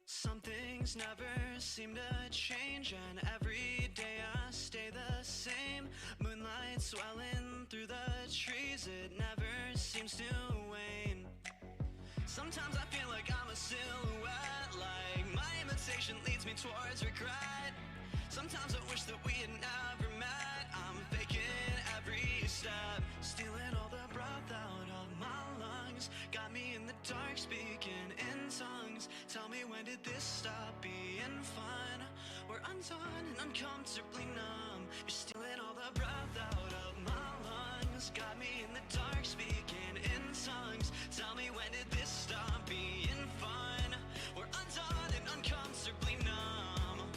Some things never seem to change, and every day I stay the same. Moonlight swelling through the trees, it never seems to wane. Sometimes I feel like I'm a silhouette, like my imitation leads me towards regret. Sometimes I wish that we had never met. I'm faking every step, stealing all the breath out of my lungs. Got me in the dark, speaking in tongues. Tell me, when did this stop being fun? We're undone and uncomfortably numb. You're stealing all the breath out of my lungs. Got me in the dark, speaking in tongues. Tell me, when did this stop being fun? We're undone and uncomfortably numb.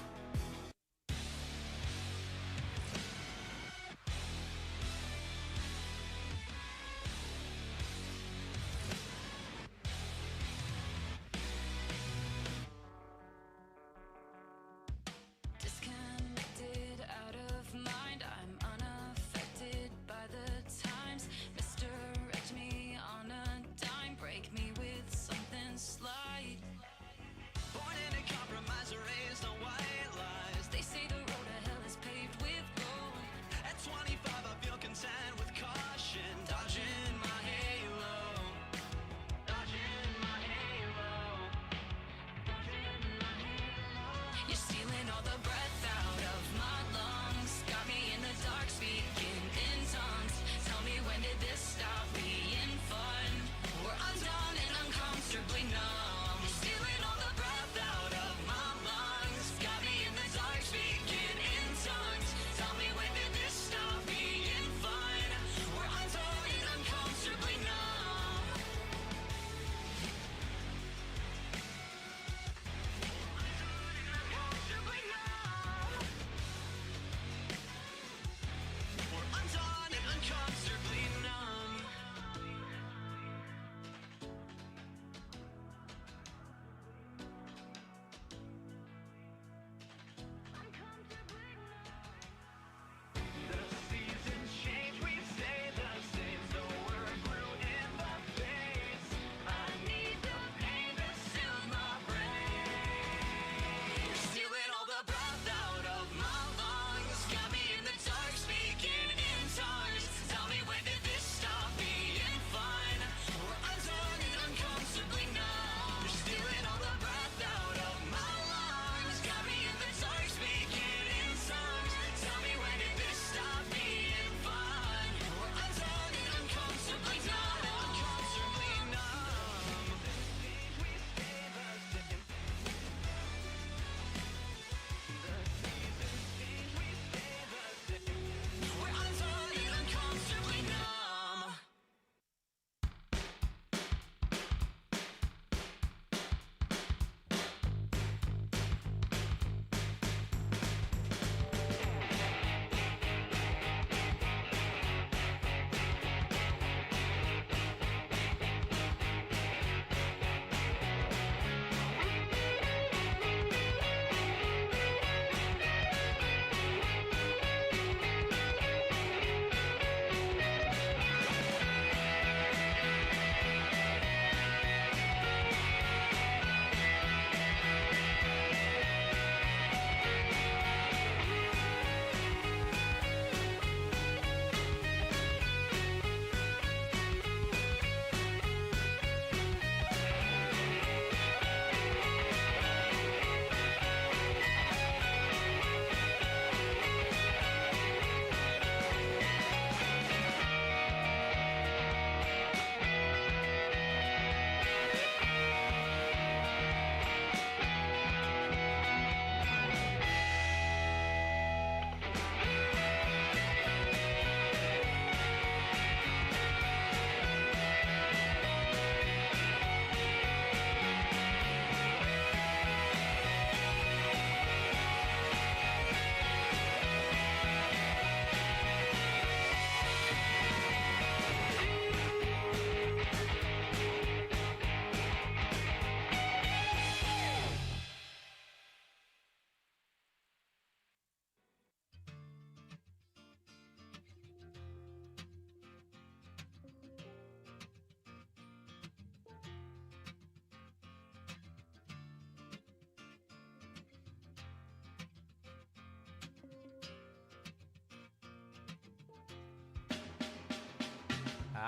Disconnected, out of mind, I'm unaffected by the times. Misdirect me on a dime, break me with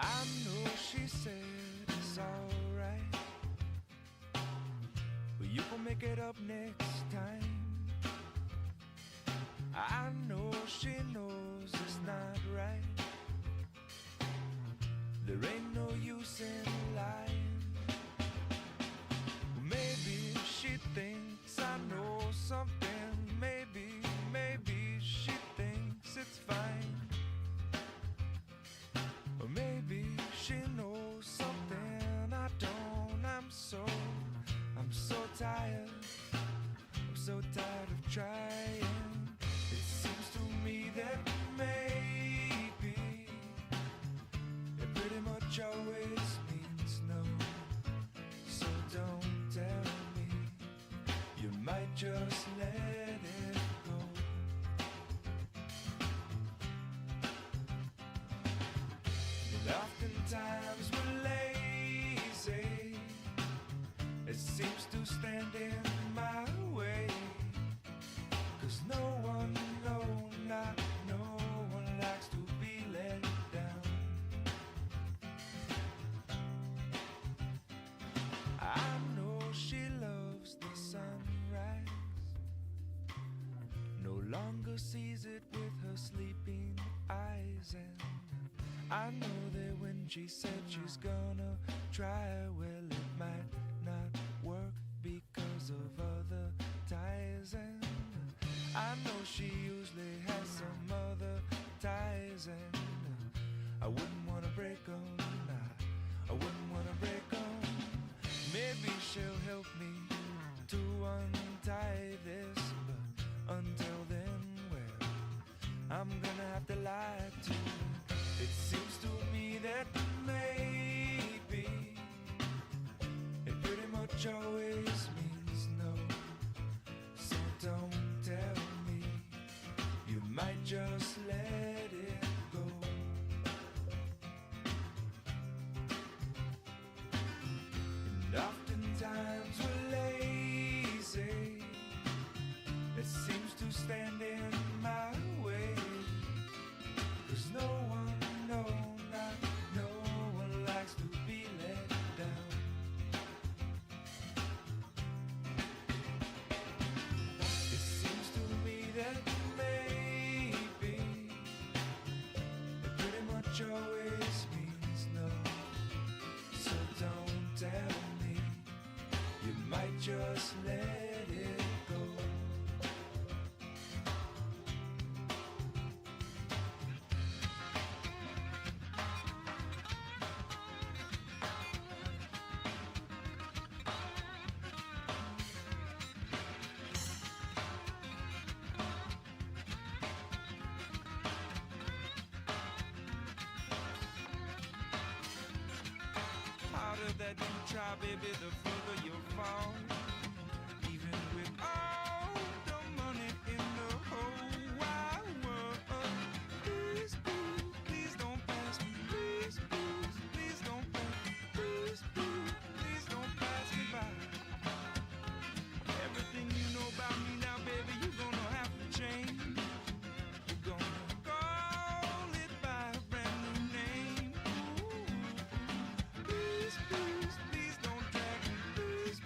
I know she said it's alright, but you gon' make it up next time. I know she knows it's not right. There ain't no use in lying. Maybe she thinks I know something. Maybe she thinks it's fine. Or maybe she knows something I don't. I'm so tired. I'm so tired of trying. It seems to me that maybe it pretty much always means no. So don't tell me, you might just let it go. And oftentimes we're lazy. It seems to stand in my way. 'Cause no one, not no one likes to be let down. I know she loves the sunrise, no longer sees it with her sleeping eyes. And I know that when she said she's gonna try, well, it might not work because of other ties. And I know she usually has some other ties. And I wouldn't wanna break them. I wouldn't wanna break them. Maybe she'll help me to untie this, but until then, well, I'm gonna have to lie to her. It seems to me that maybe it pretty much always means no. So don't tell me, you might just let it go. And oftentimes we're lazy. It seems to stand in my way. 'Cause no one, not no one likes to be let down. It seems to me that maybe it pretty much always means no. So don't tell me, you might just let it go. Harder that you try, baby, the further you'll fall. Even with all the money in the whole wide world. Please, please, please don't pass me. Please, please, please don't pass me. Please, please, please don't pass me by. Everything you know about me now, baby, you're gonna have to change. You're gonna call it by a brand new name. Ooh. Please, please, please don't drag me. Please,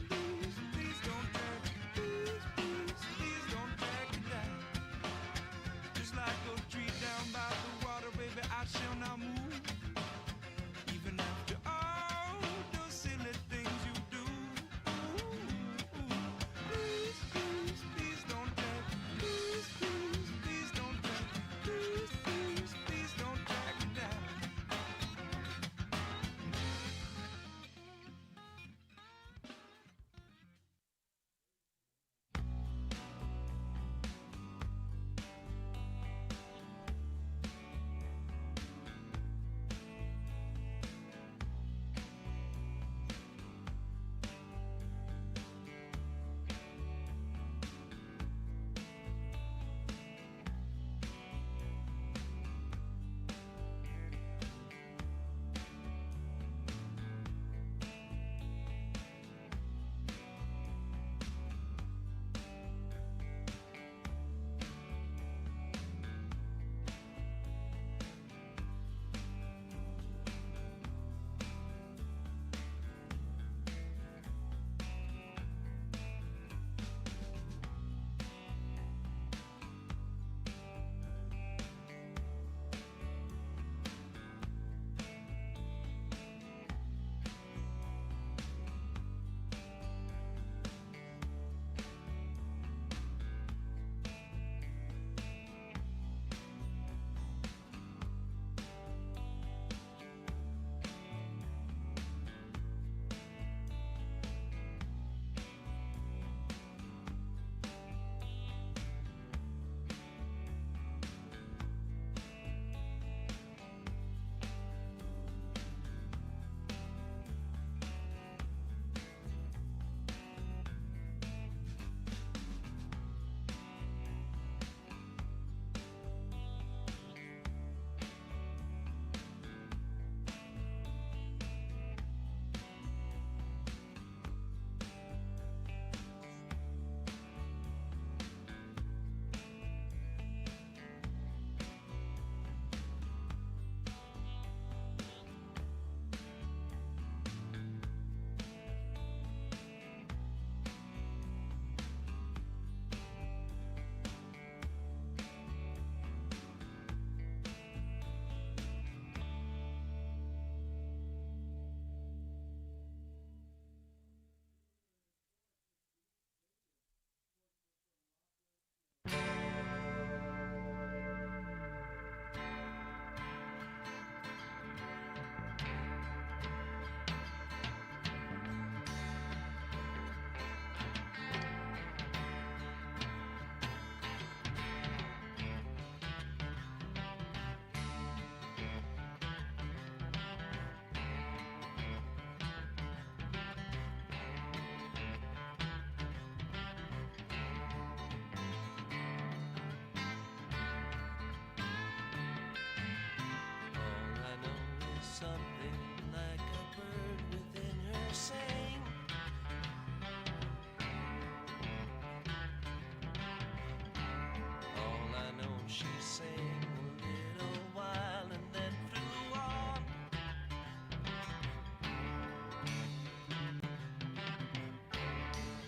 sang a little while and then flew on.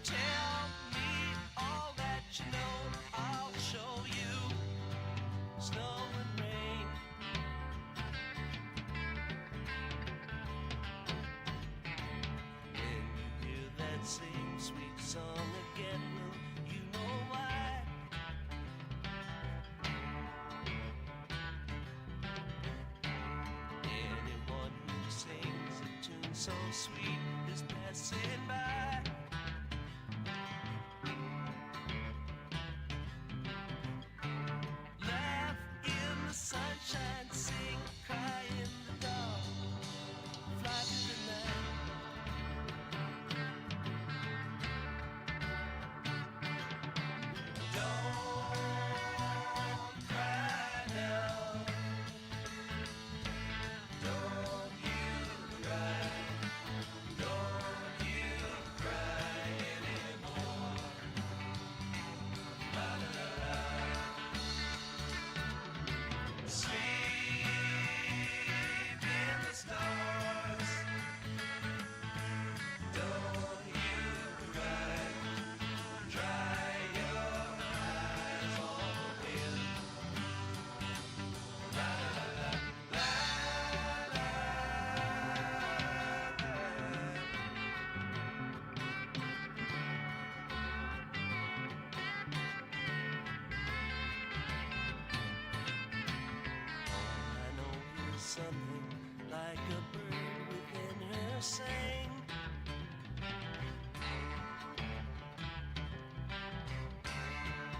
Tell me all that you know, I'll show you. Snow and rain. When you hear that same sweet song again, will you know why? Anyone who sings a tune so sweet is passing by. Laugh in the sunshine, sing, cry in the dark, fly through the night. Don't cry now. Don't you cry. Don't you cry anymore. La la la la. Sleep in the stars. Don't you cry. Dry your eyes all in. La la la la la la. All I know is something like a bird within her sang.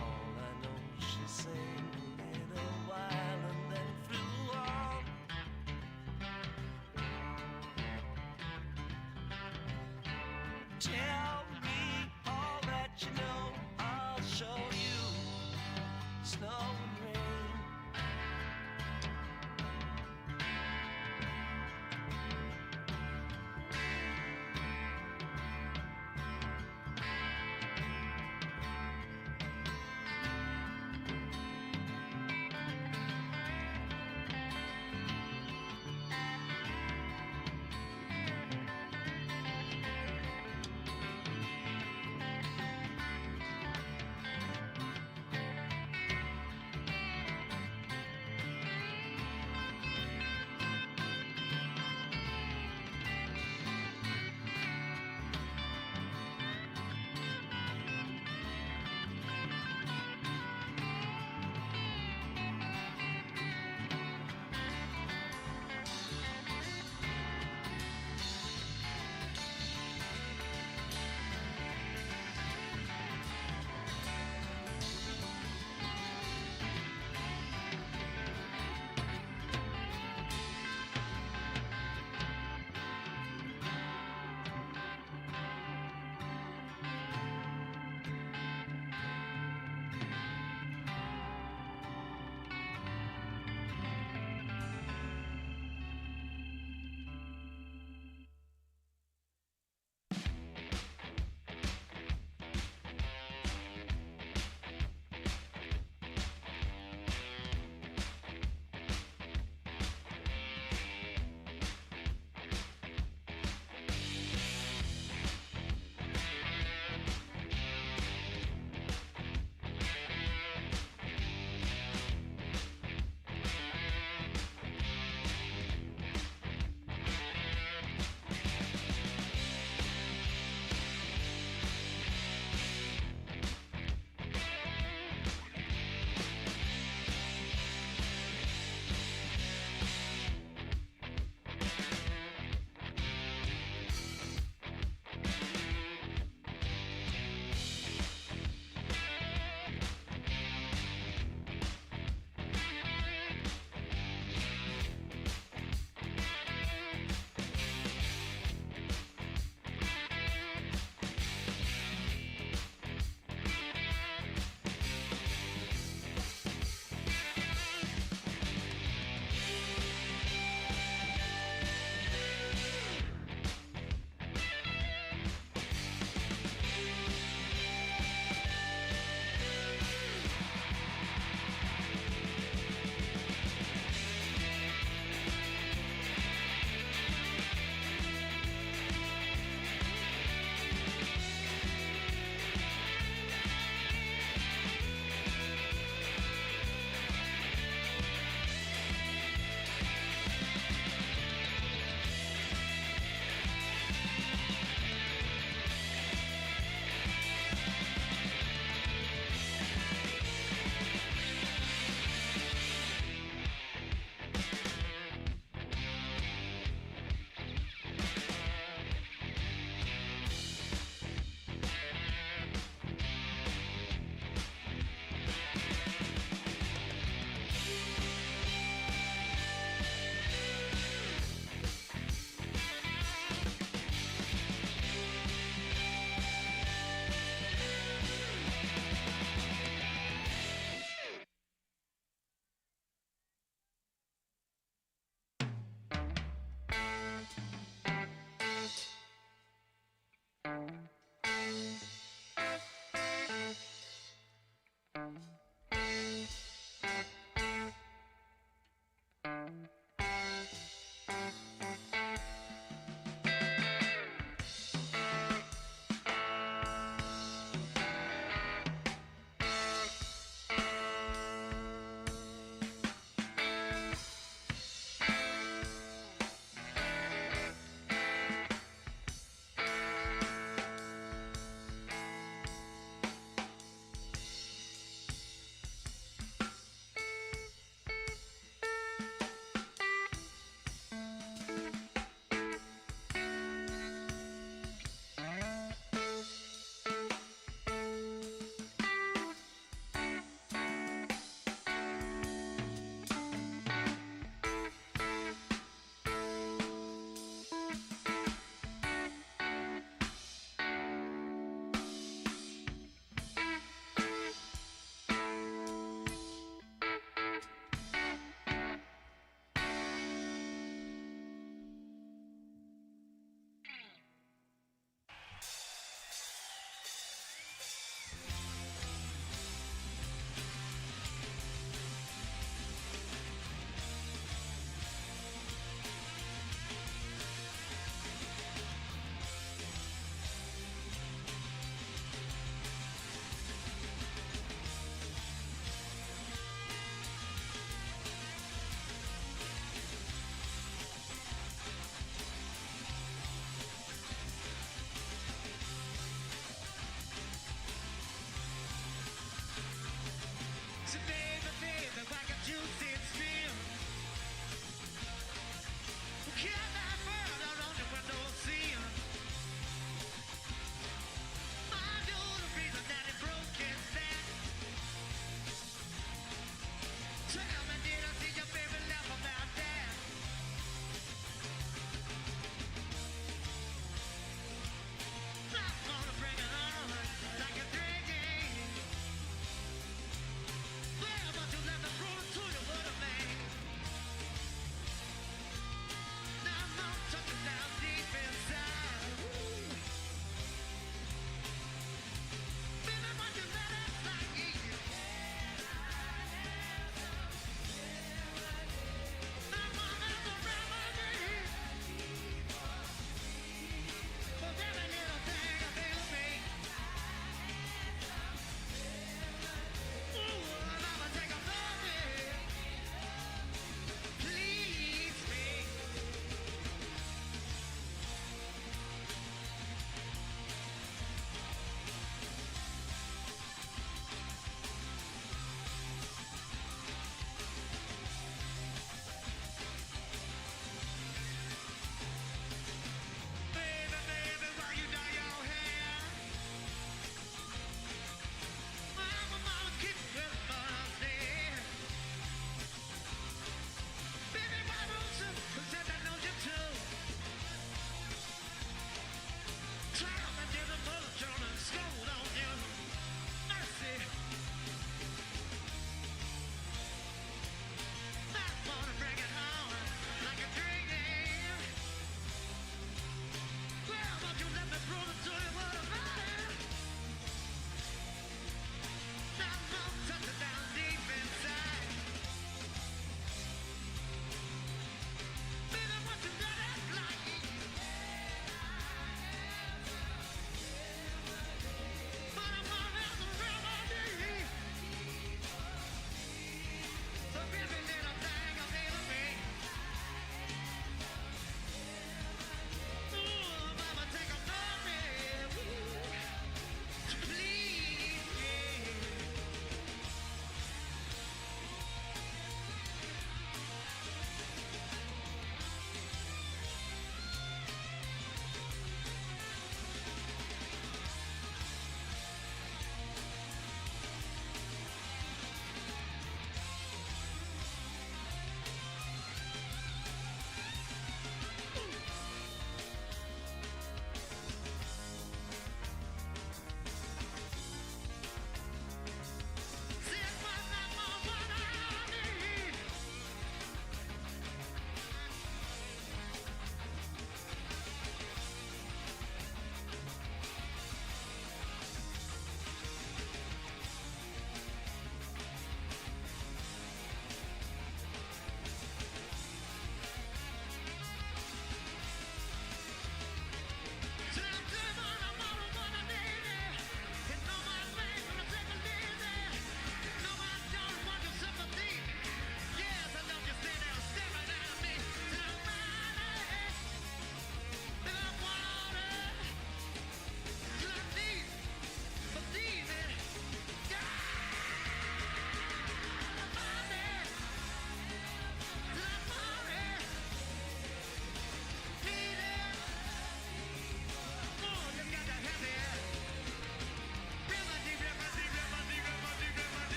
All I know, she sang a little while and then flew on. Tell me all that you know, I'll show you. Snow and rain.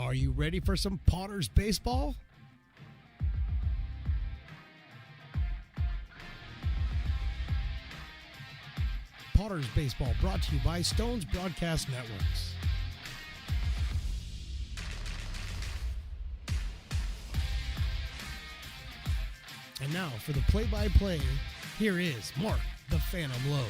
Are you ready for some Potters baseball? Potters baseball brought to you by Stones Broadcast Networks. And now for the play-by-play, here is Mark the Phantom Lowe.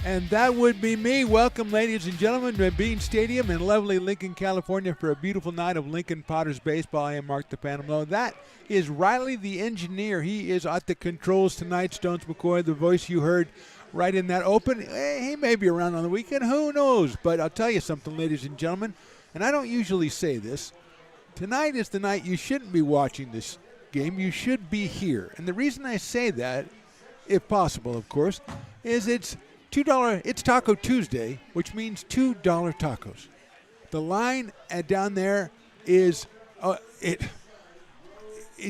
And that would be me. Welcome, ladies and gentlemen, to Bean Stadium in lovely Lincoln, California for a beautiful night of Lincoln Potters baseball. I am Mark the Phantom Lowe. That is Riley the engineer. He is at the controls tonight. Stones McCoy, the voice you heard right in that open. He may be around on the weekend. Who knows? But I'll tell you something, ladies and gentlemen, and I don't usually say this. Tonight is the night you shouldn't be watching this game. You should be here. And the reason I say that, if possible, of course, is it's $2. It's Taco Tuesday, which means $2 tacos. The line down there is it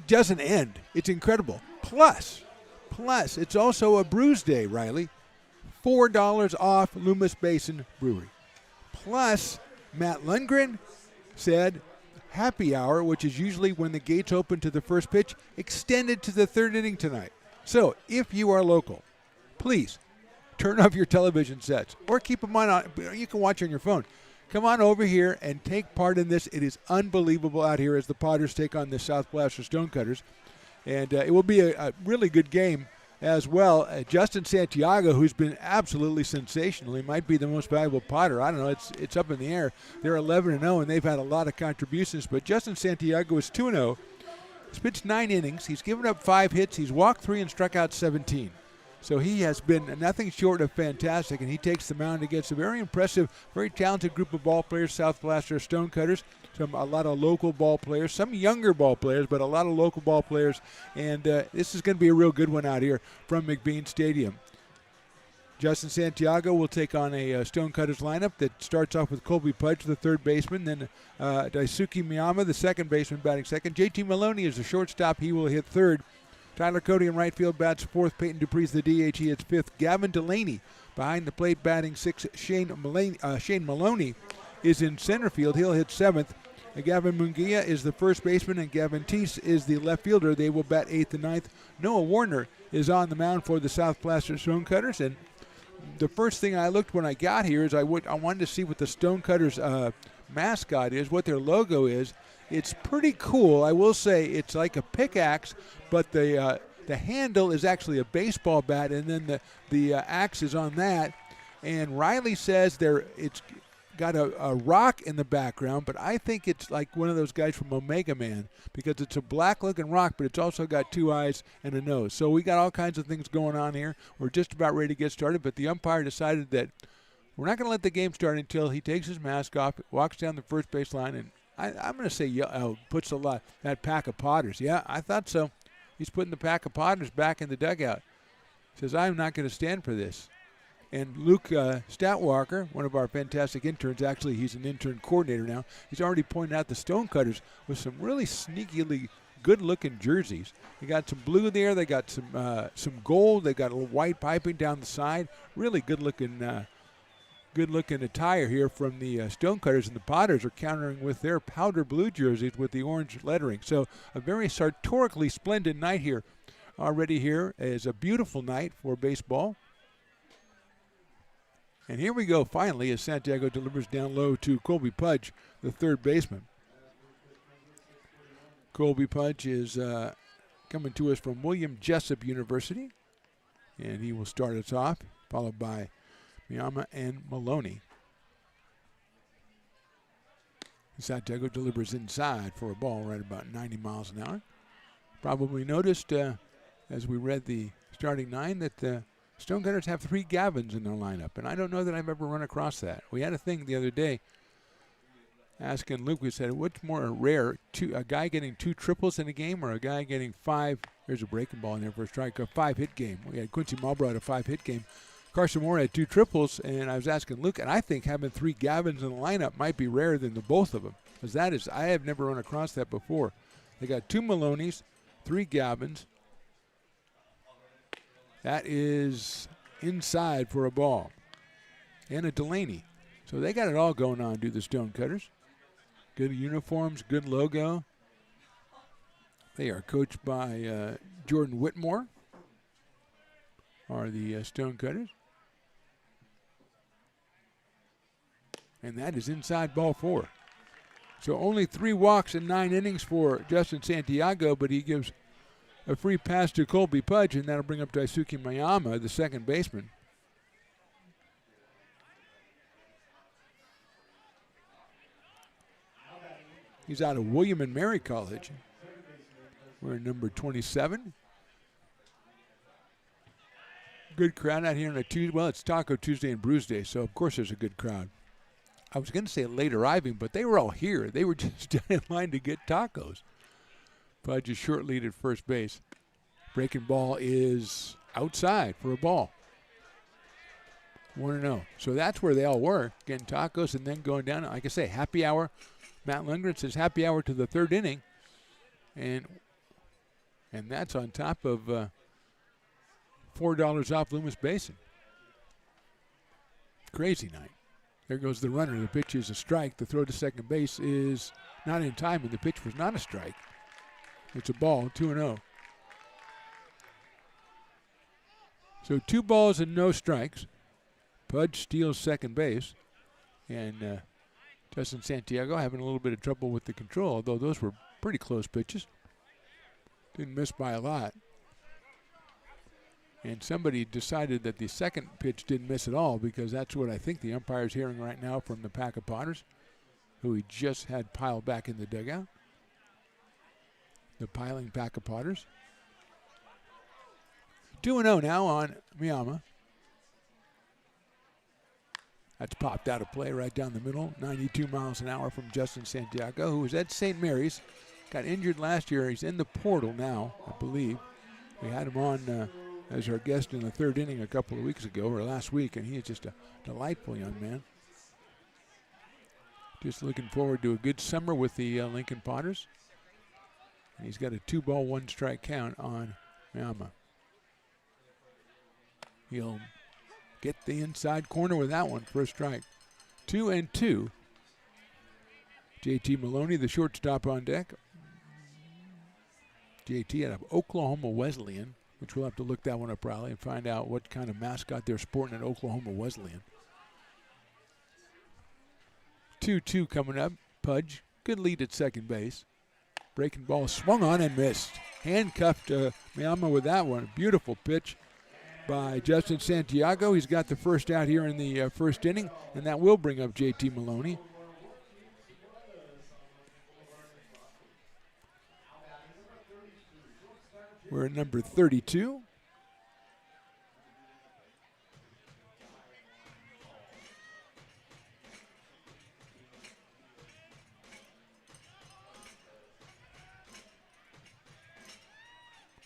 doesn't end. It's incredible. Plus, it's also a Brews Day, Riley. $4 off Loomis Basin Brewery. Plus, Matt Lundgren said happy hour, which is usually when the gates open to the first pitch, extended to the third inning tonight. So, if you are local, please turn off your television sets or keep them on. You can watch on your phone. Come on over here and take part in this. It is unbelievable out here as the Potters take on the South Placer Stonecutters. And it will be a really good game as well. Justin Santiago, who's been absolutely sensational. He might be the most valuable Potter. I don't know. It's up in the air. They're 11-0, and they've had a lot of contributions. But Justin Santiago is 2-0. He's pitched 9 innings. He's given up 5 hits. He's walked 3 and struck out 17. So he has been nothing short of fantastic, and he takes the mound against a very impressive, very talented group of ball players, South Placer Stonecutters. A lot of local ball players, some younger ball players, but a lot of local ball players. And this is going to be a real good one out here from McBean Stadium. Justin Santiago will take on a Stonecutters lineup that starts off with Colby Pudge, the third baseman, then Daisuke Miyama, the second baseman, batting second. JT Maloney is the shortstop. He will hit third. Tyler Cody in right field bats fourth. Peyton Dupree's the DH. He hits fifth. Gavin Delaney behind the plate batting sixth. Shane Maloney is in center field. He'll hit seventh. Gavin Munguia is the first baseman, and Gavin Teese is the left fielder. They will bat eighth and ninth. Noah Warner is on the mound for the South Placer Stonecutters. And the first thing I looked when I got here is I wanted to see what the Stonecutters mascot is, what their logo is. It's pretty cool. I will say it's like a pickaxe, but the handle is actually a baseball bat, and then the axe is on that. And Riley says it's got a rock in the background, but I think it's like one of those guys from Omega Man because it's a black-looking rock, but it's also got 2 eyes and a nose. So we got all kinds of things going on here. We're just about ready to get started, but the umpire decided that we're not going to let the game start until he takes his mask off, walks down the first base line, and I'm going to say puts that pack of Potters. Yeah, I thought so. He's putting the pack of Potters back in the dugout. Says, I'm not going to stand for this. And Luke Statwalker, one of our fantastic interns, actually he's an intern coordinator now, he's already pointed out the Stonecutters with some really sneakily good-looking jerseys. They got some blue there. They got some gold. They got a little white piping down the side. Really good-looking attire here from the Stonecutters, and the Potters are countering with their powder blue jerseys with the orange lettering. So a very sartorically splendid night here. Already here is a beautiful night for baseball. And here we go finally as Santiago delivers down low to Colby Pudge, the third baseman. Colby Pudge is coming to us from William Jessup University, and he will start us off, followed by Miyama and Maloney. Santiago delivers inside for a ball right about 90 miles an hour. Probably noticed as we read the starting 9 that the Stonecutters have 3 Gavins in their lineup, and I don't know that I've ever run across that. We had a thing the other day asking Luke, we said, what's more rare, a guy getting 2 triples in a game or a guy getting 5, there's a breaking ball in there for a strike, a 5-hit game. We had Quincy Marlborough at a 5-hit game. Carson Moore had 2 triples, and I was asking Luke, and I think having 3 Gavins in the lineup might be rarer than the both of them, because I have never run across that before. They got 2 Maloneys, 3 Gavins. That is inside for a ball. And a Delaney. So they got it all going on, do the Stonecutters. Good uniforms, good logo. They are coached by Jordan Whitmore, are the Stonecutters. And that is inside ball 4. So only 3 walks in 9 innings for Justin Santiago, but he gives a free pass to Colby Pudge, and that'll bring up Daisuke Miyama, the second baseman. He's out of William and Mary College. We're number 27. Good crowd out here on a Tuesday. Well, it's Taco Tuesday and Brews Day, so of course there's a good crowd. I was going to say late arriving, but they were all here. They were just standing in line to get tacos. Pudge is short lead at first base. Breaking ball is outside for a ball. 1-0. So that's where they all were, getting tacos and then going down. Like I say, happy hour. Matt Lundgren says happy hour to the 3rd inning. And that's on top of $4 off Loomis Basin. Crazy night. There goes the runner. The pitch is a strike. The throw to second base is not in time, and the pitch was not a strike. It's a ball, 2-0. So 2 balls and no strikes. Pudge steals second base. And Justin Santiago having a little bit of trouble with the control, although those were pretty close pitches. Didn't miss by a lot. And somebody decided that the second pitch didn't miss at all, because that's what I think the umpire's hearing right now from the pack of Potters, who he just had piled back in the dugout. The piling pack of Potters. 2-0 now on Miyama. That's popped out of play right down the middle. 92 miles an hour from Justin Santiago, who was at St. Mary's. Got injured last year. He's in the portal now, I believe. We had him on as our guest in the 3rd inning a couple of weeks ago, or last week, and he is just a delightful young man. Just looking forward to a good summer with the Lincoln Potters. And he's got a 2-ball, 1-strike count on Miyama. He'll get the inside corner with that one for a strike. 2-2. JT Maloney, the shortstop, on deck. JT out of Oklahoma Wesleyan, which we'll have to look that one up, Riley, and find out what kind of mascot they're sporting at Oklahoma Wesleyan. 2-2 coming up. Pudge, good lead at second base. Breaking ball swung on and missed. Handcuffed Miyama with that one. Beautiful pitch by Justin Santiago. He's got the first out here in the 1st inning, and that will bring up JT Maloney. We're at number 32.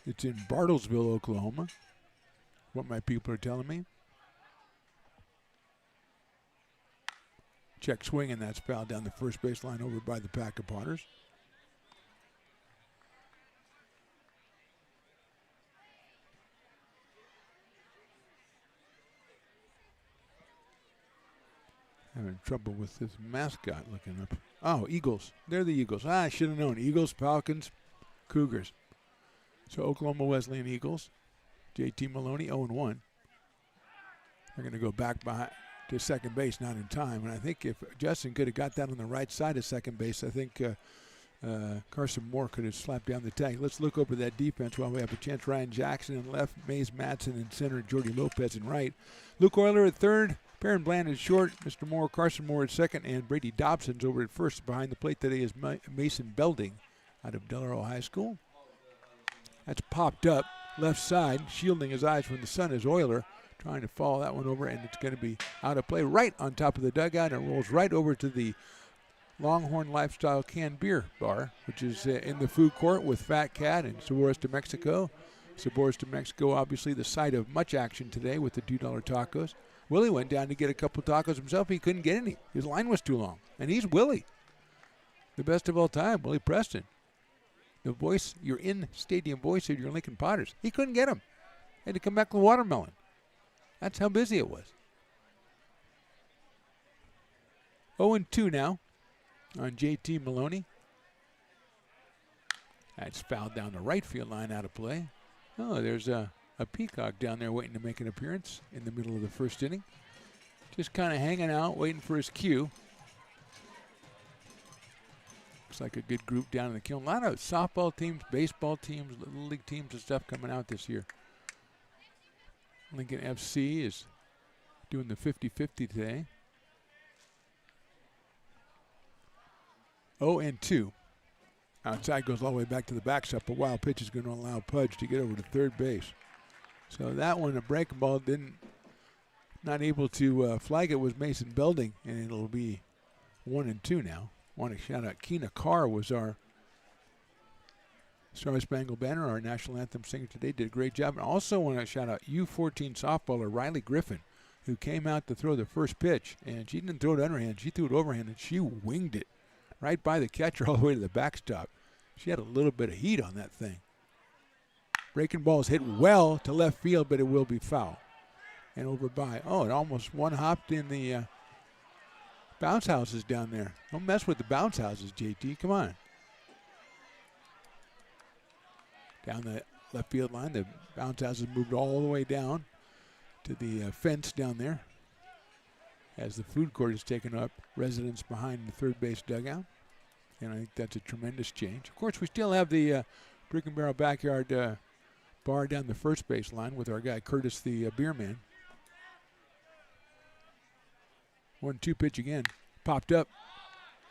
It's in Bartlesville, Oklahoma, what my people are telling me. Check swing, and that's fouled down the first base line over by the pack of Potters. Having trouble with this mascot looking up. Oh, Eagles. They're the Eagles. I should have known. Eagles, Falcons, Cougars. So Oklahoma Wesleyan Eagles. JT Maloney 0-1. They're going to go back behind to second base, not in time. And I think if Justin could have got that on the right side of second base, I think Carson Moore could have slapped down the tag. Let's look over that defense while we have a chance. Ryan Jackson in left, Mays Matson in center, Jordy Lopez in right. Luke Euler at third, Perrin Bland is short, Mr. Moore, Carson Moore at second, and Brady Dobson's over at first. Behind the plate today is Mason Belding out of Delaro High School. That's popped up left side, shielding his eyes from the sun is Euler, trying to follow that one over, and it's going to be out of play right on top of the dugout, and it rolls right over to the Longhorn Lifestyle Canned Beer Bar, which is in the food court with Fat Cat and Sabores de Mexico. Sabores de Mexico, obviously the site of much action today with the $2 tacos. Willie went down to get a couple tacos himself. He couldn't get any. His line was too long. And he's Willie, the best of all time, Willie Preston. The voice, your in-stadium voice of your Lincoln Potters. He couldn't get him. Had to come back with watermelon. That's how busy it was. 0-2 now. on JT Maloney. That's fouled down the right field line, out of play. Oh, there's a peacock down there waiting to make an appearance in the middle of the first inning. Just kind of hanging out, waiting for his cue. Looks like a good group down in the kiln. A lot of softball teams, baseball teams, little league teams and stuff coming out this year. Lincoln FC is doing the 50-50 today. 0-2. Outside goes all the way back to the backstop. A wild pitch is going to allow Pudge to get over to third base. So that one, a breaking ball, not able to flag it was Mason Belding, and it'll be 1-2 now. Want to shout out Keena Carr was our Star Spangled Banner, our national anthem singer today. Did a great job. And also want to shout out U14 softballer Riley Griffin, who came out to throw the first pitch, and she didn't throw it underhand. She threw it overhand, and she winged it right by the catcher all the way to the backstop. She had a little bit of heat on that thing. Breaking ball is hit well to left field, but it will be foul. And over by, oh, it almost one-hopped in the bounce houses down there. Don't mess with the bounce houses, JT. Come on. Down the left field line, the bounce houses moved all the way down to the fence down there as the food court is taking up residence behind the third base dugout. And I think that's a tremendous change. Of course, we still have the Brick and Barrel Backyard bar down the first base line with our guy Curtis the beer man. 1-2 pitch again. Popped up.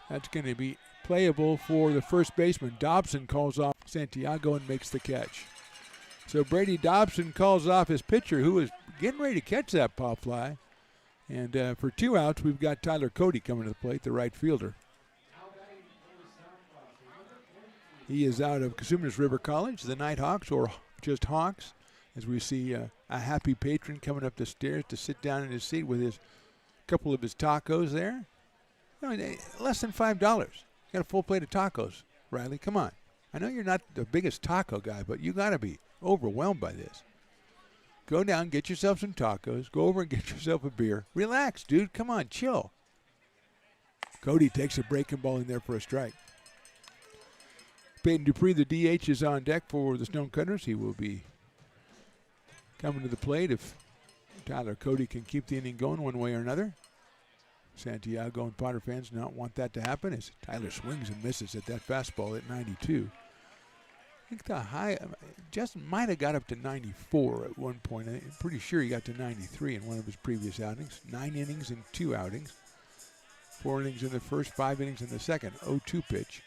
That's going to be playable for the first baseman. Dobson calls off Santiago and makes the catch. So Brady Dobson calls off his pitcher, who is getting ready to catch that pop fly. And for 2 outs, we've got Tyler Cody coming to the plate, the right fielder. He is out of Cosumnes River College, the Nighthawks, or just Hawks, as we see a happy patron coming up the stairs to sit down in his seat with his couple of his tacos there. I mean, less than $5. You got a full plate of tacos, Riley. Come on. I know you're not the biggest taco guy, but you got to be overwhelmed by this. Go down, get yourself some tacos. Go over and get yourself a beer. Relax, dude. Come on, chill. Cody takes a breaking ball in there for a strike. Peyton Dupree, the DH, is on deck for the Stonecutters. He will be coming to the plate if Tyler Cody can keep the inning going one way or another. Santiago and Potter fans do not want that to happen as Tyler swings and misses at that fastball at 92. I think the high, Justin might have got up to 94 at one point. I'm pretty sure he got to 93 in one of his previous outings. 9 innings in 2 outings. 4 innings in the first, 5 innings in the second. 0-2 pitch.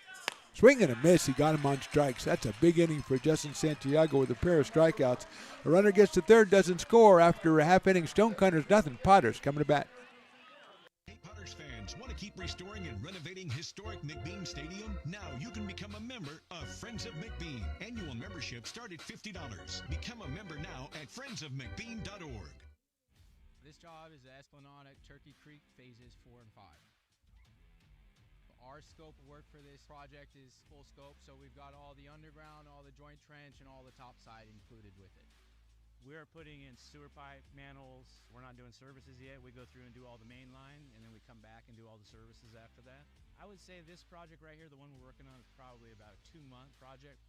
Swing and a miss. He got him on strikes. That's a big inning for Justin Santiago with a pair of strikeouts. A runner gets to third, doesn't score after a half inning. Stonecutters nothing. Potters coming to bat. Hey, Potters fans, want to keep restoring and renovating historic McBean Stadium? Now you can become a member of Friends of McBean. Annual membership start at $50. Become a member now at friendsofmcbean.org. This job is the Esplanade at Turkey Creek phases 4 and 5. Our scope of work for this project is full scope, so we've got all the underground, all the joint trench, and all the topside included with it. We're putting in sewer pipe, manholes. We're not doing services yet. We go through and do all the main line, and then we come back and do all the services after that. I would say this project right here, the one we're working on, is probably about a 2-month project.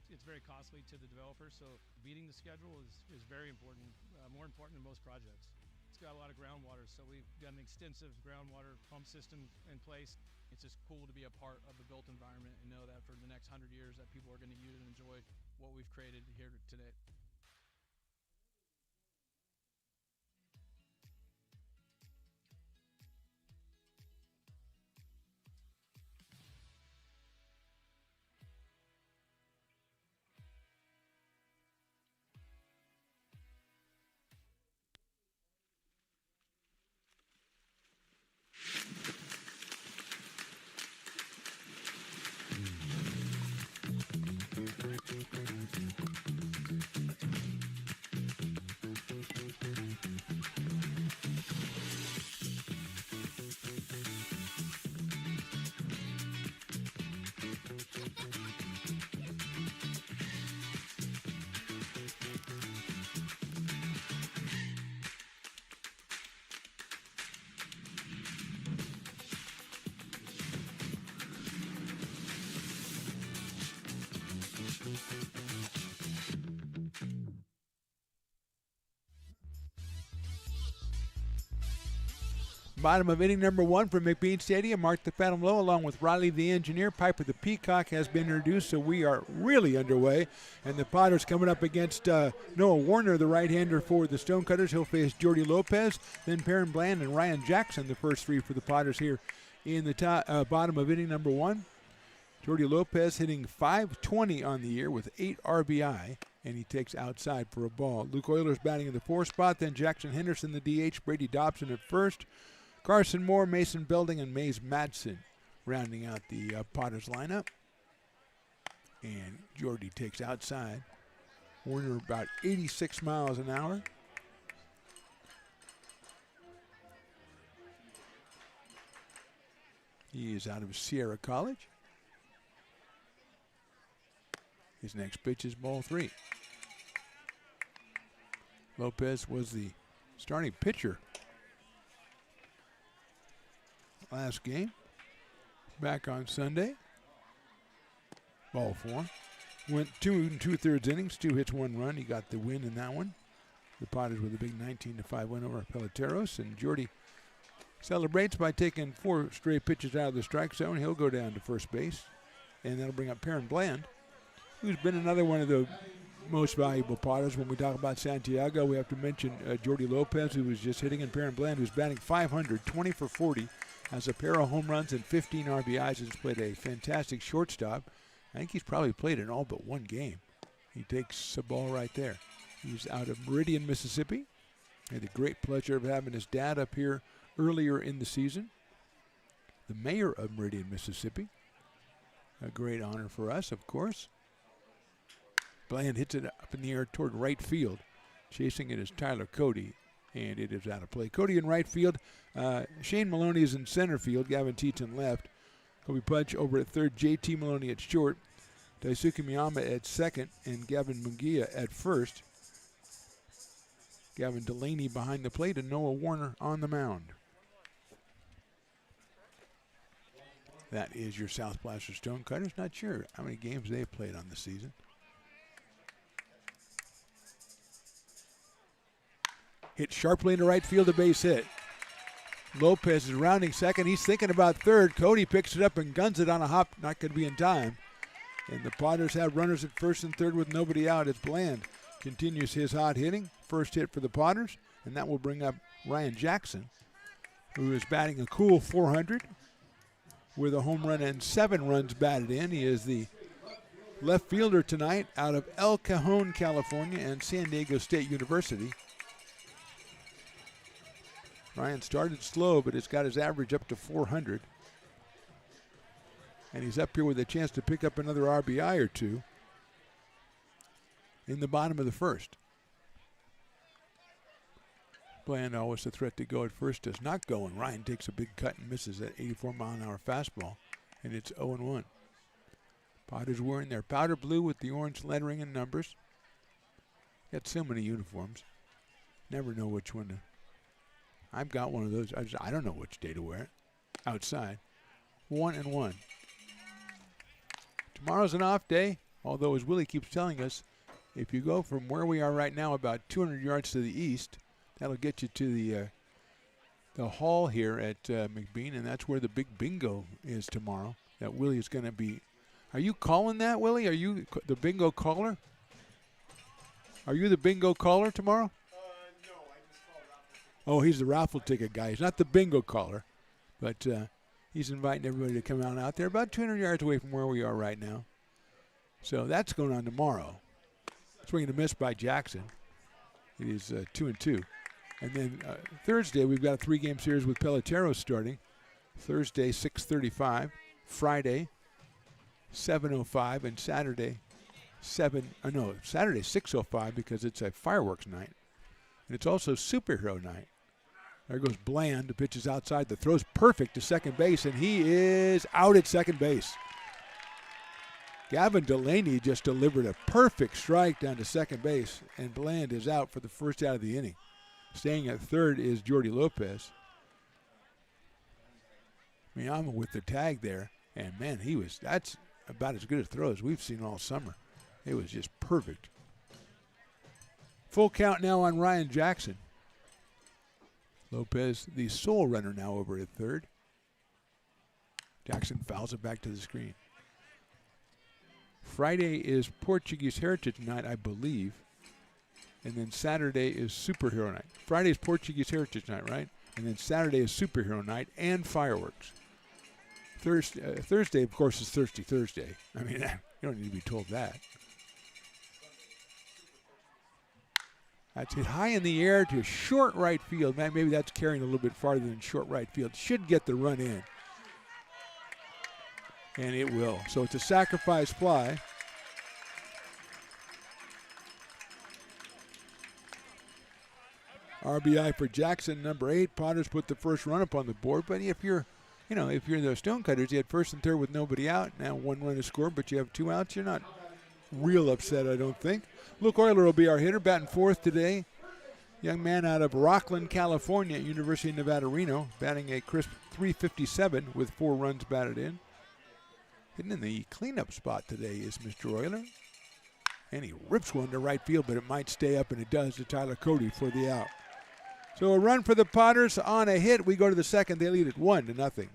It's very costly to the developer, so beating the schedule is very important, more important than most projects. It's got a lot of groundwater, so we've got an extensive groundwater pump system in place. It's just cool to be a part of the built environment and know that for the next 100 years that people are going to use and enjoy what we've created here today. Bottom of inning number 1 from McBean Stadium. Mark the Phantom Low along with Riley the Engineer. Piper the Peacock has been introduced, so we are really underway. And the Potters coming up against Noah Warner, the right-hander for the Stonecutters. He'll face Jordy Lopez, then Perrin Bland and Ryan Jackson, the first 3 for the Potters here in the bottom of inning number 1. Jordy Lopez hitting .520 on the year with 8 RBI, and he takes outside for a ball. Luke Euler's batting in the 4th spot, then Jackson Henderson, the DH, Brady Dobson at first. Carson Moore, Mason Belding, and Mays Madsen rounding out the Potters lineup. And Jordy takes outside. Warner about 86 miles an hour. He is out of Sierra College. His next pitch is ball 3. Lopez was the starting pitcher last game. Back on Sunday. Ball 4. Went 2 2/3 innings, 2 hits, 1 run. He got the win in that one. The Potters with a big 19-5 win over Peloteros. And Jordy celebrates by taking 4 straight pitches out of the strike zone. He'll go down to first base. And that'll bring up Perrin Bland, who's been another one of the most valuable Potters. When we talk about Santiago, we have to mention Jordy Lopez, who was just hitting, and Perrin Bland, who's batting .500, 20 for 40, has a pair of home runs and 15 RBIs, has played a fantastic shortstop. I think he's probably played in all but 1 game. He takes the ball right there. He's out of Meridian, Mississippi. Had the great pleasure of having his dad up here earlier in the season. The mayor of Meridian, Mississippi. A great honor for us, of course. Bland hits it up in the air toward right field. Chasing it is Tyler Cody, and it is out of play. Cody in right field. Shane Maloney is in center field. Gavin Teaton left. Kobe Punch over at third. J.T. Maloney at short. Daisuke Miyama at second, and Gavin Mungia at first. Gavin Delaney behind the plate, and Noah Warner on the mound. That is your South Placer Stonecutters. Not sure how many games they've played on the season. Hit sharply into right field, a base hit. Lopez is rounding second. He's thinking about third. Cody picks it up and guns it on a hop. Not going to be in time. And the Potters have runners at first and third with nobody out. It's Bland. Continues his hot hitting. First hit for the Potters. And that will bring up Ryan Jackson, who is batting a cool .400 with a home run and 7 runs batted in. He is the left fielder tonight out of El Cajon, California, and San Diego State University. Ryan started slow, but has got his average up to .400. And he's up here with a chance to pick up another RBI or 2 in the bottom of the first. Bland, always a threat to go at first, does not go, and Ryan takes a big cut and misses that 84-mile-an-hour fastball, and it's 0-1. Potters wearing their powder blue with the orange lettering and numbers. Got so many uniforms. Never know which one to. I've got one of those. I don't know which day to wear it. Outside. 1-1. Tomorrow's an off day, although as Willie keeps telling us, if you go from where we are right now about 200 yards to the east, that'll get you to the hall here at McBean, and that's where the big bingo is tomorrow. That Willie is going to be. Are you calling that, Willie? Are you the bingo caller? Are you the bingo caller tomorrow? Oh, he's the raffle ticket guy. He's not the bingo caller, but he's inviting everybody to come out there about 200 yards away from where we are right now. So that's going on tomorrow. Swing and a miss by Jackson. It is 2-2. And then Thursday, we've got a 3-game series with Peloteros starting. Thursday, 6:35. Friday, 7:05. And Saturday, Saturday, 6:05 because it's a fireworks night. And it's also superhero night. There goes Bland. The pitch is outside. The throw's perfect to second base, and he is out at second base. Gavin Delaney just delivered a perfect strike down to second base, and Bland is out for the first out of the inning. Staying at third is Jordy Lopez. Miyama with the tag there, and man, that's about as good a throw as we've seen all summer. It was just perfect. Full count now on Ryan Jackson. Lopez, the sole runner now over at third. Jackson fouls it back to the screen. Friday is Portuguese Heritage Night, I believe. And then Saturday is Superhero Night. Friday is Portuguese Heritage Night, right? And then Saturday is Superhero Night and fireworks. Thursday, of course, is Thirsty Thursday. I mean, you don't need to be told that. That's hit high in the air to short right field. Maybe that's carrying a little bit farther than short right field. Should get the run in. And it will. So it's a sacrifice fly. RBI for Jackson, number 8. Potters put the first run up on the board. But if you're the Stonecutters, you had first and third with nobody out. Now 1 run is scored, but you have 2 outs. You're not real upset, I don't think. Luke Euler will be our hitter, batting 4th today. Young man out of Rockland, California, University of Nevada, Reno, batting a crisp .357 with 4 runs batted in. Hitting in the cleanup spot today is Mr. Euler. And he rips one to right field, but it might stay up, and it does to Tyler Cody for the out. So a run for the Potters on a hit. We go to the second. They lead it 1-0.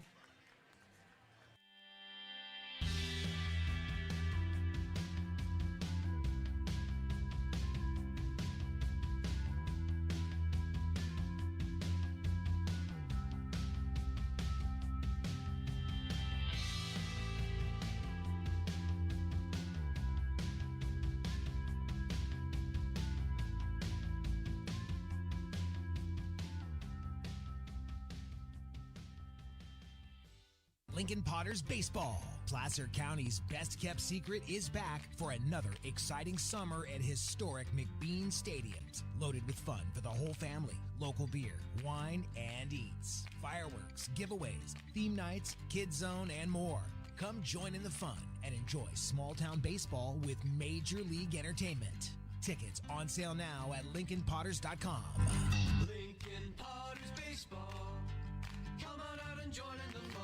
Lincoln Potters Baseball. Placer County's best-kept secret is back for another exciting summer at historic McBean Stadiums. Loaded with fun for the whole family. Local beer, wine, and eats. Fireworks, giveaways, theme nights, kids zone, and more. Come join in the fun and enjoy small-town baseball with Major League Entertainment. Tickets on sale now at LincolnPotters.com. Lincoln Potters Baseball. Come on out and join in the fun.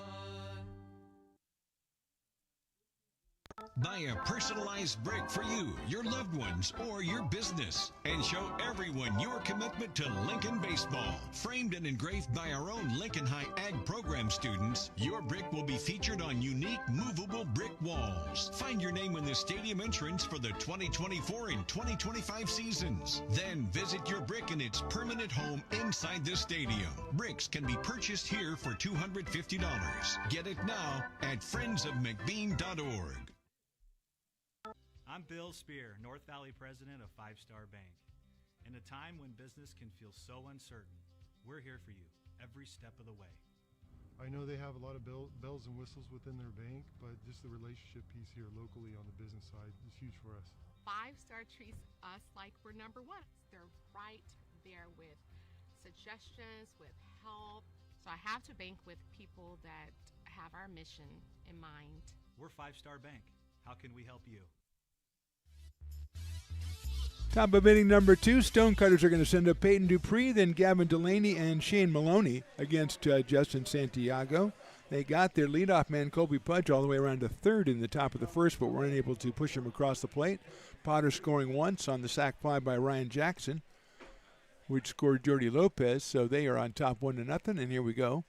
Buy a personalized brick for you, your loved ones, or your business, and show everyone your commitment to Lincoln baseball. Framed and engraved by our own Lincoln High Ag program students, your brick will be featured on unique movable brick walls. Find your name in the stadium entrance for the 2024 and 2025 seasons. Then visit your brick in its permanent home inside the stadium. Bricks can be purchased here for $250. Get it now at friendsofmcbean.org. I'm Bill Spear, North Valley president of Five Star Bank. In a time when business can feel so uncertain, we're here for you every step of the way. I know they have a lot of bells and whistles within their bank, but just the relationship piece here locally on the business side is huge for us. Five Star treats us like we're number one. They're right there with suggestions, with help. So I have to bank with people that have our mission in mind. We're Five Star Bank. How can we help you? Top of inning number 2, Stonecutters are going to send up Peyton Dupree, then Gavin Delaney and Shane Maloney against Justin Santiago. They got their leadoff man, Colby Pudge, all the way around to third in the top of the first, but were unable to push him across the plate. Potter scoring once on the sac fly by Ryan Jackson, which scored Jordy Lopez, so they are on top 1-0, and here we go.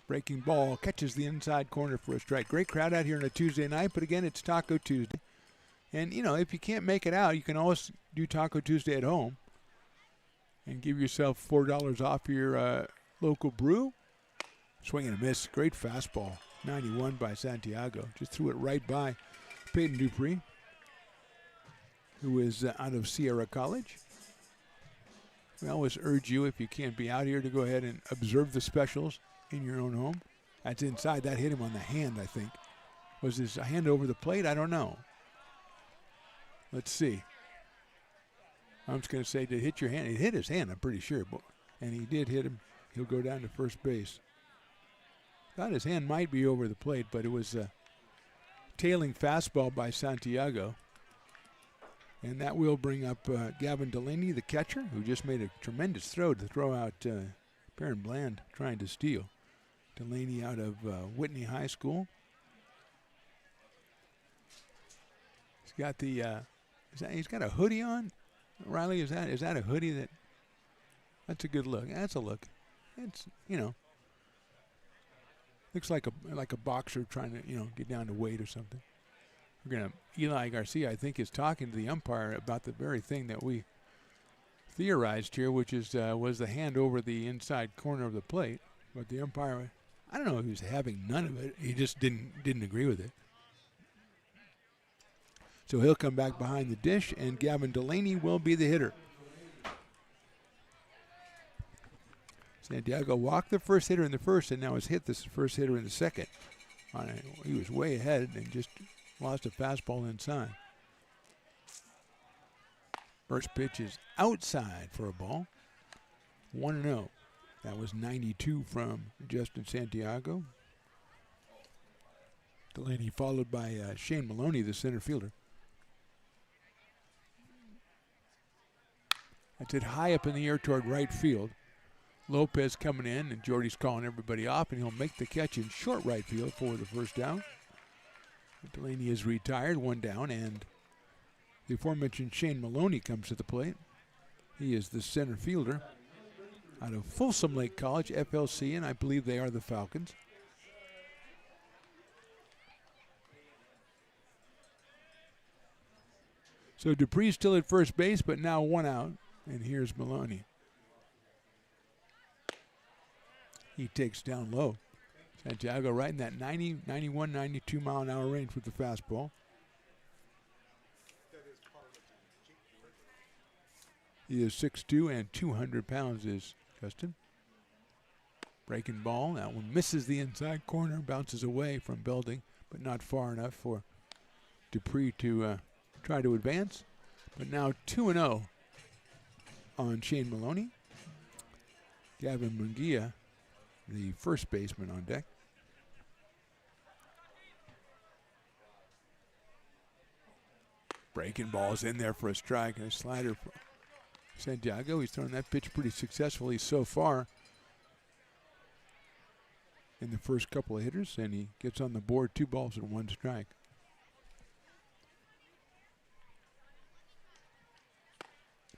Breaking ball catches the inside corner for a strike. Great crowd out here on a Tuesday night, but again, it's Taco Tuesday. And, you know, if you can't make it out, you can always do Taco Tuesday at home and give yourself $4 off your local brew. Swing and a miss. Great fastball. 91 by Santiago. Just threw it right by Peyton Dupree, who is out of Sierra College. We always urge you, if you can't be out here, to go ahead and observe the specials in your own home. That's inside. That hit him on the hand, I think. Was his hand over the plate? I don't know. Let's see. I'm just going to say, did it hit your hand? It hit his hand, I'm pretty sure. And he did hit him. He'll go down to first base. Thought his hand might be over the plate, but it was a tailing fastball by Santiago. And that will bring up Gavin Delaney, the catcher, who just made a tremendous throw to throw out Perrin Bland trying to steal. Delaney out of Whitney High School. He's got the he's got a hoodie on. Riley, is that a hoodie that That's a good look. That's a look. It's, you know, looks like a boxer trying to, you know, get down to weight or something. Eli Garcia, I think, is talking to the umpire about the very thing that we theorized here, which is was the hand over the inside corner of the plate. But the umpire, I don't know if he was having none of it. He just didn't agree with it. So he'll come back behind the dish, and Gavin Delaney will be the hitter. Santiago walked the first hitter in the first, and now has hit this first hitter in the second. He was way ahead and just lost a fastball inside. First pitch is outside for a ball. 1-0. That was 92 from Justin Santiago. Delaney followed by Shane Maloney, the center fielder. That's it high up in the air toward right field. Lopez coming in, and Jordy's calling everybody off, and he'll make the catch in short right field for the first down. Delaney is retired, 1 down, and the aforementioned Shane Maloney comes to the plate. He is the center fielder out of Folsom Lake College, FLC, and I believe they are the Falcons. So Dupree's still at first base, but now 1 out, and here's Maloney. He takes down low. Santiago right in that 90, 91, 92 mile an hour range with the fastball. He is 6'2" and 200 pounds is Justin. Breaking ball. That one misses the inside corner, bounces away from Belding, but not far enough for Dupree to try to advance. But now 2-0 on Shane Maloney. Gavin Munguia, the first baseman, on deck. Breaking balls in there for a strike and a slider for Santiago. He's thrown that pitch pretty successfully so far in the first couple of hitters, and he gets on the board, 2 balls and 1 strike.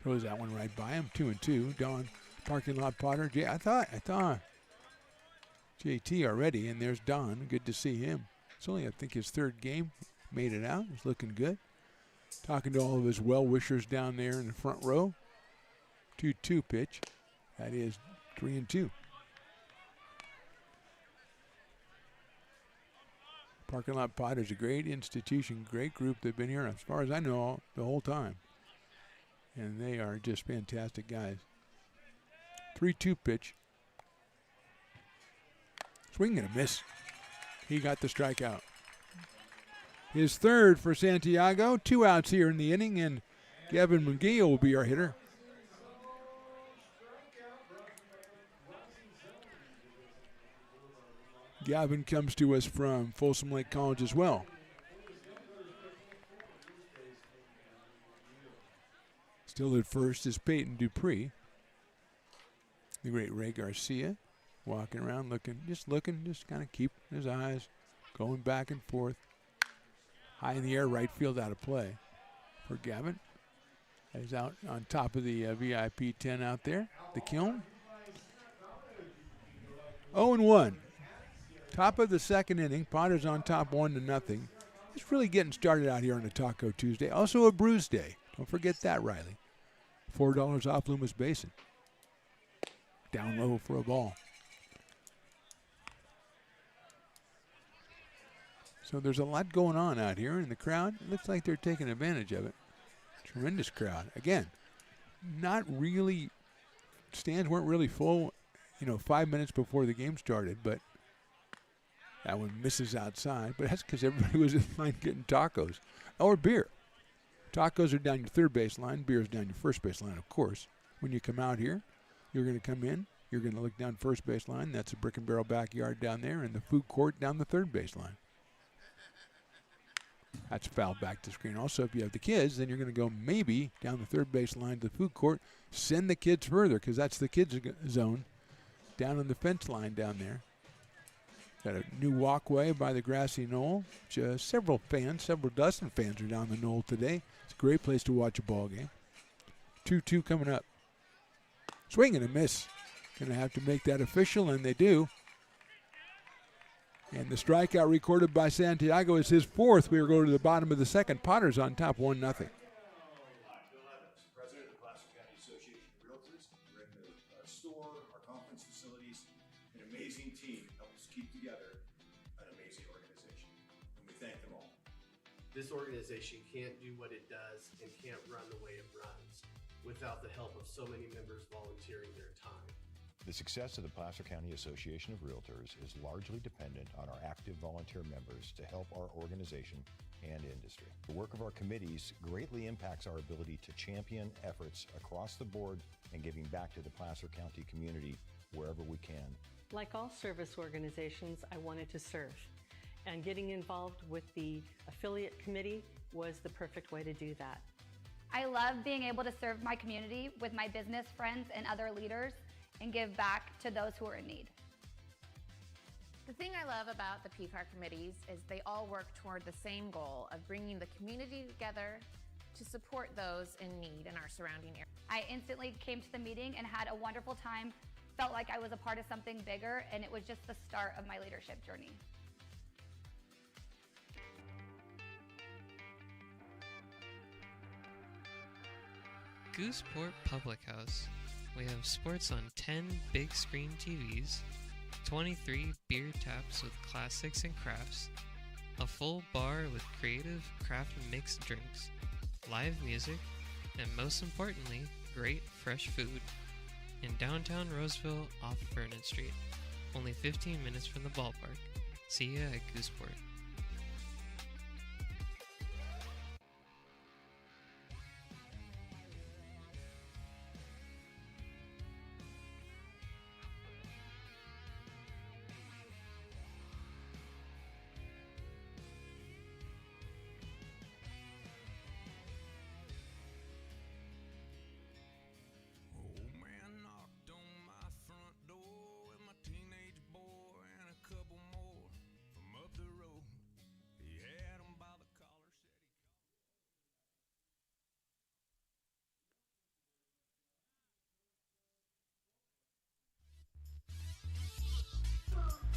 Throws that one right by him, 2-2. Don, parking lot Potter. I thought JT already, and there's Don. Good to see him. It's only, I think, his 3rd game. Made it out. He's looking good. Talking to all of his well-wishers down there in the front row. 2-2 pitch. That is 3-2. Parking lot Potter's a great institution, great group. They've been here, as far as I know, the whole time. And they are just fantastic guys. 3-2 pitch. Swing and a miss. He got the strikeout. His 3rd for Santiago. 2 outs here in the inning, and Gavin Munguia will be our hitter. Gavin comes to us from Folsom Lake College as well. Still at first is Peyton Dupree. The great Ray Garcia walking around just kind of keeping his eyes going back and forth. High in the air, right field out of play for Gavin. He's out on top of the VIP 10 out there, the Kiln. 0-1. Top of the 2nd inning. Potter's on top 1-0. It's really getting started out here on a Taco Tuesday. Also a Brews Day. Don't forget that, Riley. $4 off Loomis Basin. Down low for a ball. So there's a lot going on out here in the crowd. It looks like they're taking advantage of it. Tremendous crowd. Again, not really, stands weren't really full, 5 minutes before the game started, but that one misses outside. But that's because everybody was in line getting tacos or beer. Tacos are down your 3rd base line. Beer is down your 1st base line, of course. When you come out here, you're going to come in. You're going to look down 1st base line. That's a Brick and Barrel backyard down there, and the food court down the 3rd base line. That's fouled back to screen. Also, if you have the kids, then you're going to go maybe down the 3rd base line to the food court. Send the kids further, because that's the kids' zone down on the fence line down there. Got a new walkway by the grassy knoll. Just several dozen fans are down the knoll today. It's a great place to watch a ball game. 2-2 coming up. Swing and a miss. Going to have to make that official, and they do. And the strikeout recorded by Santiago is his 4th. We will go to the bottom of the second. Potters on top, 1-0. Bill Evans, President of the Placer County Association of Realtors. We're in the store, our conference facilities, an amazing team helps keep together an amazing organization. And we thank them all. This organization can't do what it does and can't run the way it runs without the help of so many members volunteering their time. The success of the Placer County Association of Realtors is largely dependent on our active volunteer members to help our organization and industry. The work of our committees greatly impacts our ability to champion efforts across the board and giving back to the Placer County community wherever we can. Like all service organizations, I wanted to serve. And getting involved with the affiliate committee was the perfect way to do that. I love being able to serve my community with my business friends and other leaders and give back to those who are in need. The thing I love about the PCAR committees is they all work toward the same goal of bringing the community together to support those in need in our surrounding area. I instantly came to the meeting and had a wonderful time, felt like I was a part of something bigger, and it was just the start of my leadership journey. Gooseport Public House. We have sports on 10 big screen TVs, 23 beer taps with classics and crafts, a full bar with creative craft mixed drinks, live music, and most importantly, great fresh food. In downtown Roseville off Vernon Street, only 15 minutes from the ballpark. See ya at Gooseport.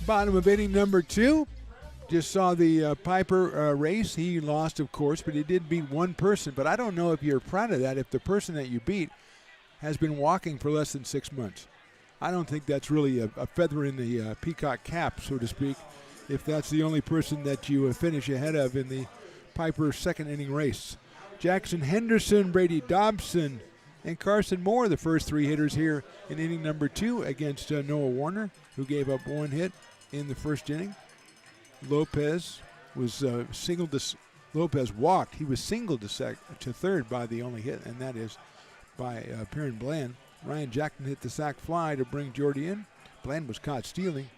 Bottom of inning number 2. Just saw the Piper race. He lost, of course, but he did beat one person. But I don't know if you're proud of that if the person that you beat has been walking for less than 6 months. I don't think that's really a feather in the peacock cap, so to speak, if that's the only person that you finish ahead of in the Piper second inning race. Jackson Henderson, Brady Dobson, and Carson Moore, the first 3 hitters here in inning number 2 against Noah Warner, who gave up 1 hit in the first inning. Lopez was Lopez walked. He was singled to third by the only hit, and that is by Perrin Bland. Ryan Jackson hit the sac fly to bring Jordy in. Bland was caught stealing,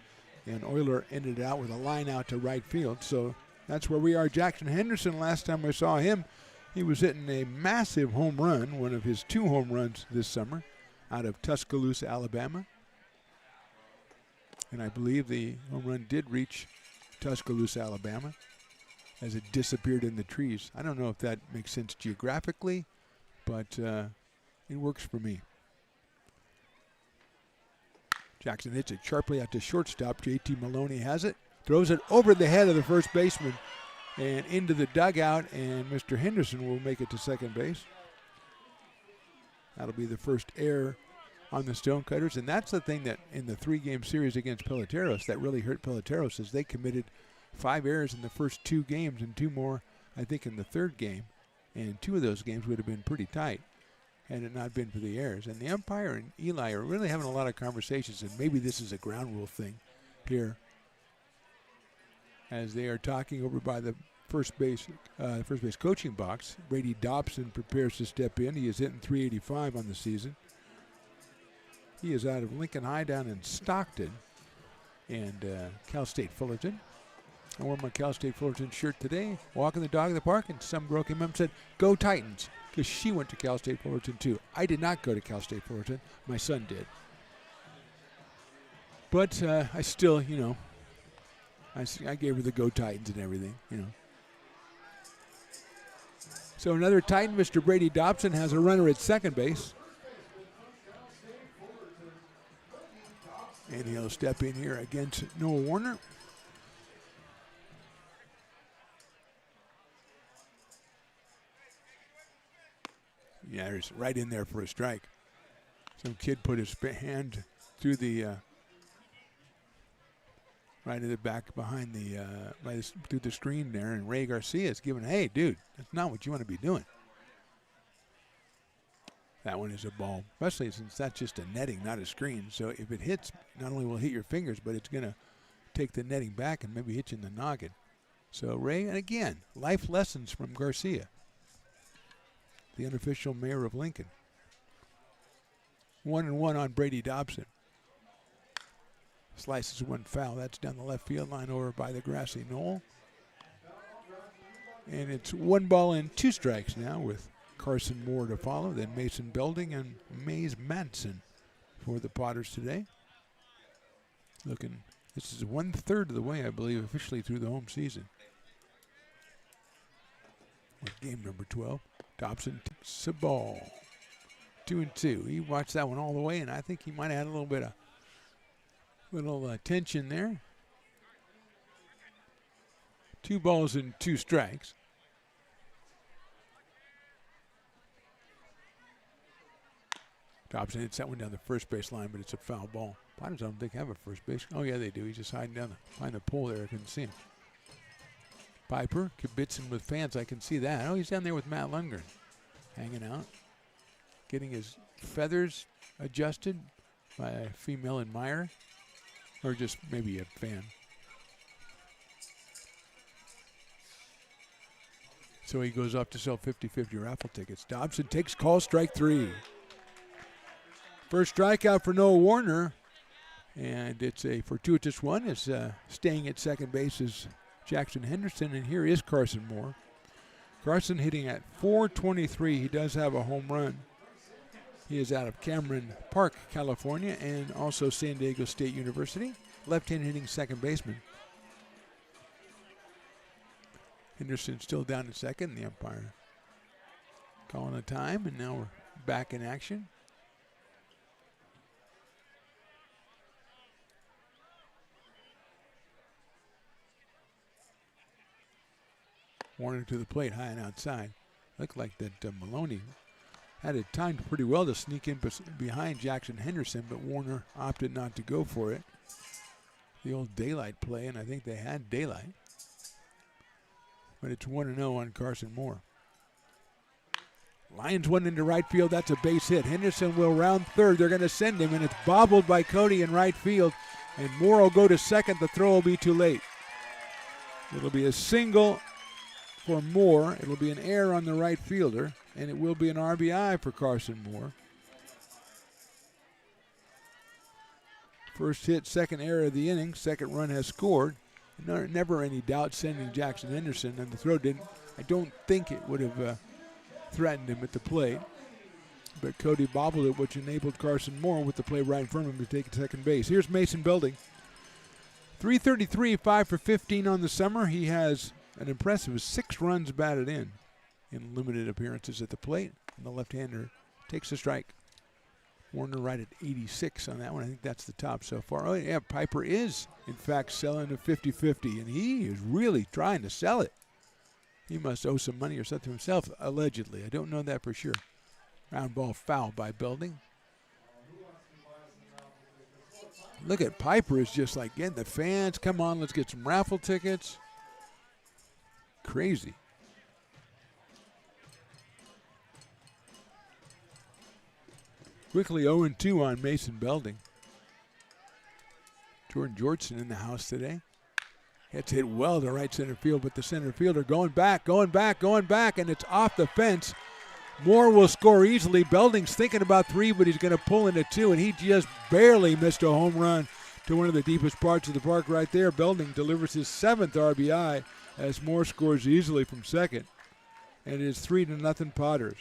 and Euler ended it out with a line out to right field. So that's where we are. Jackson Henderson, last time I saw him, he was hitting a massive home run, one of his 2 home runs this summer, out of Tuscaloosa, Alabama. And I believe the home run did reach Tuscaloosa, Alabama, as it disappeared in the trees. I don't know if that makes sense geographically, but it works for me. Jackson hits it sharply out to shortstop. J.T. Maloney has it, throws it over the head of the first baseman and into the dugout, and Mr. Henderson will make it to second base. That'll be the first error on the Stonecutters, and that's the thing that in the 3-game series against Peloteros that really hurt Peloteros is they committed 5 errors in the first 2 games and 2 more, I think, in the 3rd game, and 2 of those games would have been pretty tight had it not been for the errors. And the umpire and Eli are really having a lot of conversations, and maybe this is a ground rule thing here as they are talking over by the first base coaching box. Brady Dobson prepares to step in. He is hitting .385 on the season. He is out of Lincoln High down in Stockton and Cal State Fullerton. I wore my Cal State Fullerton shirt today, walking the dog in the park, and some girl came up and said, "Go Titans," because she went to Cal State Fullerton too. I did not go to Cal State Fullerton. My son did. But I still, I gave her the Go Titans and everything, So another Titan, Mr. Brady Dobson, has a runner at second base. And he'll step in here against Noah Warner. Yeah, he's right in there for a strike. Some kid put his hand through the right in the back behind the through the screen there, and Ray Garcia is giving, hey, dude, that's not what you want to be doing. That one is a ball, especially since that's just a netting, not a screen. So if it hits, not only will it hit your fingers, but it's going to take the netting back and maybe hit you in the noggin. So Ray, and again, life lessons from Garcia, the unofficial mayor of Lincoln. 1-1 on Brady Dobson. Slices one foul. That's down the left field line over by the grassy knoll. And it's 1 ball and 2 strikes now with Carson Moore to follow, then Mason Belding and Mays Madsen for the Potters today. This is 1/3 of the way, I believe, officially through the home season. With game number 12, Dobson takes the ball. 2-2. He watched that one all the way, and I think he might have had a little bit of tension there. 2 balls and 2 strikes. Dobson hits that one down the first base line, but it's a foul ball. Potters, I don't think have a first base. Oh, yeah, they do. He's just hiding down behind the pole there. I couldn't see him. Piper kibitzing with fans. I can see that. Oh, he's down there with Matt Lundgren, hanging out, getting his feathers adjusted by a female admirer, or just maybe a fan. So he goes off to sell 50-50 raffle tickets. Dobson takes call, strike 3. First strikeout for Noah Warner, and it's a fortuitous one. It's staying at second base is Jackson Henderson, and here is Carson Moore. Carson hitting at .423. He does have a home run. He is out of Cameron Park, California, and also San Diego State University. Left-hand hitting second baseman. Henderson still down at second. The umpire calling a time, and now we're back in action. Warner to the plate, high and outside. Looked like that Maloney had it timed pretty well to sneak in behind Jackson Henderson, but Warner opted not to go for it. The old daylight play, and I think they had daylight. But it's 1-0 on Carson Moore. Lions one into right field. That's a base hit. Henderson will round third. They're going to send him, and it's bobbled by Cody in right field. And Moore will go to second. The throw will be too late. It'll be a single for Moore. It'll be an error on the right fielder, and it will be an RBI for Carson Moore. First hit, second error of the inning. Second run has scored. Never any doubt sending Jackson Henderson, and the throw didn't. I don't think it would have threatened him at the plate. But Cody bobbled it, which enabled Carson Moore with the play right in front of him to take second base. Here's Mason Belding. .333, 5 for 15 on the summer. He has an impressive 6 runs batted in limited appearances at the plate. And the left-hander takes a strike. Warner right at 86 on that one. I think that's the top so far. Oh, yeah, Piper is, in fact, selling a 50-50, and he is really trying to sell it. He must owe some money or something himself, allegedly. I don't know that for sure. Round ball foul by Belding. Look at Piper is just like getting the fans. Come on, let's get some raffle tickets. Crazy. Quickly 0-2 on Mason Belding. Jordan Georgeson in the house today. It's hit well to right center field, but the center fielder going back, and it's off the fence. Moore will score easily. Belding's thinking about 3, but he's going to pull into 2, and he just barely missed a home run to one of the deepest parts of the park right there. Belding delivers his 7th RBI as Moore scores easily from second, and it is 3-0 Potters.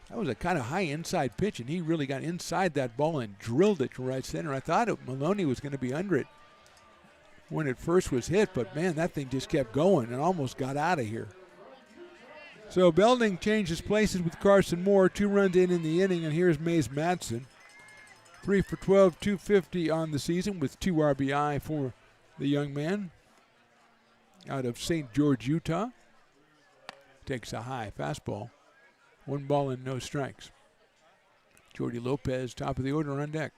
That was a kind of high inside pitch, and he really got inside that ball and drilled it to right center. I thought Maloney was going to be under it when it first was hit, but man, that thing just kept going and almost got out of here. So Belding changes places with Carson Moore. 2 runs in the inning, and here's Mays Madsen. 3 for 12, 250 on the season with 2 RBI for the young man out of St. George, Utah. Takes a high fastball. 1 ball and no strikes. Jordy Lopez, top of the order on deck.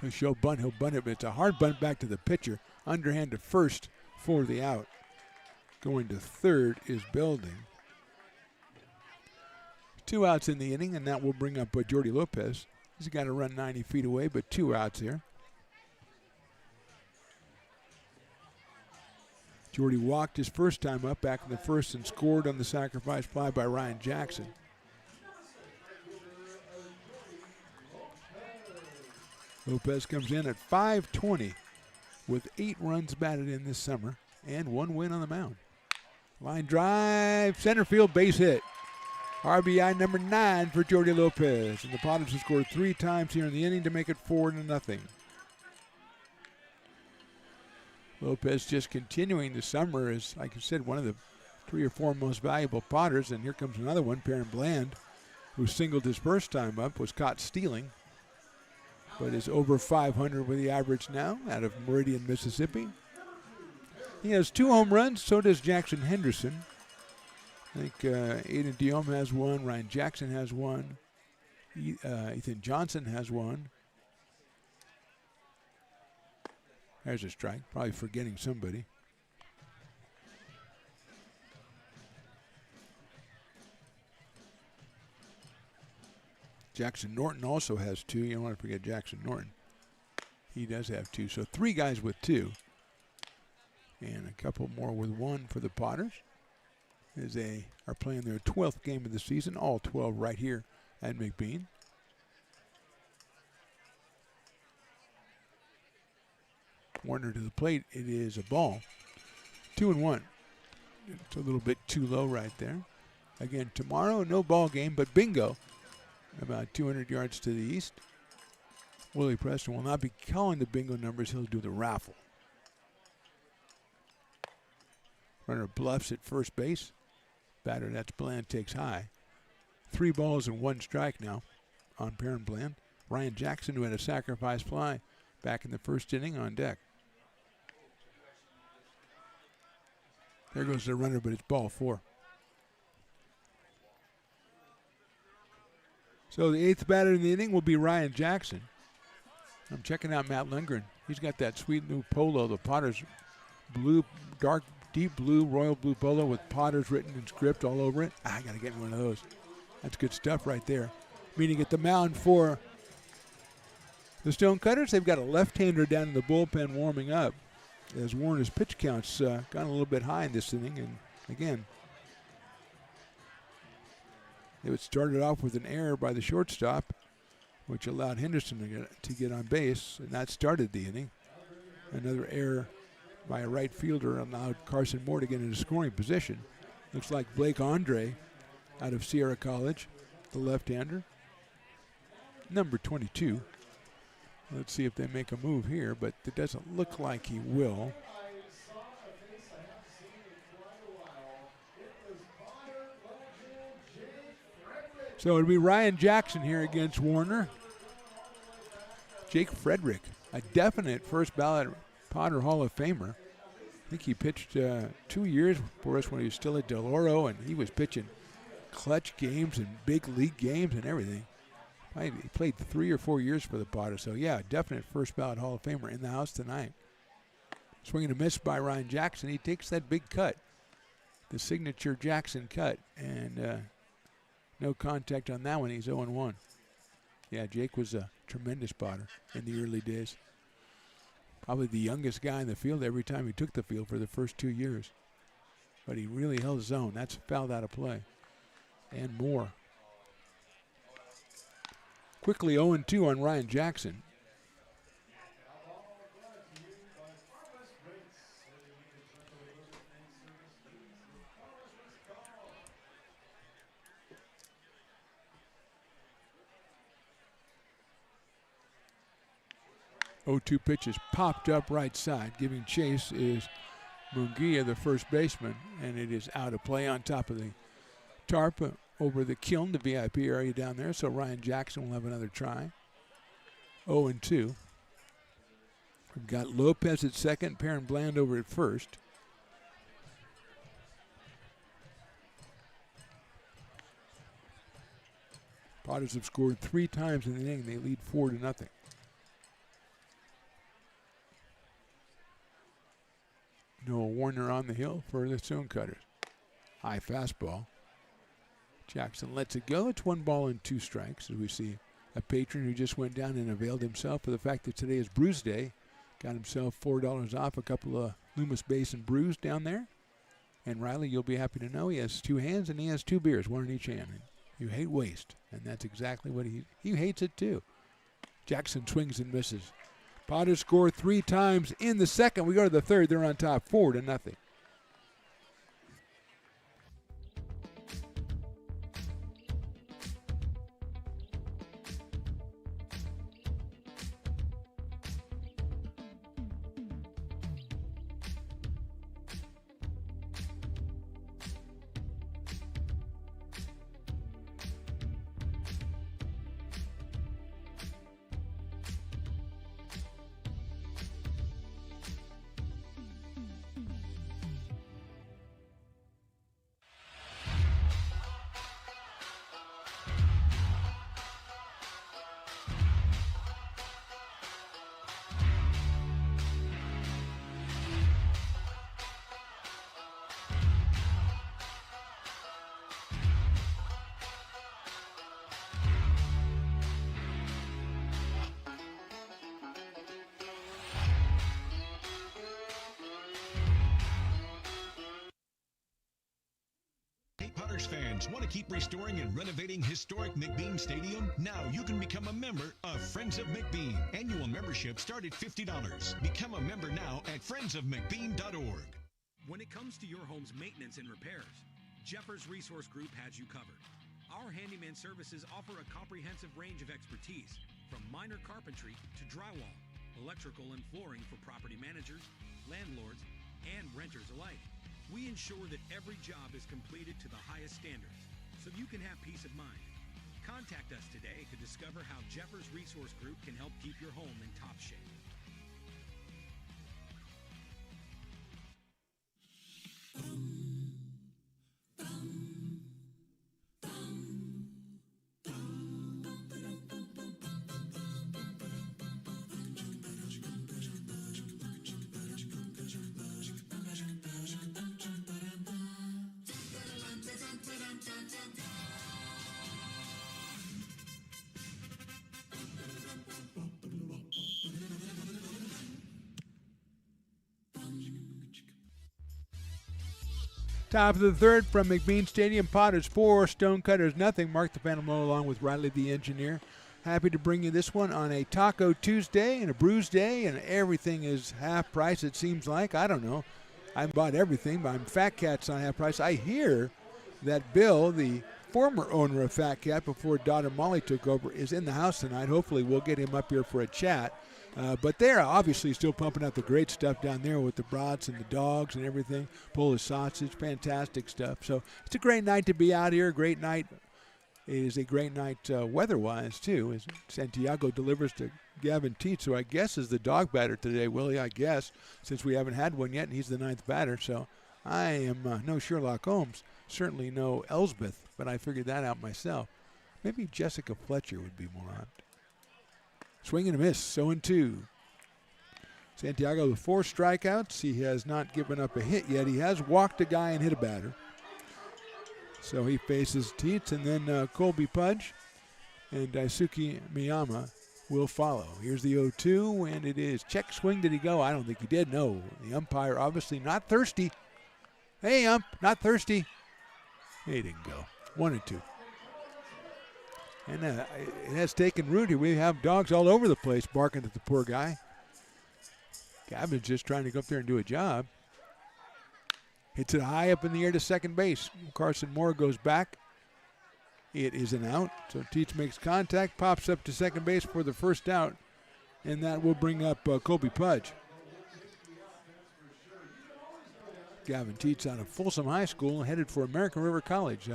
He'll show bunt, he'll bunt it, but it's a hard bunt back to the pitcher. Underhand to first for the out. Going to third is Belding. 2 outs in the inning, and that will bring up Jordy Lopez. He's got to run 90 feet away, but 2 outs here. Jordy walked his first time up back in the first and scored on the sacrifice fly by Ryan Jackson. Lopez comes in at .520 with 8 runs batted in this summer and 1 win on the mound. Line drive, center field, base hit. RBI number 9 for Jordy Lopez. And the Potters have scored 3 times here in the inning to make it 4-0. Lopez just continuing the summer as, like I said, one of the 3 or 4 most valuable Potters. And here comes another one, Perrin Bland, who singled his first time up, was caught stealing, but is over 500 with the average now out of Meridian, Mississippi. He has 2 home runs, so does Jackson Henderson. I think Aiden Diome has 1, Ryan Jackson has 1, Ethan Johnson has 1. There's a strike, probably forgetting somebody. Jackson Norton also has 2. You don't want to forget Jackson Norton. He does have 2. So 3 guys with 2. And a couple more with 1 for the Potters as they are playing their 12th game of the season, all 12 right here at McBean. Warner to the plate. It is a ball. 2-1. It's a little bit too low right there. Again, tomorrow, no ball game, but bingo. About 200 yards to the east. Willie Preston will not be calling the bingo numbers. He'll do the raffle. Runner bluffs at first base. Batter, that's Bland, takes high. 3 balls and 1 strike now on Perrin Bland. Ryan Jackson, who had a sacrifice fly back in the first inning, on deck. There goes the runner, but it's ball 4. So the 8th batter in the inning will be Ryan Jackson. I'm checking out Matt Lundgren. He's got that sweet new polo, the Potters blue, dark, deep blue, royal blue polo with Potters written in script all over it. I got to get me one of those. That's good stuff right there. Meaning at the mound for the Stonecutters, they've got a left-hander down in the bullpen warming up as Warner's pitch counts gone a little bit high in this inning. And again, it started off with an error by the shortstop, which allowed Henderson to get on base, and that started the inning. Another error by a right fielder allowed Carson Moore to get into scoring position. Looks like Blake Andre out of Sierra College, the left-hander. Number 22. Let's see if they make a move here, but it doesn't look like he will. So it'll be Ryan Jackson here against Warner. Jake Frederick, a definite first ballot Potter Hall of Famer. I think he pitched 2 years for us when he was still at Del Oro, and he was pitching clutch games and big league games and everything. He played 3 or 4 years for the Potters, so yeah, definite first ballot Hall of Famer in the house tonight. Swinging a miss by Ryan Jackson. He takes that big cut, the signature Jackson cut, and no contact on that one. He's 0-1. Yeah, Jake was a tremendous Potter in the early days. Probably the youngest guy in the field every time he took the field for the first 2 years. But he really held his own. That's fouled out of play. And more. Quickly 0-2 on Ryan Jackson. Oh, 2 pitches popped up right side. Giving chase is Munguia, the first baseman, and it is out of play on top of the tarp over the kiln, the VIP area down there. So Ryan Jackson will have another try. 0-2. We've got Lopez at second, Perrin Bland over at first. Potters have scored 3 times in the inning. They lead 4-0. Noah Warner on the hill for the Stonecutters. High fastball. Jackson lets it go. It's 1 ball and 2 strikes as we see a patron who just went down and availed himself of the fact that today is Brews Day. Got himself $4 off a couple of Loomis Basin brews down there. And Riley, you'll be happy to know he has 2 hands and he has 2 beers, 1 in each hand. You hate waste, and that's exactly what he hates it too. Jackson swings and misses. Potters score 3 times in the second. We go to the third. They're on top 4-0. Potters fans want to keep restoring and renovating historic McBean Stadium? Now you can become a member of Friends of McBean. Annual membership start at $50. Become a member now at friendsofmcbean.org. When it comes to your home's maintenance and repairs, Jeffers Resource Group has you covered. Our handyman services offer a comprehensive range of expertise, from minor carpentry to drywall, electrical and flooring for property managers, landlords, and renters alike. We ensure that every job is completed to the highest standards, so you can have peace of mind. Contact us today to discover how Jeffers Resource Group can help keep your home in top shape. Top of the third from McBean Stadium. Potters 4, Stonecutters nothing. Mark the Phantom Low along with Riley the engineer. Happy to bring you this one on a Taco Tuesday and a Brews Day, and everything is half price, it seems like. I don't know. I haven't bought everything, but Fat Cat's on half price. I hear that Bill, the former owner of Fat Cat before daughter Molly took over, is in the house tonight. Hopefully we'll get him up here for a chat. But they're obviously still pumping out the great stuff down there with the brats and the dogs and everything. Polish sausage, fantastic stuff. So it's a great night to be out here. Great night. It is a great night weather-wise, too, as Santiago delivers to Gavin Teets, who I guess is the dog batter today, Willie, I guess, since we haven't had one yet, and he's the 9th batter. So I am no Sherlock Holmes, certainly no Elsbeth, but I figured that out myself. Maybe Jessica Fletcher would be more apt. Swing and a miss, 0-2. Santiago with 4 strikeouts. He has not given up a hit yet. He has walked a guy and hit a batter. So he faces Teets, and then Colby Pudge and Daisuke Miyama will follow. Here's the 0-2, and it is check swing. Did he go? I don't think he did. No. The umpire obviously not thirsty. Hey, ump, not thirsty. He didn't go. 1-2. And it has taken root here. We have dogs all over the place barking at the poor guy. Gavin's just trying to go up there and do a job. Hits it high up in the air to second base. Carson Moore goes back. It is an out. So Teets makes contact, pops up to second base for the first out, and that will bring up Colby Pudge. Gavin Teets out of Folsom High School, headed for American River College.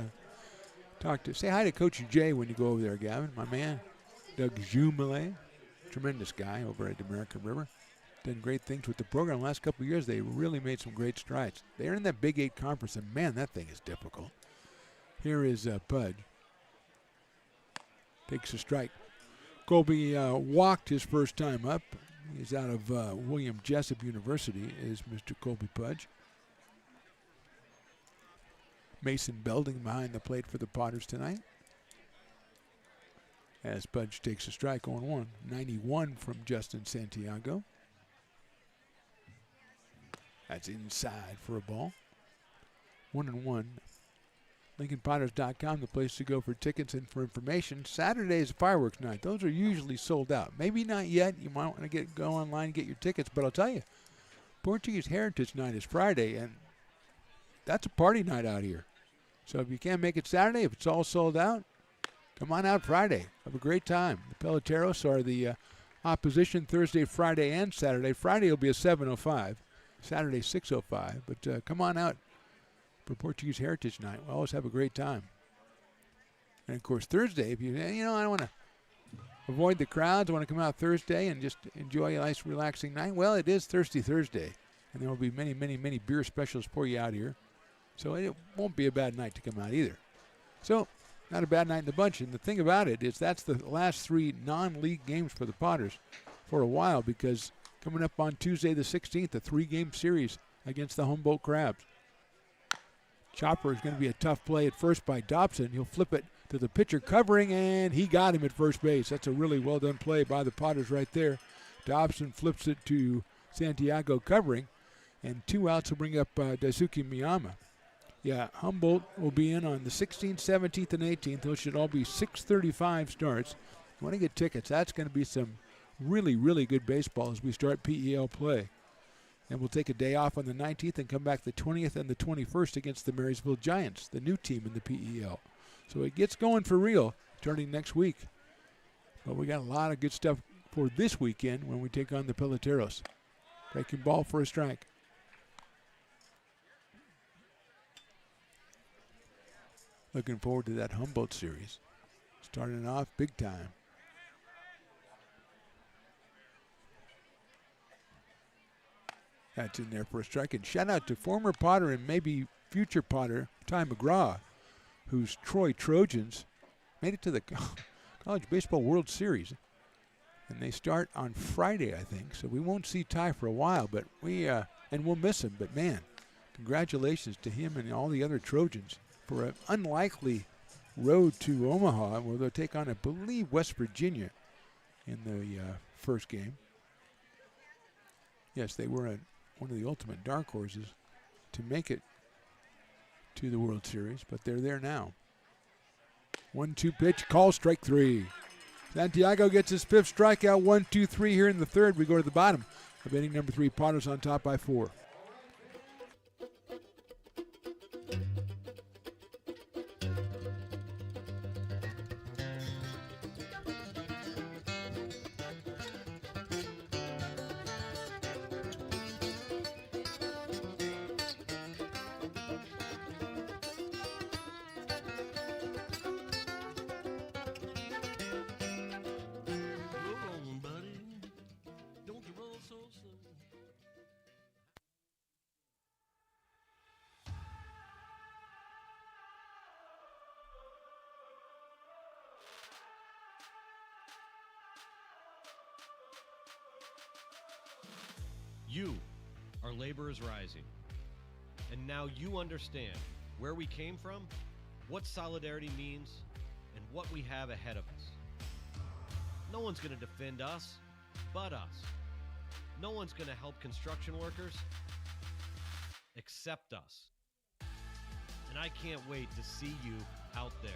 Say hi to Coach Jay when you go over there, Gavin, my man. Doug Jumelet, tremendous guy over at American River. Done great things with the program. The last couple of years, they really made some great strides. They're in that Big 8 conference, and man, that thing is difficult. Here is Pudge. Takes a strike. Colby walked his first time up. He's out of William Jessup University, is Mr. Colby Pudge. Mason Belding behind the plate for the Potters tonight. As Pudge takes a strike on 1. 91 from Justin Santiago. That's inside for a ball. 1-1. LincolnPotters.com, the place to go for tickets and for information. Saturday is fireworks night. Those are usually sold out. Maybe not yet. You might want to go online and get your tickets. But I'll tell you, Portuguese Heritage Night is Friday, and that's a party night out here. So if you can't make it Saturday, if it's all sold out, come on out Friday. Have a great time. The Peloteros are the opposition Thursday, Friday, and Saturday. Friday will be a 7:05. Saturday, 6:05. But come on out for Portuguese Heritage Night. We'll always have a great time. And, of course, Thursday, if I want to avoid the crowds, I want to come out Thursday and just enjoy a nice, relaxing night. Well, it is Thirsty Thursday, and there will be many, many, many beer specials for you out here. So it won't be a bad night to come out either. So, not a bad night in the bunch. And the thing about it is that's the last 3 non-league games for the Potters for a while, because coming up on Tuesday the 16th, a 3-game series against the Humboldt Crabs. Chopper is going to be a tough play at first by Dobson. He'll flip it to the pitcher covering, and he got him at first base. That's a really well-done play by the Potters right there. Dobson flips it to Santiago covering, and 2 outs will bring up Daisuke Miyama. Yeah, Humboldt will be in on the 16th, 17th, and 18th. Those should all be 6:35 starts. You want to get tickets. That's going to be some really, really good baseball as we start PEL play. And we'll take a day off on the 19th and come back the 20th and the 21st against the Marysville Giants, the new team in the PEL. So it gets going for real starting next week. But we got a lot of good stuff for this weekend when we take on the Peloteros. Breaking ball for a strike. Looking forward to that Humboldt series. Starting off big time. That's in there for a strike. And shout out to former Potter and maybe future Potter, Ty McGraw, whose Troy Trojans made it to the College Baseball World Series. And they start on Friday, I think. So we won't see Ty for a while, but and we'll miss him. But man, congratulations to him and all the other Trojans for an unlikely road to Omaha, where they'll take on, I believe, West Virginia in the first game. Yes, they were one of the ultimate dark horses to make it to the World Series, but they're there now. 1-2 pitch, call, strike 3. Santiago gets his 5th strikeout, 1-2-3 here in the 3rd. We go to the bottom of inning number 3. Potters on top by 4. You, our labor is rising. And now you understand where we came from, what solidarity means, and what we have ahead of us. No one's going to defend us but us. No one's going to help construction workers except us. And I can't wait to see you out there.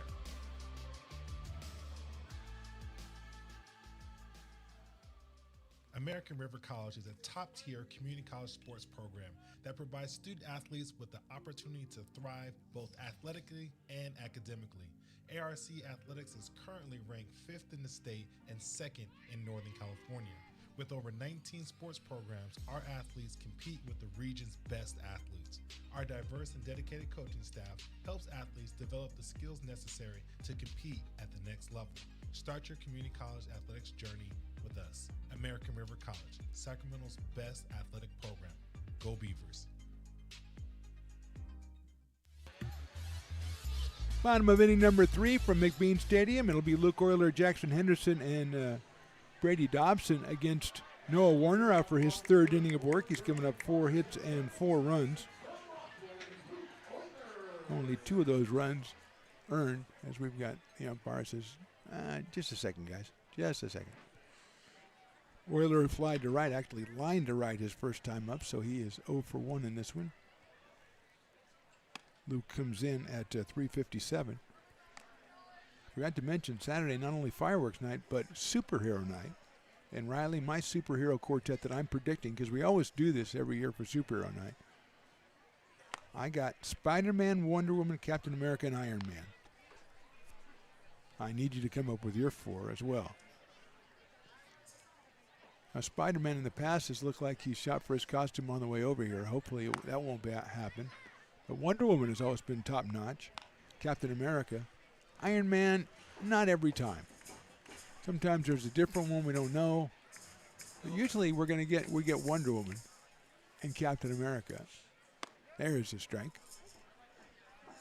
American River College is a top-tier community college sports program that provides student athletes with the opportunity to thrive both athletically and academically. ARC Athletics is currently ranked 5th in the state and 2nd in Northern California. With over 19 sports programs, our athletes compete with the region's best athletes. Our diverse and dedicated coaching staff helps athletes develop the skills necessary to compete at the next level. Start your community college athletics journey with us. American River College, Sacramento's best athletic program. Go Beavers. Bottom of inning number 3 from McBean Stadium. It'll be Luke Euler, Jackson Henderson, and Brady Dobson against Noah Warner out for his 3rd inning of work. He's given up 4 hits and 4 runs. Only 2 of those runs earned, as we've got the umpire says, just a second, guys. Just a second. Euler flied to right, actually lined to right his first time up, so he is 0 for 1 in this one. Luke comes in at 3:57. Forgot to mention Saturday, not only fireworks night, but superhero night. And Riley, my superhero quartet that I'm predicting, because we always do this every year for superhero night, I got Spider-Man, Wonder Woman, Captain America, and Iron Man. I need you to come up with your 4 as well. Now, Spider-Man in the past has looked like he shot for his costume on the way over here. Hopefully that won't happen. But Wonder Woman has always been top-notch. Captain America. Iron Man, not every time. Sometimes there's a different one we don't know. But usually we get Wonder Woman and Captain America. There's the strike.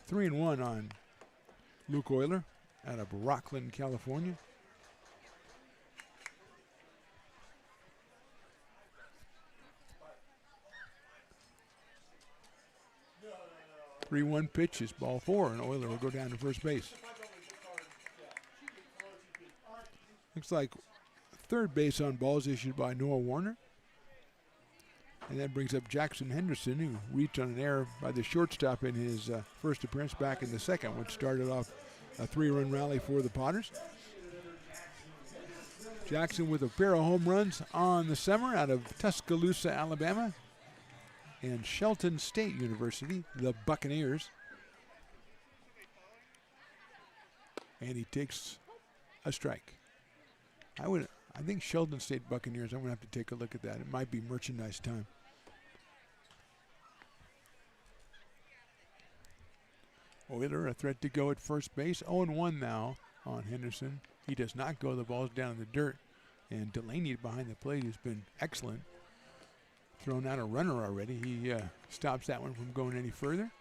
3-1 on Luke Euler out of Rockland, California. Three-one pitch is ball 4, and Euler will go down to first base. Looks like third base on balls issued by Noah Warner. And that brings up Jackson Henderson, who reached on an error by the shortstop in his first appearance back in the second, which started off a 3-run rally for the Potters. Jackson with a pair of home runs on the summer out of Tuscaloosa, Alabama, and Shelton State University, the Buccaneers. And he takes a strike. I think Sheldon State Buccaneers, I'm going to have to take a look at that. It might be merchandise time. Euler, a threat to go at first base. 0-1 now on Henderson. He does not go. The ball's down in the dirt. And Delaney behind the plate has been excellent. Thrown out a runner already. He stops that one from going any further.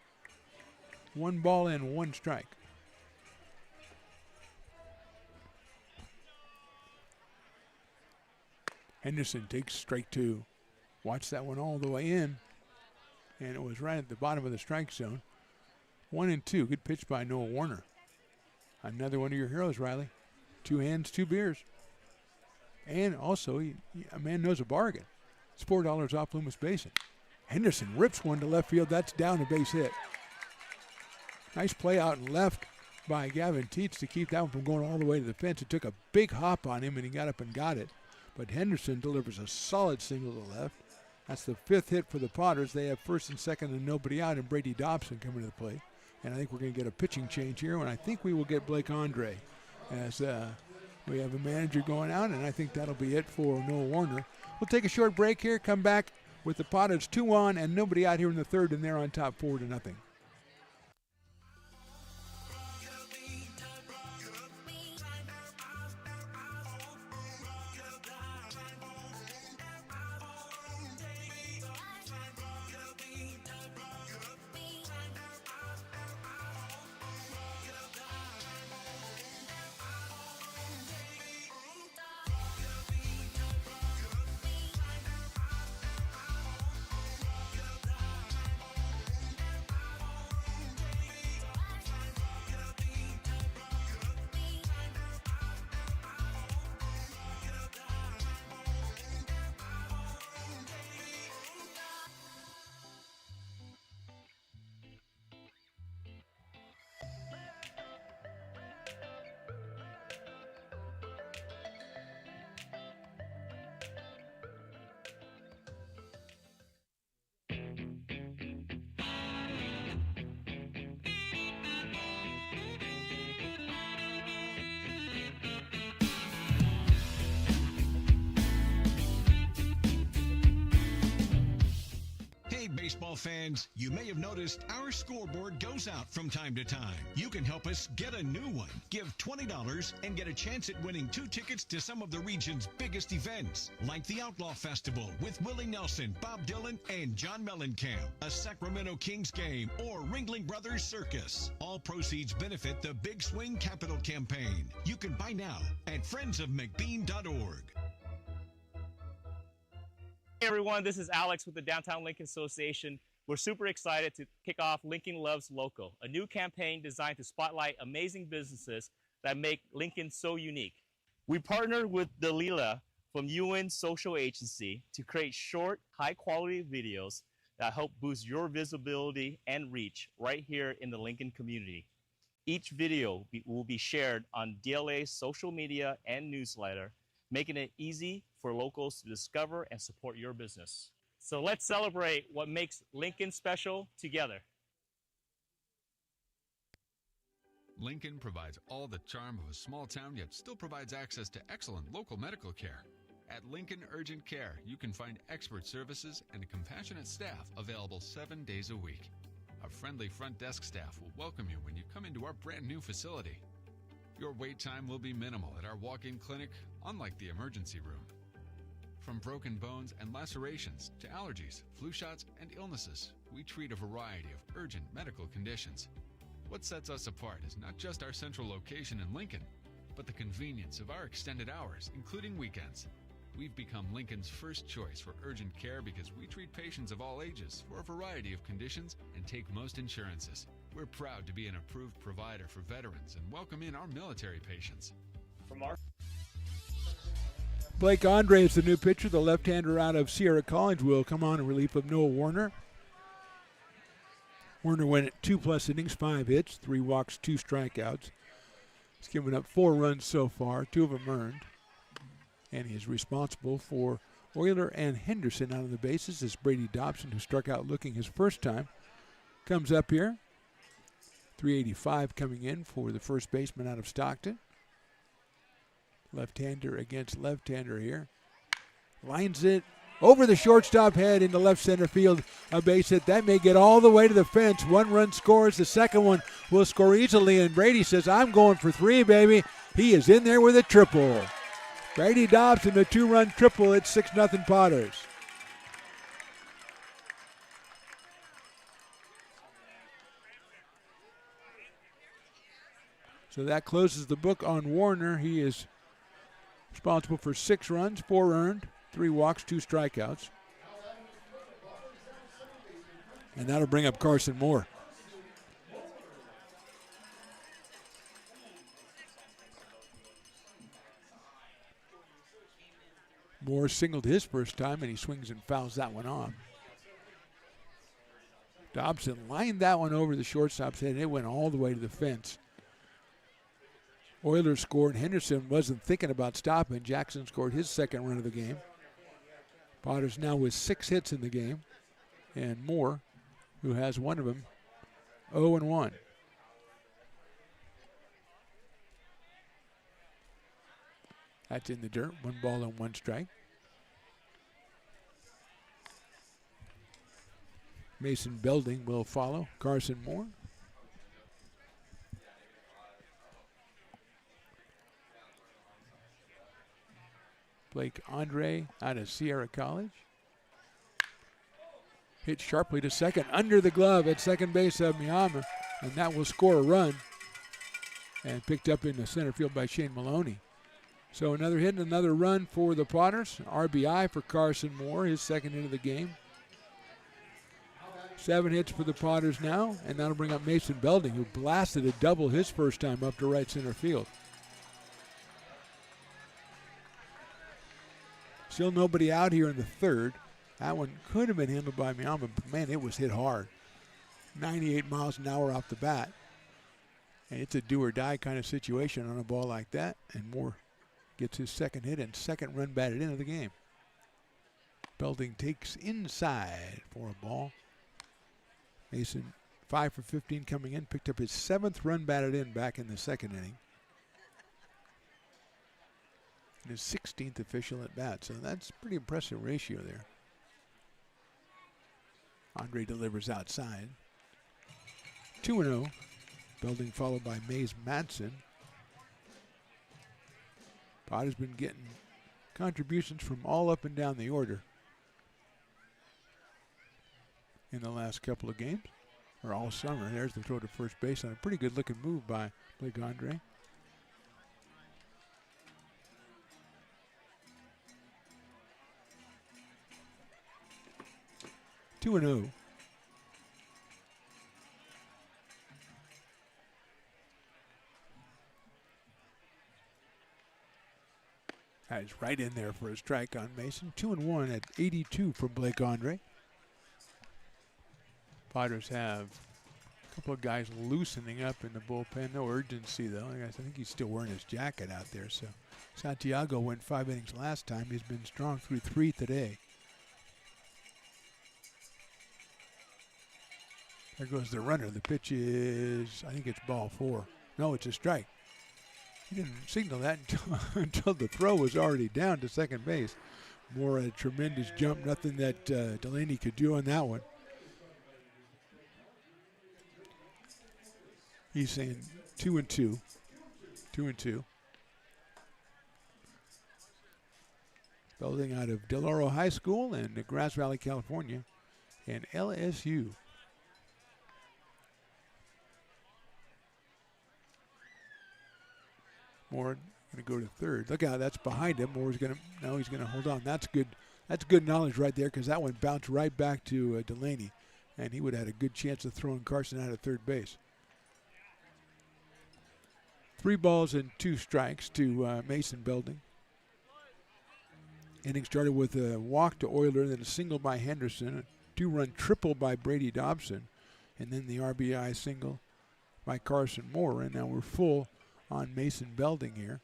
1 ball and 1 strike. Henderson takes strike 2. Watch that one all the way in. And it was right at the bottom of the strike zone. 1-2. Good pitch by Noah Warner. Another one of your heroes, Riley. 2 hands, 2 beers. And also, a man knows a bargain. It's $4 off Loomis Basin. Henderson rips one to left field. That's down a base hit. Nice play out and left by Gavin Teets to keep that one from going all the way to the fence. It took a big hop on him, and he got up and got it. But Henderson delivers a solid single to left. That's the 5th hit for the Potters. They have first and second and nobody out, and Brady Dobson coming to the plate. And I think we're going to get a pitching change here, and I think we will get Blake Andre as we have a manager going out, and I think that'll be it for Noah Warner. We'll take a short break here, come back with the Potters 2 on and nobody out here in the 3rd, and they're on top 4-0. Baseball fans, you may have noticed our scoreboard goes out from time to time. You can help us get a new one. Give $20 and get a chance at winning 2 tickets to some of the region's biggest events, like the Outlaw Festival with Willie Nelson, Bob Dylan, and John Mellencamp, a Sacramento Kings game, or Ringling Brothers Circus. All proceeds benefit the Big Swing Capital Campaign. You can buy now at friendsofmcbean.org. Hey everyone, this is Alex with the Downtown Lincoln Association. We're super excited to kick off Lincoln Loves Local, a new campaign designed to spotlight amazing businesses that make Lincoln so unique. We partnered with Dalila from UN Social Agency to create short, high-quality videos that help boost your visibility and reach right here in the Lincoln community. Each video will be shared on DLA's social media and newsletter, making it easy for locals to discover and support your business. So let's celebrate what makes Lincoln special together. Lincoln provides all the charm of a small town, yet still provides access to excellent local medical care. At Lincoln Urgent Care, you can find expert services and a compassionate staff available 7 days a week. A friendly front desk staff will welcome you when you come into our brand new facility. Your wait time will be minimal at our walk-in clinic, unlike the emergency room. From broken bones and lacerations to allergies, flu shots, and illnesses, we treat a variety of urgent medical conditions. What sets us apart is not just our central location in Lincoln, but the convenience of our extended hours, including weekends. We've become Lincoln's first choice for urgent care because we treat patients of all ages for a variety of conditions and take most insurances. We're proud to be an approved provider for veterans and welcome in our military patients. From our Blake Andre is the new pitcher. The left-hander out of Sierra College will come on in relief of Noah Warner. Warner went 2+ innings, 5 hits, 3 walks, 2 strikeouts. He's given up 4 runs so far, 2 of them earned. And he is responsible for Euler and Henderson out on the bases as Brady Dobson, who struck out looking his first time, comes up here. 385 coming in for the first baseman out of Stockton. Left-hander against left-hander here. Lines it over the shortstop head into left center field. A base hit. That may get all the way to the fence. 1 run scores. The second one will score easily. And Brady says, I'm going for 3, baby. He is in there with a triple. Brady Dobson, a 2-run triple. It's 6-0 Potters. So that closes the book on Warner. He is responsible for 6 runs, 4 earned, 3 walks, 2 strikeouts. And that'll bring up Carson Moore. Moore singled his first time, and he swings and fouls that one off. Dobson lined that one over the shortstop's head, and it went all the way to the fence. Oilers scored. Henderson wasn't thinking about stopping. Jackson scored his second run of the game. Potters now with 6 hits in the game. And Moore, who has one of them, 0-1. That's in the dirt. 1 ball and 1 strike. Mason Belding will follow Carson Moore. Blake Andre out of Sierra College. Hit sharply to second, under the glove at second base of Miyama, and that will score a run. And picked up in the center field by Shane Maloney. So another hit and another run for the Potters. RBI for Carson Moore, his second hit of the game. 7 hits for the Potters now, and that'll bring up Mason Belding, who blasted a double his first time up to right center field. Still nobody out here in the third. That one could have been handled by Miyama, but man, it was hit hard. 98 miles an hour off the bat. And it's a do or die kind of situation on a ball like that. And Moore gets his second hit and second run batted into the game. Belding takes inside for a ball. Mason 5 for 15 coming in, picked up his 7th run batted in back in the second inning. And his 16th official at bat, so that's a pretty impressive ratio there. Andre delivers outside. 2-0. Belding followed by Mays Madsen. Potter's been getting contributions from all up and down the order in the last couple of games, or all summer. There's the throw to first base on a pretty good looking move by Blake Andre. Two and 0. That is right in there for a strike on Mason. 2-1 at 82 from Blake Andre. Potters have a couple of guys loosening up in the bullpen. No urgency, though. I think he's still wearing his jacket out there. So Santiago went 5 innings last time. He's been strong through 3 today. There goes the runner. The pitch is, I think it's ball 4. No, it's a strike. He didn't signal that until the throw was already down to second base. Moore a tremendous jump. Nothing that Delaney could do on that one. He's saying 2-2. 2-2. Belding out of Del Oro High School in Grass Valley, California, and LSU. Moore going to go to third. Look out, that's behind him. Moore's going to, no, he's going to hold on. That's good. That's good knowledge right there, because that one bounced right back to Delaney, and he would have had a good chance of throwing Carson out of third base. 3 balls and 2 strikes to Mason Belding. Inning started with a walk to Euler, then a single by Henderson, a 2-run triple by Brady Dobson, and then the RBI single by Carson Moore. And now we're full on Mason Belding here.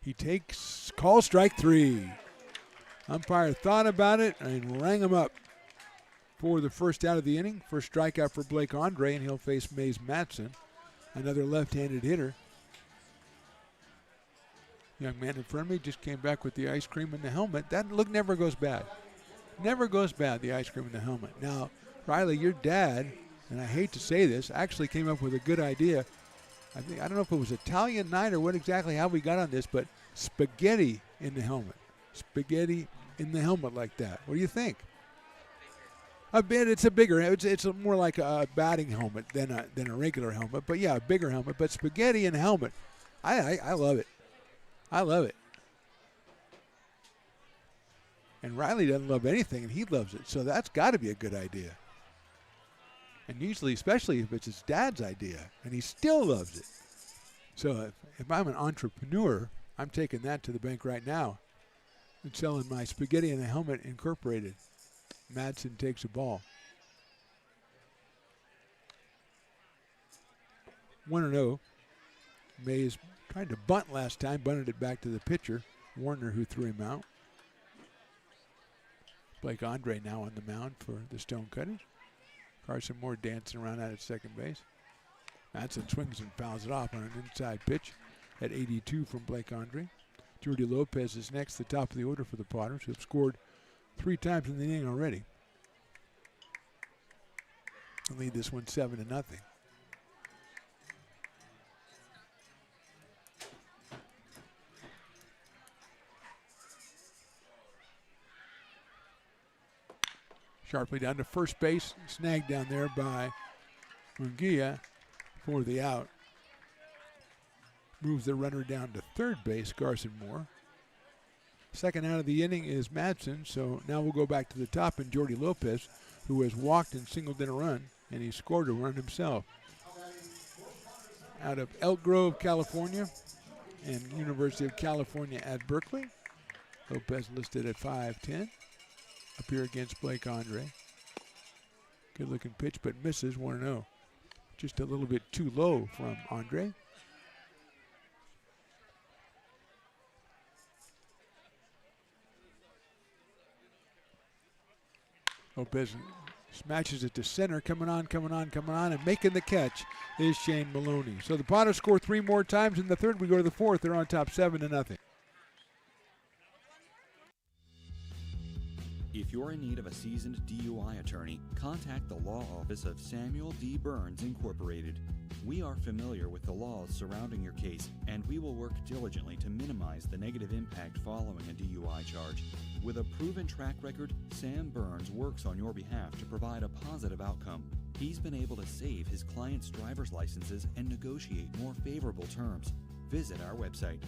He takes call strike 3. Umpire thought about it and rang him up for the first out of the inning. First strikeout for Blake Andre, and he'll face Mays Madsen, another left-handed hitter. Young man in front of me just came back with the ice cream in the helmet. That look never goes bad. Never goes bad, the ice cream in the helmet. Now, Riley, your dad, and I hate to say this, actually came up with a good idea. I don't know if it was Italian night or what exactly how we got on this, but spaghetti in the helmet. Spaghetti in the helmet like that. What do you think? A bit. It's a bigger. It's more like a batting helmet than a regular helmet. But yeah, a bigger helmet. But spaghetti in a helmet. I love it. I love it. And Riley doesn't love anything, and he loves it. So that's got to be a good idea. And usually, especially if it's his dad's idea, and he still loves it. So if I'm an entrepreneur, I'm taking that to the bank right now and selling my Spaghetti in a Helmet Incorporated. Madsen takes a ball. 1-0. Mays tried to bunt last time, bunted it back to the pitcher, Warner, who threw him out. Blake Andre now on the mound for the Stonecutters. Carson Moore dancing around out at second base. Madsen swings and fouls it off on an inside pitch at 82 from Blake Andre. Jordy Lopez is next, the top of the order for the Potters, who have scored 3 times in the inning already. And lead this one 7-0. Sharply down to first base, snagged down there by Munguia for the out. Moves the runner down to third base, Carson Moore. Second out of the inning is Madsen, so now we'll go back to the top and Jordy Lopez, who has walked and singled in a run, and he scored a run himself. Out of Elk Grove, California, and University of California at Berkeley. Lopez listed at 5'10". Up here against Blake Andre. Good looking pitch, but misses 1-0. Just a little bit too low from Andre. Lopez smashes it to center, coming on, and making the catch is Shane Maloney. So the Potters score 3 more times in the third. We go to the fourth. They're on top 7-0. If you're in need of a seasoned DUI attorney, contact the law office of Samuel D. Burns Incorporated. We are familiar with the laws surrounding your case, and we will work diligently to minimize the negative impact following a DUI charge. With a proven track record, Sam Burns works on your behalf to provide a positive outcome. He's been able to save his clients' driver's licenses and negotiate more favorable terms. Visit our website.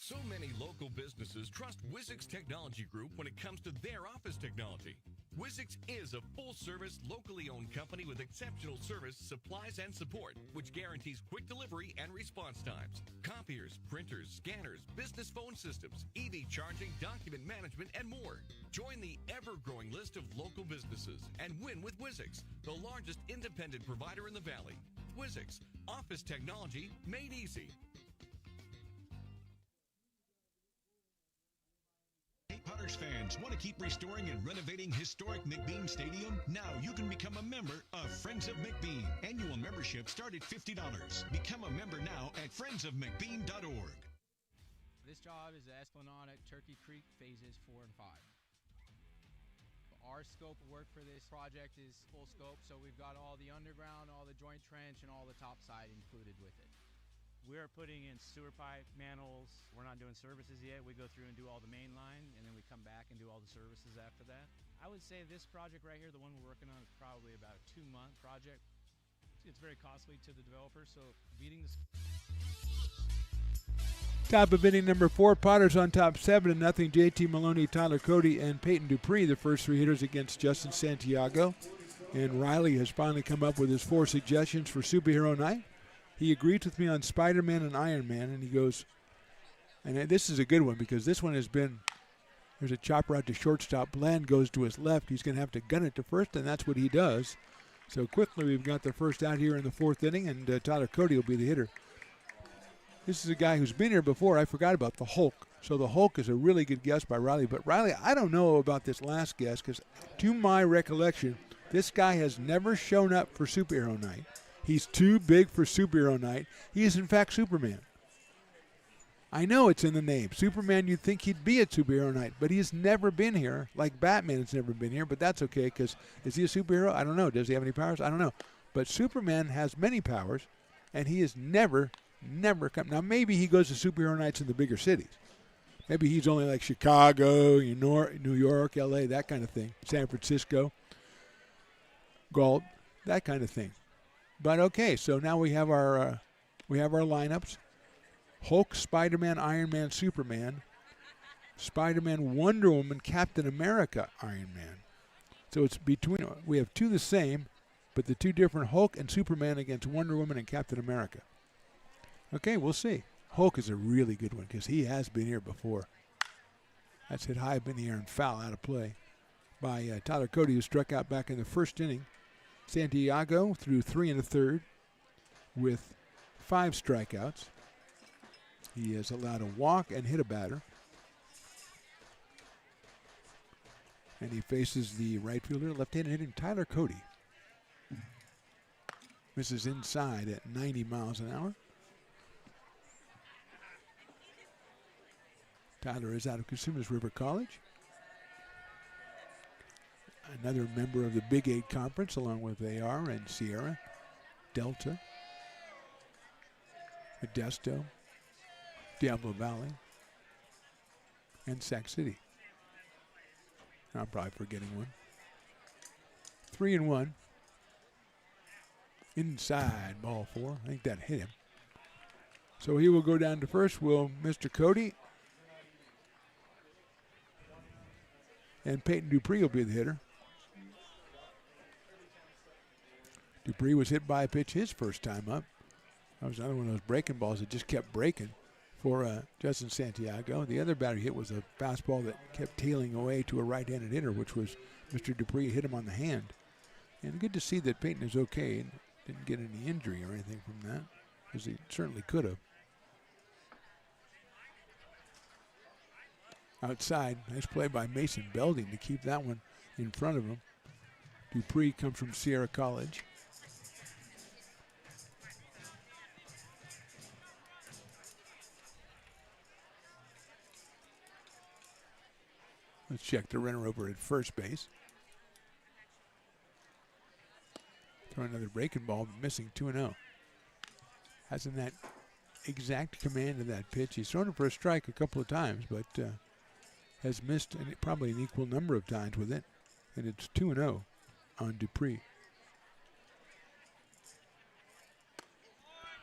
So many local businesses trust Wizix Technology Group when it comes to their office technology. Wizix is a full-service, locally owned company with exceptional service, supplies, and support, which guarantees quick delivery and response times. Copiers, printers, scanners, business phone systems, EV charging, document management, and more. Join the ever-growing list of local businesses and win with Wizix, the largest independent provider in the Valley. Wizix, office technology made easy. Potters fans want to keep restoring and renovating historic McBean Stadium? Now you can become a member of Friends of McBean. Annual membership start at $50. Become a member now at friendsofmcbean.org. This job is the Esplanade Turkey Creek phases 4 and 5. Our scope of work for this project is full scope, so we've got all the underground, all the joint trench, and all the top side included with it. We're putting in sewer pipe, manholes. We're not doing services yet. We go through and do all the main line, and then we come back and do all the services after that. I would say this project right here, the one we're working on, is probably about a 2-month project. It's very costly to the developer, so beating the... Top of inning number 4, Potters on top 7-0. JT Maloney, Tyler Cody, and Peyton Dupree, the first 3 hitters against Justin Santiago. And Riley has finally come up with his 4 suggestions for Superhero Night. He agreed with me on Spider-Man and Iron Man, and he goes, and this is a good one because this one has been, there's a chopper out to shortstop. Bland goes to his left. He's going to have to gun it to first, and that's what he does. So quickly we've got the first out here in the 4th inning, and Tyler Cody will be the hitter. This is a guy who's been here before. I forgot about the Hulk. So the Hulk is a really good guess by Riley. But Riley, I don't know about this last guess because to my recollection, this guy has never shown up for Superhero Night. He's too big for Superhero Night. He is, in fact, Superman. I know it's in the name. Superman, you'd think he'd be at Superhero Night, but he's never been here, like Batman has never been here, but that's okay because is he a superhero? I don't know. Does he have any powers? I don't know. But Superman has many powers, and he has never come. Now, maybe he goes to Superhero Nights in the bigger cities. Maybe he's only like Chicago, New York, L.A., that kind of thing, San Francisco, Galt, that kind of thing. But okay, so now we have our lineups: Hulk, Spider-Man, Iron Man, Superman, Spider-Man, Wonder Woman, Captain America, Iron Man. So it's between, we have 2 the same, but the 2 different: Hulk and Superman against Wonder Woman and Captain America. Okay, we'll see. Hulk is a really good one because he has been here before. That's hit high up in the air and foul out of play by Tyler Cody, who struck out back in the 1st inning. Santiago threw 3 1/3 with 5 strikeouts. He has allowed a walk and hit a batter. And he faces the right fielder, left-handed hitting Tyler Cody. Misses inside at 90 miles an hour. Tyler is out of Cosumnes River College. Another member of the Big 8 Conference, along with AR and Sierra, Delta, Modesto, Diablo Valley, and Sac City. I'm probably forgetting one. 3-1. Inside, ball 4. I think that hit him. So he will go down to first. Will Mr. Cody. And Peyton Dupree will be the hitter. Dupree was hit by a pitch his first time up. That was another one of those breaking balls that just kept breaking for Justin Santiago. The other batter hit was a fastball that kept tailing away to a right-handed hitter, which was Mr. Dupree. Hit him on the hand. And good to see that Peyton is okay and didn't get any injury or anything from that, because he certainly could have. Outside, nice play by Mason Belding to keep that one in front of him. Dupree comes from Sierra College. Let's check the runner over at first base. Throw another breaking ball, missing 2-0. Hasn't that exact command of that pitch. He's thrown it for a strike a couple of times, but has missed probably an equal number of times with it. And it's 2-0 on Dupree.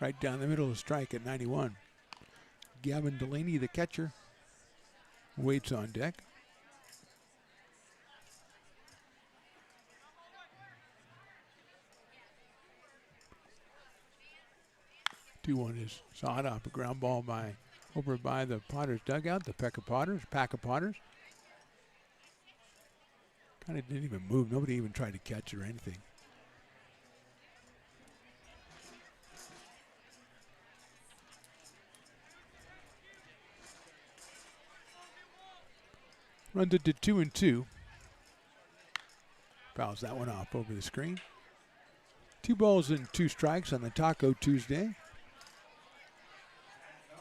Right down the middle of the strike at 91. Gavin Delaney, the catcher, waits on deck. 2-1 is sawed off a ground ball over by the Potters dugout, the pack of Potters. Kind of didn't even move. Nobody even tried to catch it or anything. Runs it to 2-2. Fouls that one off over the screen. 2 balls and 2 strikes on the Taco Tuesday.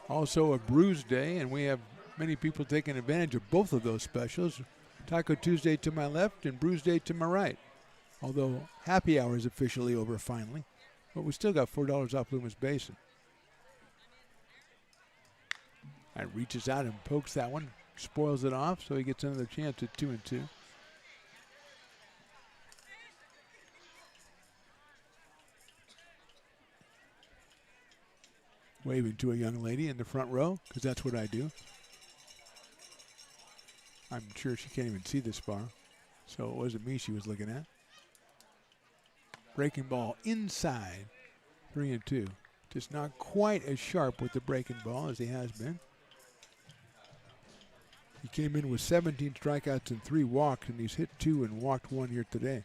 Also a Brews Day, and we have many people taking advantage of both of those specials. Taco Tuesday to my left and Brews Day to my right. Although happy hour is officially over finally, but we still got $4 off Loomis Basin. And reaches out and pokes that one, spoils it off, so he gets another chance at 2-2. Waving to a young lady in the front row, because that's what I do. I'm sure she can't even see this far, so it wasn't me she was looking at. Breaking ball inside, 3-2. Just not quite as sharp with the breaking ball as he has been. He came in with 17 strikeouts and 3 walks, and he's hit 2 and walked 1 here today.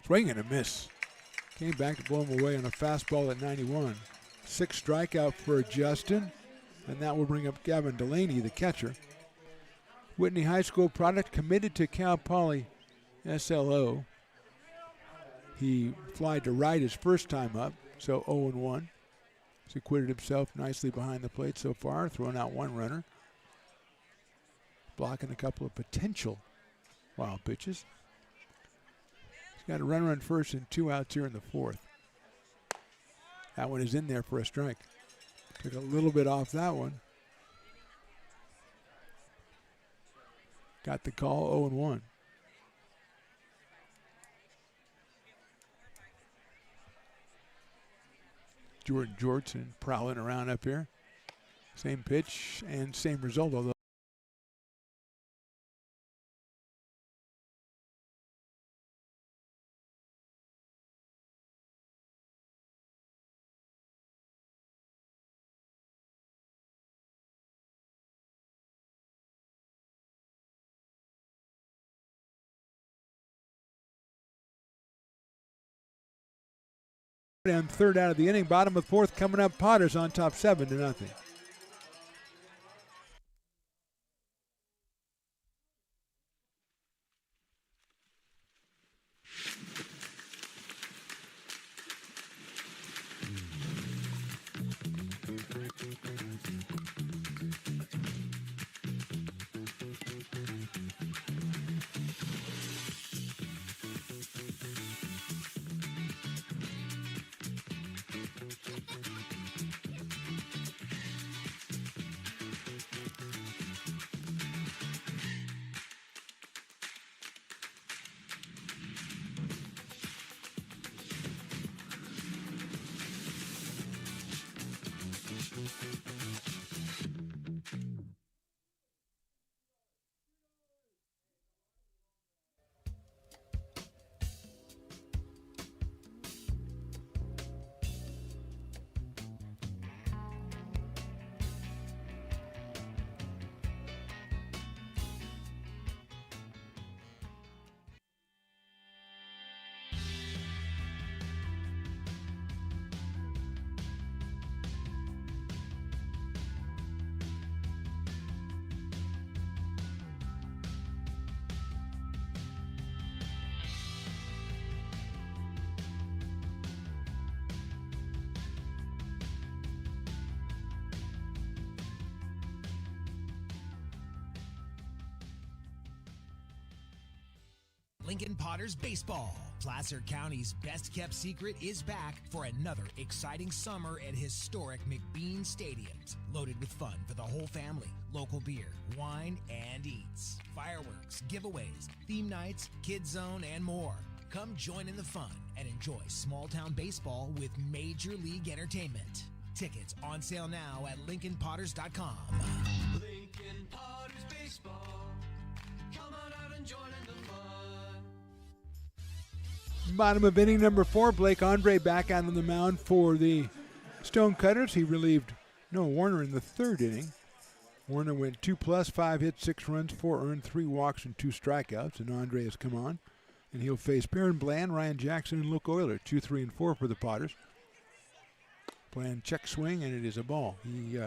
Swing and a miss. Came back to blow him away on a fastball at 91. 6 strikeout for Justin, and that will bring up Gavin Delaney, the catcher. Whitney High School product, committed to Cal Poly SLO. He flied to right his first time up, so 0-1. He's acquitted himself nicely behind the plate so far, throwing out 1 runner. Blocking a couple of potential wild pitches. He's got a runner on first and 2 outs here in the 4th. That one is in there for a strike. Took a little bit off that one. Got the call, 0-1. Jordan Georgeson prowling around up here. Same pitch and same result, although down 3rd out of the inning, bottom of 4th coming up. Potters on top 7-0. Lincoln Potters Baseball. Placer County's best-kept secret is back for another exciting summer at historic McBean Stadiums. Loaded with fun for the whole family, local beer, wine, and eats. Fireworks, giveaways, theme nights, kids zone, and more. Come join in the fun and enjoy small-town baseball with Major League Entertainment. Tickets on sale now at LincolnPotters.com. Lincoln Potters Baseball. Come on out and join in the fun. Bottom of inning number 4, Blake Andre back out on the mound for the Stonecutters. He relieved Noah Warner in the 3rd inning. Warner went 2+, 5 hits, 6 runs, 4 earned, 3 walks, and 2 strikeouts. And Andre has come on. And he'll face Perrin Bland, Ryan Jackson, and Luke Euler. 2, 3, and 4 for the Potters. Bland check swing, and it is a ball. He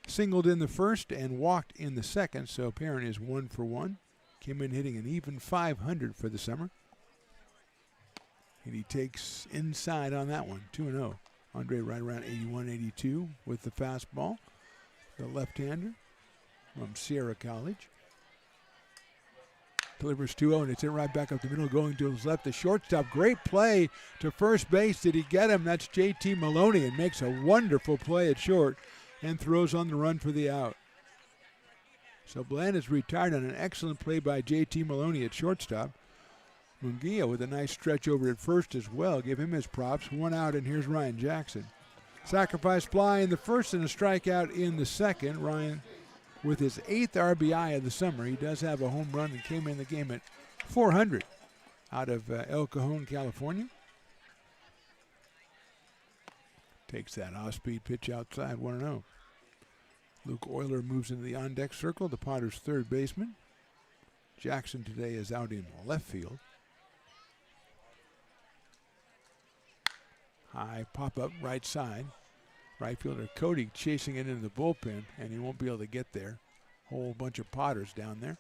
singled in the 1st and walked in the 2nd, so Perrin is 1 for 1. Came in hitting an even .500 for the summer. And he takes inside on that one, 2-0. Andre right around 81, 82 with the fastball. The left-hander from Sierra College. Delivers 2-0, and it's in right back up the middle, going to his left. The shortstop, great play to first base. Did he get him? That's J.T. Maloney, and makes a wonderful play at short and throws on the run for the out. So Bland is retired on an excellent play by J.T. Maloney at shortstop. Munguia with a nice stretch over at first as well. Give him his props. 1 out, and here's Ryan Jackson. Sacrifice fly in the 1st and a strikeout in the 2nd. Ryan with his 8th RBI of the summer. He does have a home run and came in the game at 400 out of El Cajon, California. Takes that off-speed pitch outside, 1-0. Luke Euler moves into the on-deck circle, the Potters' 3rd baseman. Jackson today is out in left field. High pop-up right side. Right fielder Cody chasing it into the bullpen, and he won't be able to get there. Whole bunch of Potters down there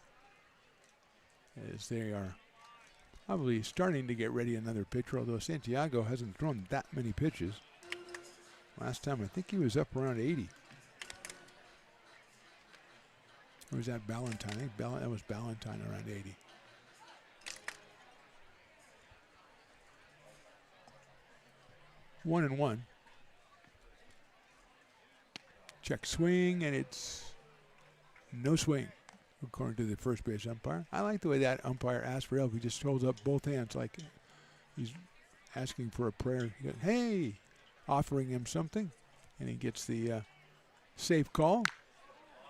as they are probably starting to get ready another pitcher, although Santiago hasn't thrown that many pitches. Last time I think he was up around 80. Or was that Valentine? That was Valentine around 80. One and one. Check swing, and it's no swing, according to the first base umpire. I like the way that umpire asks for help. He just holds up both hands like he's asking for a prayer. He goes, hey, offering him something, and he gets the safe call.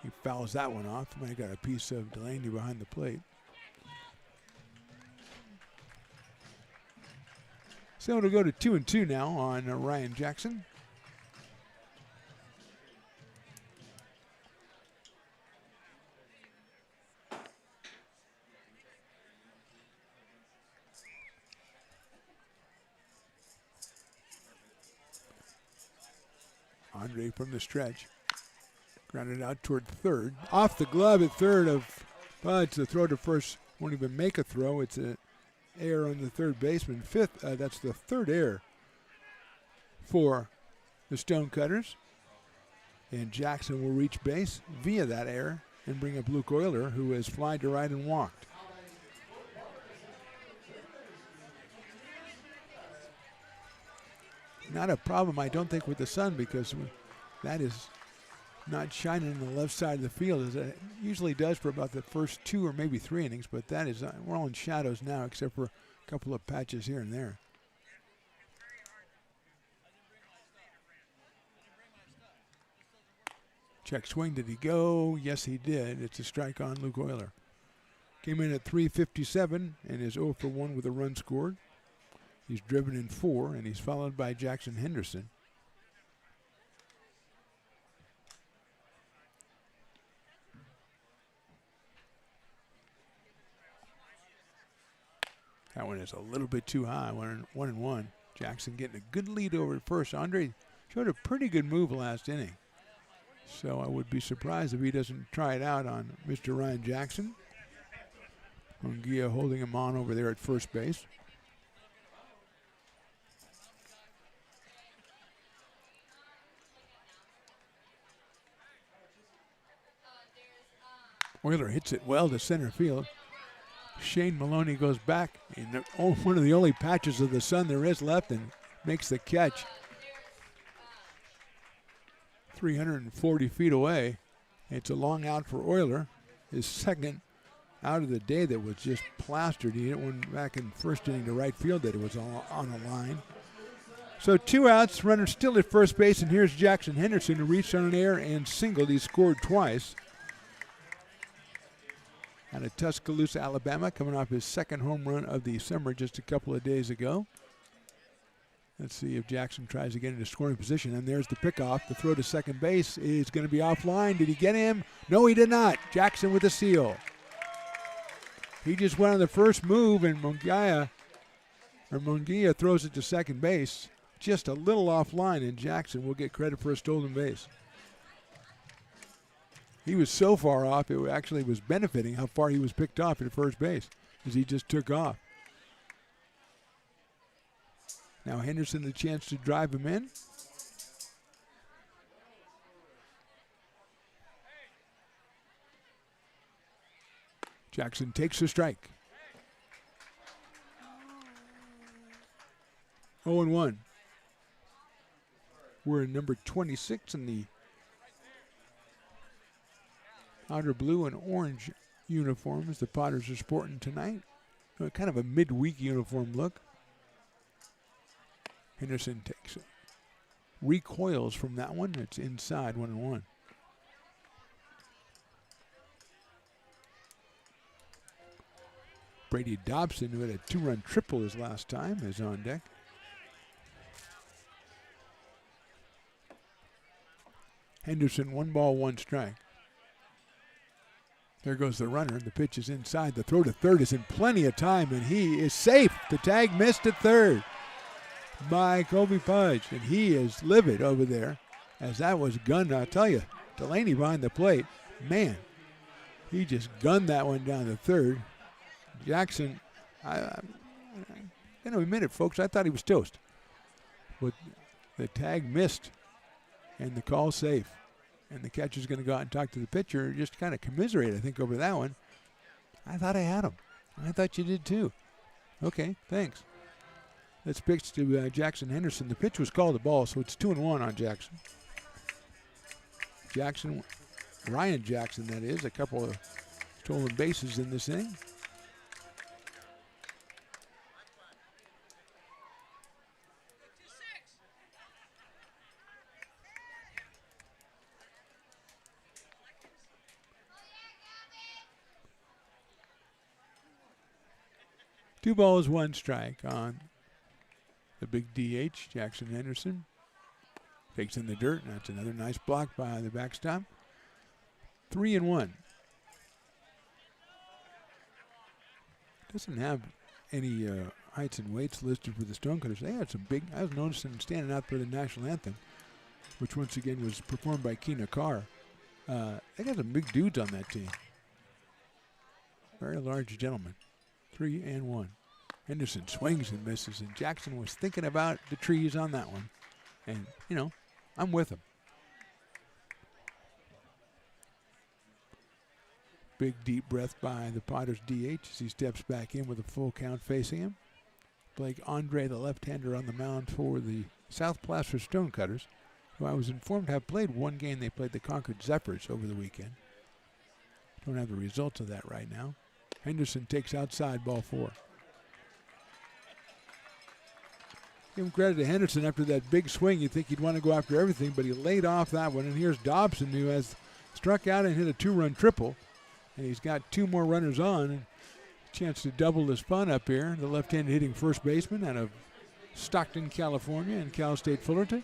He fouls that one off. Might have got a piece of Delaney behind the plate. So it'll go to 2-2 now on Ryan Jackson. Andre from the stretch. Grounded out toward 3rd. Off the glove at 3rd of Budge. The throw to first won't even make a throw. It's an error on the 3rd baseman. That's the 3rd error for the Stonecutters. And Jackson will reach base via that error and bring up Luke Euler, who has flied to right and walked. Not a problem, I don't think, with the sun, because that is not shining on the left side of the field as it usually does for about the first 2 or maybe 3 innings, but that is, we're all in shadows now except for a couple of patches here and there. Check swing, did he go? Yes, he did. It's a strike on Luke Euler. Came in at 357 and is 0 for 1 with a run scored. He's driven in 4, and he's followed by Jackson Henderson. That one is a little bit too high, 1-1. Jackson getting a good lead over at first. Andre showed a pretty good move last inning. So I would be surprised if he doesn't try it out on Mr. Ryan Jackson. Munguia holding him on over there at first base. Euler hits it well to center field. Shane Maloney goes back in one of the only patches of the sun there is left and makes the catch. 340 feet away. It's a long out for Euler. His second out of the day that was just plastered. He hit one back in first inning to right field that it was on a line. So 2 outs, runner still at first base, and here's Jackson Henderson who reached on an air and singled. He scored twice. Out of Tuscaloosa, Alabama, coming off his second home run of the summer just a couple of days ago. Let's see if Jackson tries to get into scoring position, and there's the pickoff. The throw to second base is going to be offline. Did he get him? No, he did not. Jackson with a steal. He just went on the first move, and Munguia throws it to second base. Just a little offline, and Jackson will get credit for a stolen base. He was so far off, it actually was benefiting how far he was picked off at first base as he just took off. Now Henderson the chance to drive him in. Jackson takes a strike. 0-1. We're in number 26 in the outer blue and orange uniforms the Potters are sporting tonight. Kind of a midweek uniform look. Henderson takes it. Recoils from that one. It's inside 1-1. Brady Dobson, who had a 2-run triple his last time, is on deck. Henderson, 1 ball, 1 strike. There goes the runner. The pitch is inside. The throw to third is in plenty of time, and he is safe. The tag missed at third by Kobe Pudge, and he is livid over there as that was gunned. I'll tell you, Delaney behind the plate, man, he just gunned that one down to third. Jackson, admit it, folks, I thought he was toast. But the tag missed, and the call safe. And the catcher's going to go out and talk to the pitcher, just kind of commiserate, I think, over that one. I thought I had him. I thought you did too. Okay, thanks. Let's pitch to Jackson Henderson. The pitch was called a ball, so it's 2-1 on Jackson. Ryan Jackson, that is, a couple of stolen bases in this inning. Two balls, 1 strike on the big DH, Jackson Henderson. Takes in the dirt, and that's another nice block by the backstop. 3-1. Doesn't have any heights and weights listed for the Stonecutters. They had some big, I was noticing standing out for the national anthem, which once again was performed by Keena Carr. They got some big dudes on that team. Very large gentlemen. 3-1. Henderson swings and misses, and Jackson was thinking about the trees on that one. And, I'm with him. Big deep breath by the Potters DH as he steps back in with a full count facing him. Blake Andre, the left-hander, on the mound for the South Placer Stonecutters, who I was informed have played one game. They played the Concord Zephyrs over the weekend. Don't have the results of that right now. Henderson takes outside, ball 4. Give him credit to Henderson after that big swing. You'd think he'd want to go after everything, but he laid off that one. And here's Dobson, who has struck out and hit a 2-run triple. And he's got 2 more runners on. And a chance to double his fun up here. The left-handed hitting first baseman out of Stockton, California, and Cal State Fullerton.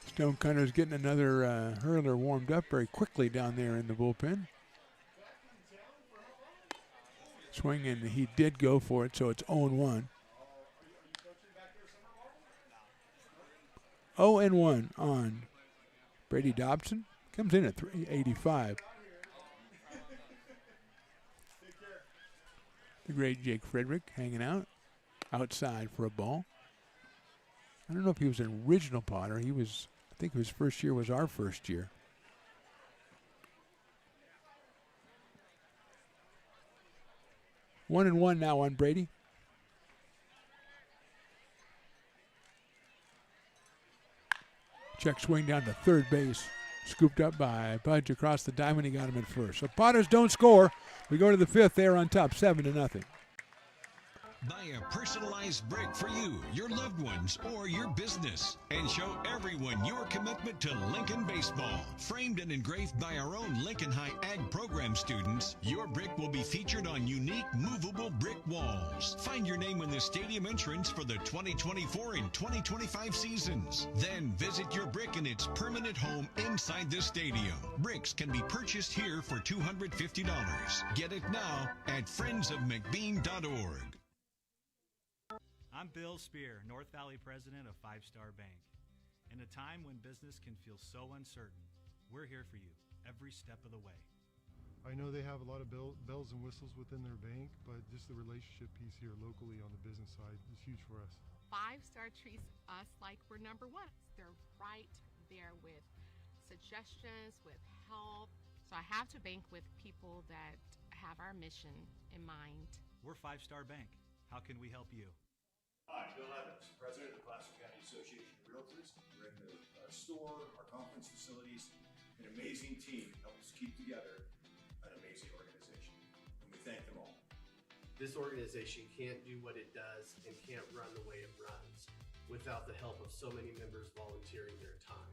Stonecutters getting another hurler warmed up very quickly down there in the bullpen. Swing, and he did go for it, so it's 0-1. 0-1 on Brady Dobson. Comes in at 385. The great Jake Frederick hanging out outside for a ball. I don't know if he was an original Potter. I think his first year was our first year. 1-1 now on Brady. Check swing down to third base. Scooped up by Budge across the diamond. He got him at first. So Potters don't score. We go to the fifth. They're on top, 7-0. Buy a personalized brick for you, your loved ones, or your business, and show everyone your commitment to Lincoln baseball. Framed and engraved by our own Lincoln High Ag program students, your brick will be featured on unique movable brick walls. Find your name in the stadium entrance for the 2024 and 2025 seasons. Then visit your brick in its permanent home inside the stadium. Bricks can be purchased here for $250. Get it now at friendsofmcbean.org. I'm Bill Spear, North Valley president of Five Star Bank. In a time when business can feel so uncertain, we're here for you every step of the way. I know they have a lot of bells and whistles within their bank, but just the relationship piece here locally on the business side is huge for us. 5 Star treats us like we're number one. They're right there with suggestions, with help. So I have to bank with people that have our mission in mind. We're 5 Star Bank. How can we help you? Hi, Bill Evans, President of the Placer County Association of Realtors. We're in the store, our conference facilities, an amazing team helps keep together an amazing organization, and we thank them all. This organization can't do what it does and can't run the way it runs without the help of so many members volunteering their time.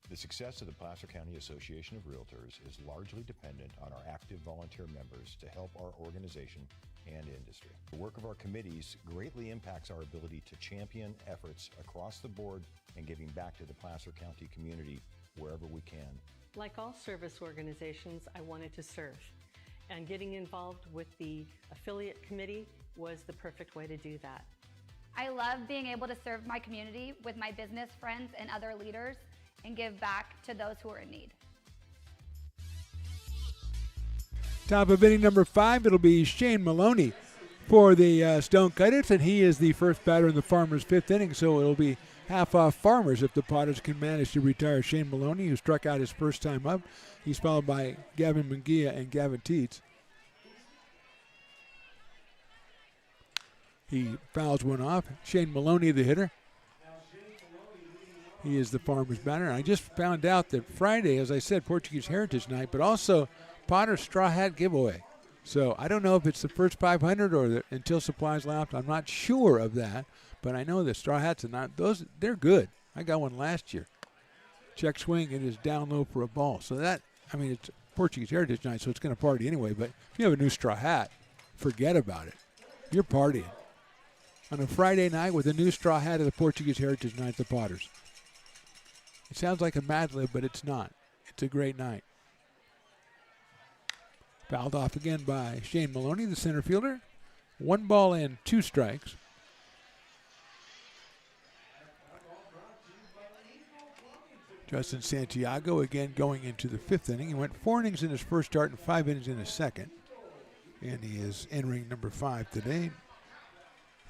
The success of the Placer County Association of Realtors is largely dependent on our active volunteer members to help our organization and industry. The work of our committees greatly impacts our ability to champion efforts across the board and giving back to the Placer County community wherever we can. Like all service organizations, I wanted to serve. And getting involved with the affiliate committee was the perfect way to do that. I love being able to serve my community with my business friends and other leaders and give back to those who are in need. Top of inning number 5, it'll be Shane Maloney for the Stonecutters, and he is the first batter in the Farmers' 5th inning, so it'll be half off Farmers if the Potters can manage to retire Shane Maloney, who struck out his first time up. He's followed by Gavin Munguia and Gavin Teets. He fouls one off. Shane Maloney, the hitter. He is the Farmers' batter. And I just found out that Friday, as I said, Portuguese Heritage Night, but also Potter's Straw Hat Giveaway. So I don't know if it's the first 500 or until supplies last. I'm not sure of that, but I know the Straw Hats are not those. They're good. I got one last year. Check swing. It is down low for a ball. So that, I mean, it's Portuguese Heritage Night, so it's going to party anyway. But if you have a new straw hat, forget about it. You're partying on a Friday night with a new straw hat of the Portuguese Heritage Night, the Potters. It sounds like a Mad Lib, but it's not. It's a great night. Fouled off again by Shane Maloney, the center fielder. 1 ball and 2 strikes. Justin Santiago again going into the 5th inning. He went 4 innings in his first start and 5 innings in his second. And he is entering number 5 today.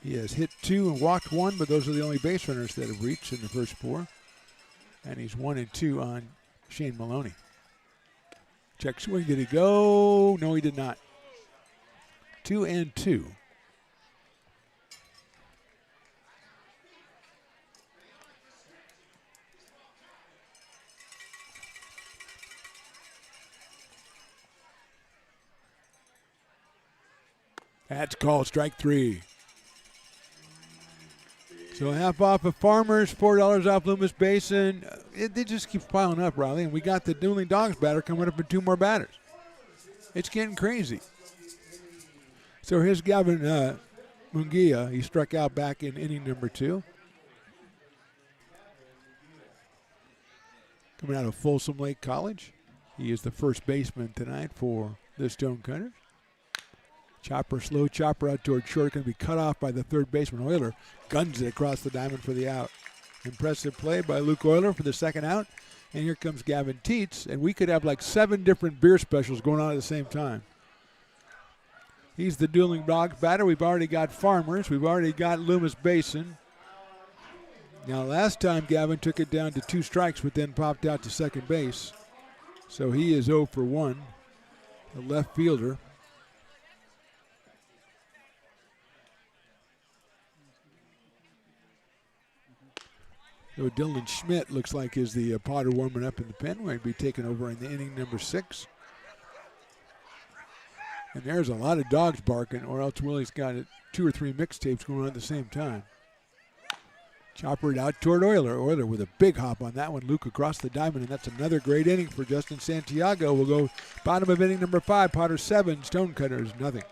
He has hit 2 and walked 1, but those are the only base runners that have reached in the first 4. And he's 1 and 2 on Shane Maloney. Check swing. Did he go? No, he did not. 2 and 2. That's called strike 3. So half off of Farmers, $4 off Loomis Basin. They just keep piling up, Riley. And we got the Dueling Dogs batter coming up in 2 more batters. It's getting crazy. So here's Gavin Munguia. He struck out back in inning number 2. Coming out of Folsom Lake College. He is the first baseman tonight for the Stonecutters. Chopper, slow chopper out toward short. Going to be cut off by the third baseman, Euler. Guns it across the diamond for the out. Impressive play by Luke Euler for the second out. And here comes Gavin Teets. And we could have like 7 different beer specials going on at the same time. He's the Dueling Dogs batter. We've already got Farmers. We've already got Loomis Basin. Now, last time Gavin took it down to 2 strikes, but then popped out to second base. So he is 0 for 1, the left fielder. So Dylan Schmidt looks like is the Potter warming up in the pen. We'll be taking over in the inning number 6. And there's a lot of dogs barking, or else Willie's got 2 or 3 mixtapes going on at the same time. Chopper it out toward Euler. Euler with a big hop on that one. Luke across the diamond, and that's another great inning for Justin Santiago. We'll go bottom of inning number 5. Potter 7, Stonecutters nothing.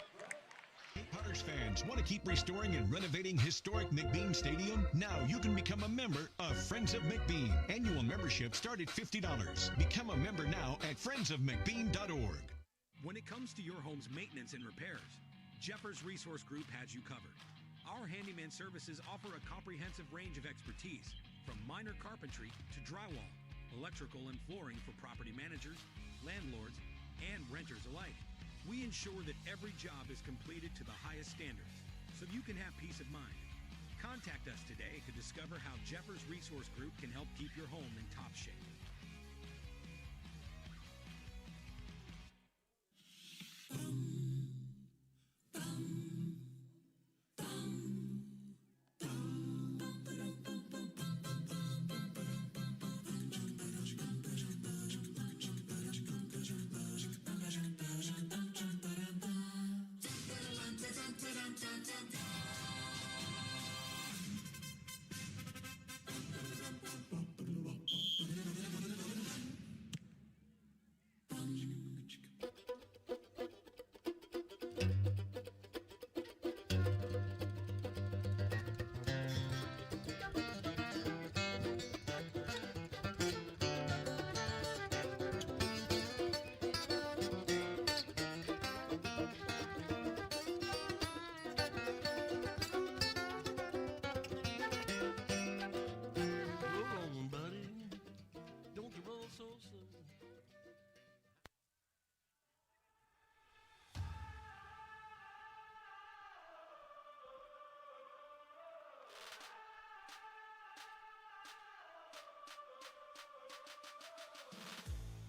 Potters fans want to keep restoring and renovating historic McBean Stadium? Now you can become a member of Friends of McBean. Annual membership start at $50. Become a member now at friendsofmcbean.org. When it comes to your home's maintenance and repairs, Jeffers Resource Group has you covered. Our handyman services offer a comprehensive range of expertise, from minor carpentry to drywall, electrical and flooring for property managers, landlords, and renters alike. We ensure that every job is completed to the highest standards, so you can have peace of mind. Contact us today to discover how Jeffers Resource Group can help keep your home in top shape.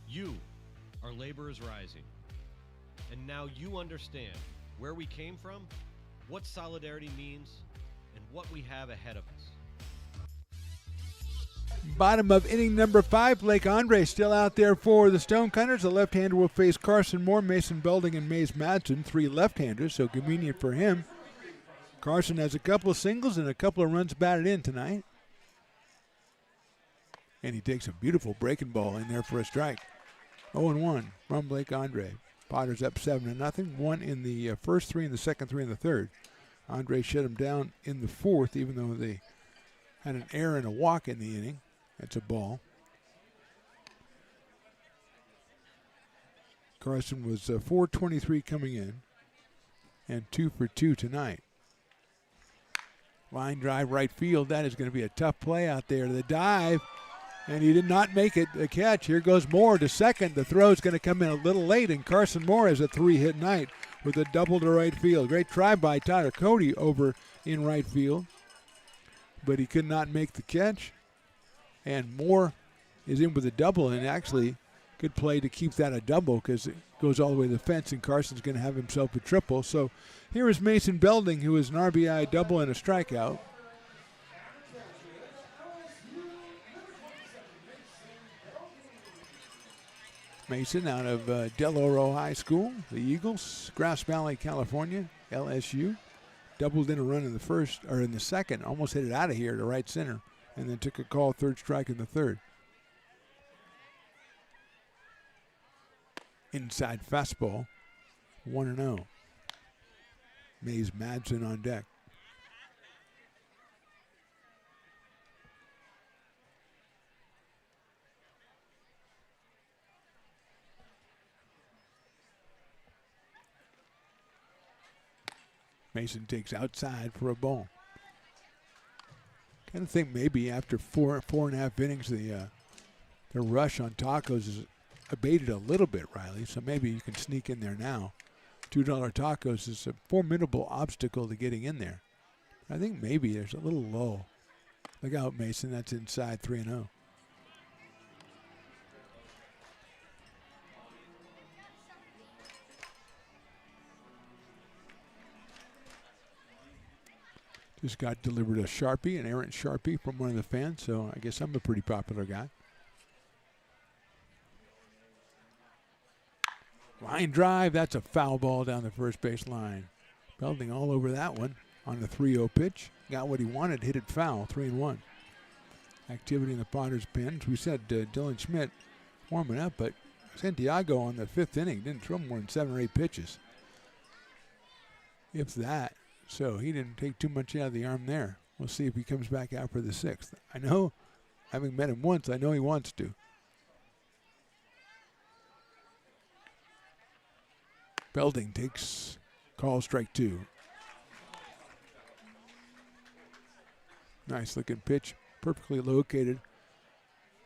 You are Laborers Rising. And now you understand where we came from, what solidarity means, and what we have ahead of us. Bottom of inning number 5, Blake Andre still out there for the Stonecutters. The left-hander will face Carson Moore, Mason Belding, and Mays Madsen, 3 left-handers, so convenient for him. Carson has a couple of singles and a couple of runs batted in tonight. And he takes a beautiful breaking ball in there for a strike. 0-1 from Blake Andre. Potter's up 7-0. 1 in the first 3 and the second 3 and the third. Andre shut him down in the 4th, even though they had an error and a walk in the inning. That's a ball. Carson was 423 coming in and 2 for 2 tonight. Line drive right field. That is going to be a tough play out there. The dive. And he did not make it a catch. Here goes Moore to second. The throw is going to come in a little late, and Carson Moore has a 3-hit night with a double to right field. Great try by Tyler Cody over in right field, but he could not make the catch. And Moore is in with a double, and actually good play to keep that a double because it goes all the way to the fence, and Carson's going to have himself a triple. So here is Mason Belding, who is an RBI double and a strikeout. Mason out of Del Oro High School, the Eagles, Grass Valley, California, LSU. Doubled in a run in the first, or in the second, almost hit it out of here to right center, and then took a call, third strike in the third. Inside fastball, 1-0. Mays Madsen on deck. Mason takes outside for a ball. Kind of think maybe after four and a half innings, the rush on tacos is abated a little bit, Riley. So maybe you can sneak in there now. $2 tacos is a formidable obstacle to getting in there. I think maybe there's a little low. Look out, Mason. That's inside 3-0. Just got delivered a Sharpie, an errant Sharpie from one of the fans, so I guess I'm a pretty popular guy. Line drive, that's a foul ball down the first base line. Belding all over that one on the 3-0 pitch. Got what he wanted, hit it foul, 3-1. Activity in the Potters pen. As we said, Dylan Schmidt warming up, but Santiago on the 5th inning didn't throw more than 7 or 8 pitches. If that. So he didn't take too much out of the arm there. We'll see if he comes back out for the 6th. I know, having met him once, I know he wants to. Belding takes call strike 2. Nice looking pitch, perfectly located.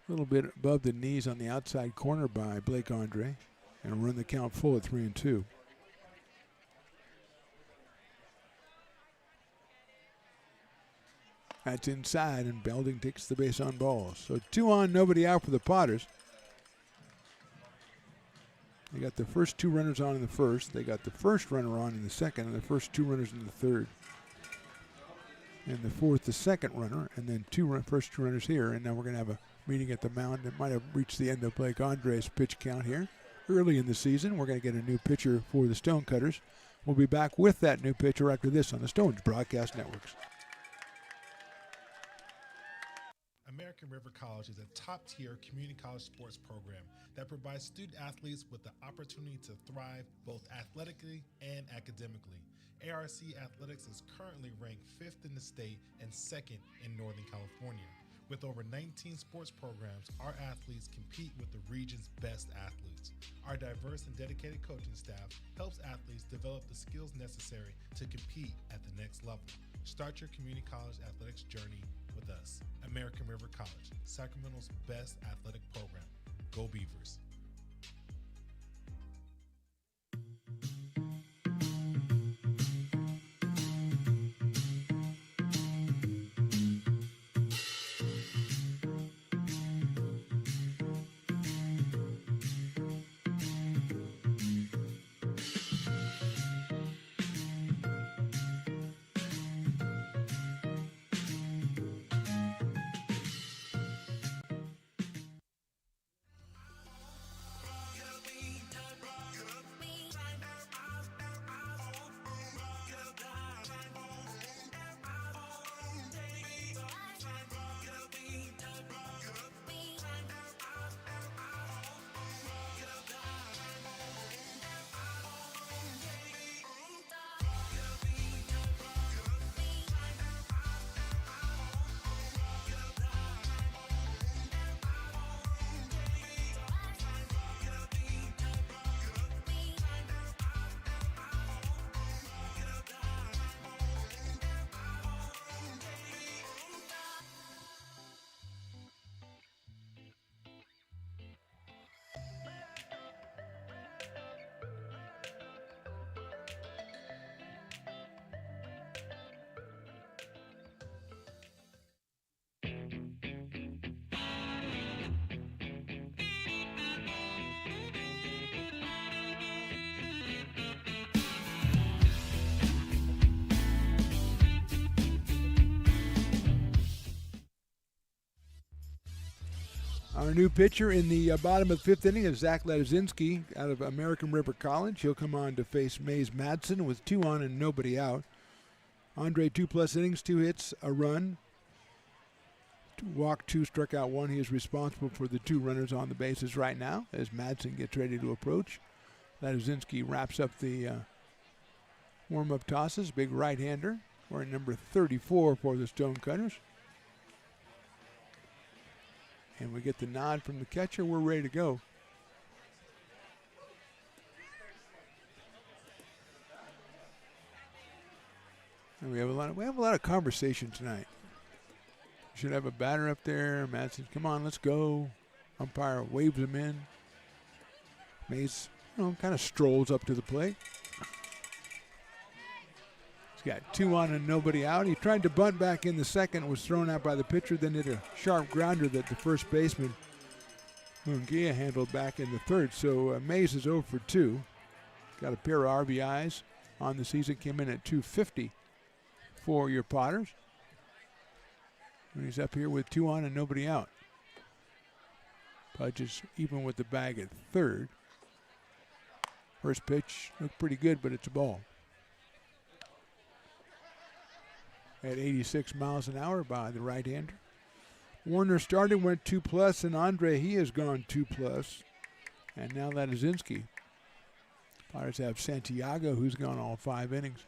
A little bit above the knees on the outside corner by Blake Andre. And run the count full at 3-2. That's inside, and Belding takes the base on balls. So 2 on, nobody out for the Potters. They got the first 2 runners on in the first. They got the first runner on in the second, and the first 2 runners in the third. And the fourth, the second runner, and then first 2 runners here. And now we're going to have a meeting at the mound. It might have reached the end of Blake Andre's pitch count here. Early in the season, we're going to get a new pitcher for the Stonecutters. We'll be back with that new pitcher after this on the Stones Broadcast Networks. American River College is a top-tier community college sports program that provides student athletes with the opportunity to thrive both athletically and academically. ARC Athletics is currently ranked 5th in the state and 2nd in Northern California. With over 19 sports programs, our athletes compete with the region's best athletes. Our diverse and dedicated coaching staff helps athletes develop the skills necessary to compete at the next level. Start your community college athletics journey with us. American River College, Sacramento's best athletic program. Go Beavers. Our new pitcher in the bottom of the 5th inning is Zach Ledzinski out of American River College. He'll come on to face Mays Madsen with 2 on and nobody out. Andre, 2+ innings, 2 hits, a run. Walked 2, struck out 1. He is responsible for the 2 runners on the bases right now as Madsen gets ready to approach. Ledzinski wraps up the warm-up tosses. Big right-hander, wearing number 34 for the Stonecutters. And we get the nod from the catcher. We're ready to go. And we have a lot of conversation tonight. Should have a batter up there. Matt says, "Come on, let's go." Umpire waves him in. Mays, kind of strolls up to the plate. Got 2 on and nobody out. He tried to bunt back in the second, was thrown out by the pitcher, then hit a sharp grounder that the first baseman, Munguia, handled back in the third. So Mays is 0 for 2. Got a pair of RBIs on the season, came in at 250 for your Potters. And he's up here with 2 on and nobody out. Pudge is even with the bag at third. First pitch looked pretty good, but it's a ball. At 86 miles an hour by the right-hander. Warner started, went 2+, and Andre, he has gone 2+. And now Ladizinski. Pirates have Santiago, who's gone all 5 innings.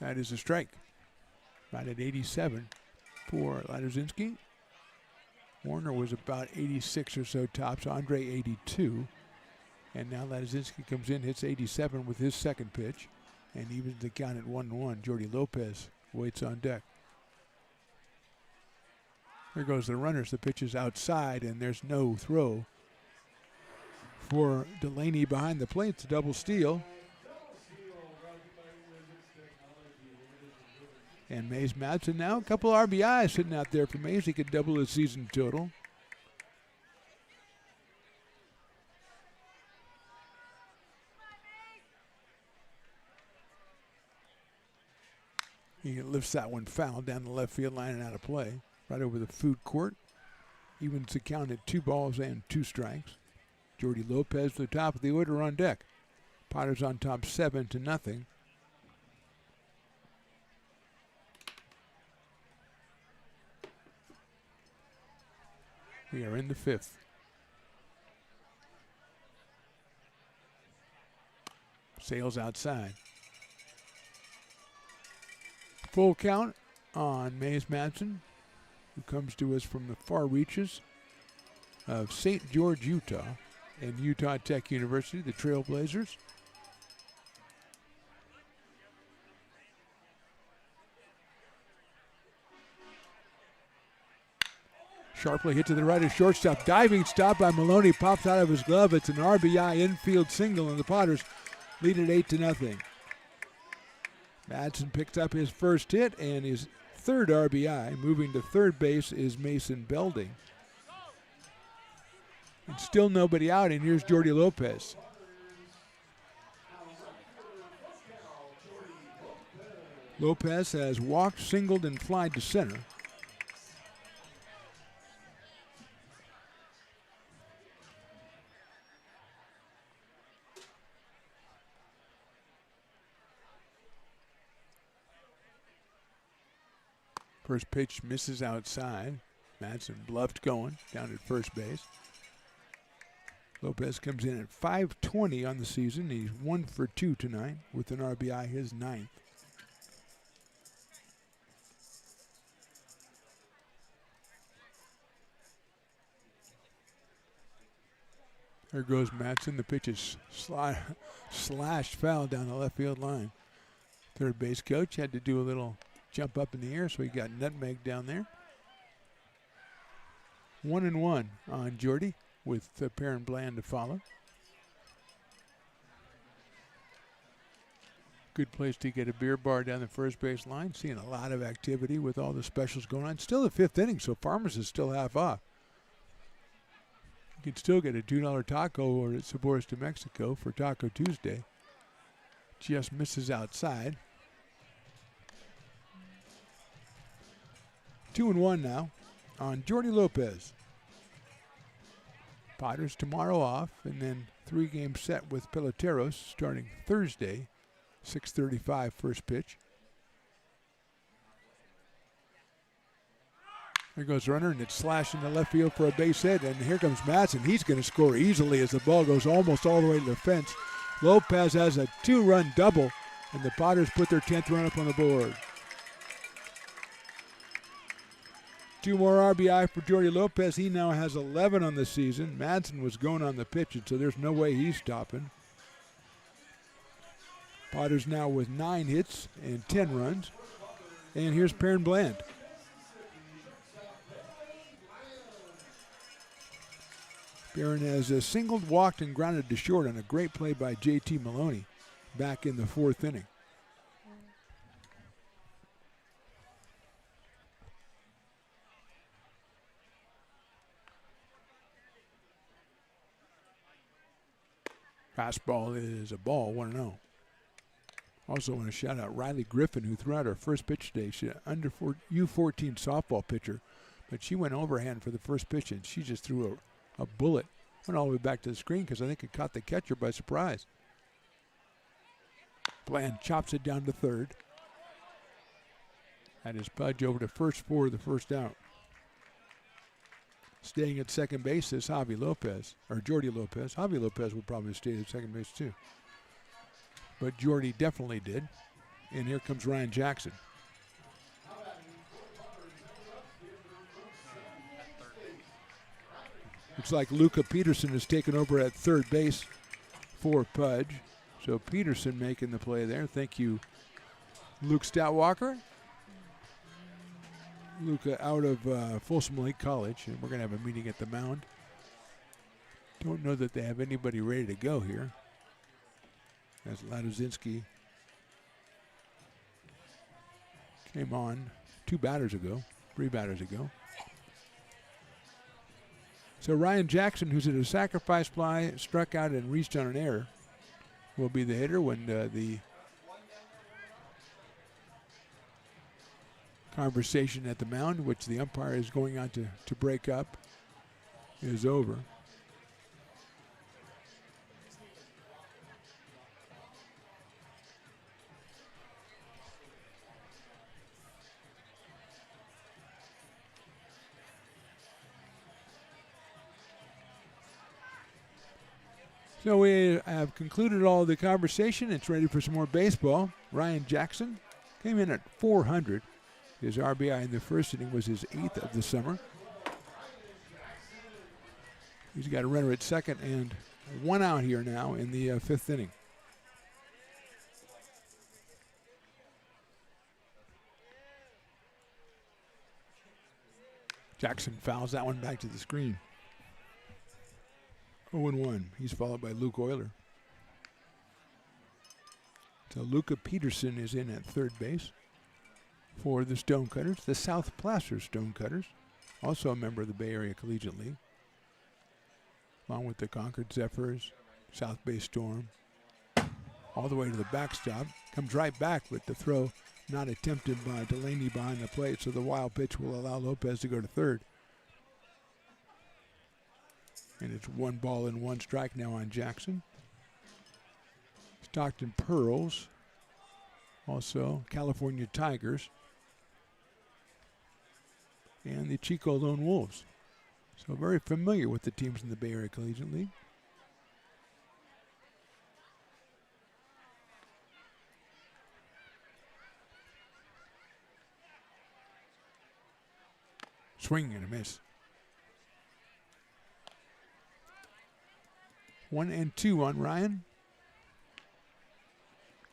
That is a strike. Right at 87 for Ladizinski. Warner was about 86 or so tops. Andre 82. And now Ladizinski comes in, hits 87 with his second pitch. And evens the count at 1-1. Jordy Lopez waits on deck. There goes the runners. The pitch is outside, and there's no throw for Delaney behind the plate. It's a double steal. And Mays Madsen now, a couple RBIs sitting out there for Mays. He could double his season total. He lifts that one foul down the left field line and out of play. Right over the food court. Evens the count at 2 balls and 2 strikes. Jordy Lopez to the top of the order on deck. Potters on top 7-0. We are in the 5th. Sales outside. Full count on Mays Madsen, who comes to us from the far reaches of St. George, Utah, and Utah Tech University, the Trailblazers. Sharply hit to the right of shortstop. Diving stop by Maloney. Pops out of his glove. It's an RBI infield single, and the Potters lead it 8-0. Madsen picks up his first hit and his third RBI. Moving to third base is Mason Belding. And still nobody out, and here's Jordy Lopez. Lopez has walked, singled, and flied to center. First pitch misses outside. Madsen bluffed going down at first base. Lopez comes in at .520 on the season. He's 1 for 2 tonight with an RBI, his 9th. There goes Madsen. The pitch is slashed foul down the left field line. Third base coach had to do a little jump up in the air, so he got nutmeg down there. 1-1 on Jordy with Perrin Bland to follow. Good place to get a beer bar down the first base line. Seeing a lot of activity with all the specials going on. Still the 5th inning, so Farmers is still half off. You can still get a $2 taco or at Sabores de Mexico for Taco Tuesday. Just misses outside. 2-1 now on Jordy Lopez. Potters tomorrow off, and then 3-game set with Peloteros starting Thursday, 6:35 first pitch. There goes the runner, and it's slashed in the left field for a base hit, and here comes Madsen. He's going to score easily as the ball goes almost all the way to the fence. Lopez has a 2-run double, and the Potters put their 10th run up on the board. 2 more RBI for Jordy Lopez. He now has 11 on the season. Madsen was going on the pitch, so there's no way he's stopping. Potters now with 9 hits and 10 runs. And here's Perrin Bland. Perrin has singled, walked, and grounded to short on a great play by J.T. Maloney back in the 4th inning. Fastball is a ball, 1-0. Also want to shout out Riley Griffin, who threw out her first pitch today. She's an U14 softball pitcher, but she went overhand for the first pitch, and she just threw a bullet. Went all the way back to the screen because I think it caught the catcher by surprise. Bland chops it down to third. That is Pudge over to first for the first out. Staying at second base is Javi Lopez, or Jordy Lopez. Javi Lopez would probably stay at second base too. But Jordy definitely did. And here comes Ryan Jackson. Looks like Luca Peterson has taken over at third base for Pudge. So Peterson making the play there. Thank you, Luke Stoutwalker. Luca out of Folsom Lake College, and we're going to have a meeting at the mound. Don't know that they have anybody ready to go here. As Ladozinski came on 3 batters ago. So Ryan Jackson, who's at a sacrifice fly, struck out and reached on an error, will be the hitter when the conversation at the mound, which the umpire is going on to break up, is over. So we have concluded all the conversation. It's ready for some more baseball. Ryan Jackson came in at 400. His RBI in the first inning was his 8th of the summer. He's got a runner at second and 1 out here now in the 5th inning. Jackson fouls that one back to the screen. 0-1. He's followed by Luke Euler. So Luca Peterson is in at third base for the Stonecutters, the South Placer Stonecutters, also a member of the Bay Area Collegiate League, along with the Concord Zephyrs, South Bay Storm, all the way to the backstop. Comes right back with the throw not attempted by Delaney behind the plate, so the wild pitch will allow Lopez to go to third. And it's 1 ball and 1 strike now on Jackson. Stockton Pearls, also California Tigers, and the Chico Lone Wolves. So very familiar with the teams in the Bay Area Collegiate League. Swing and a miss. 1-2 on Ryan.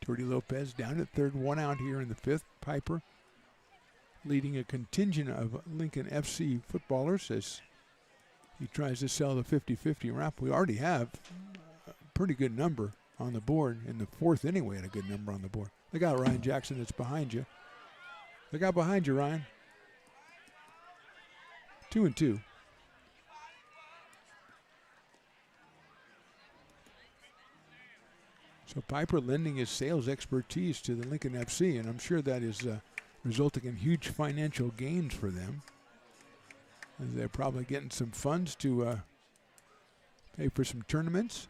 Jordy Lopez down at third, 1 out here in the 5th. Piper leading a contingent of Lincoln FC footballers as he tries to sell the 50-50 wrap. We already have a pretty good number on the board. In the 4th inning, we had a good number on the board. Look out, Ryan Jackson, it's behind you. Look out behind you, Ryan. 2-2. So Piper lending his sales expertise to the Lincoln FC, and I'm sure that is resulting in huge financial gains for them. As they're probably getting some funds to pay for some tournaments.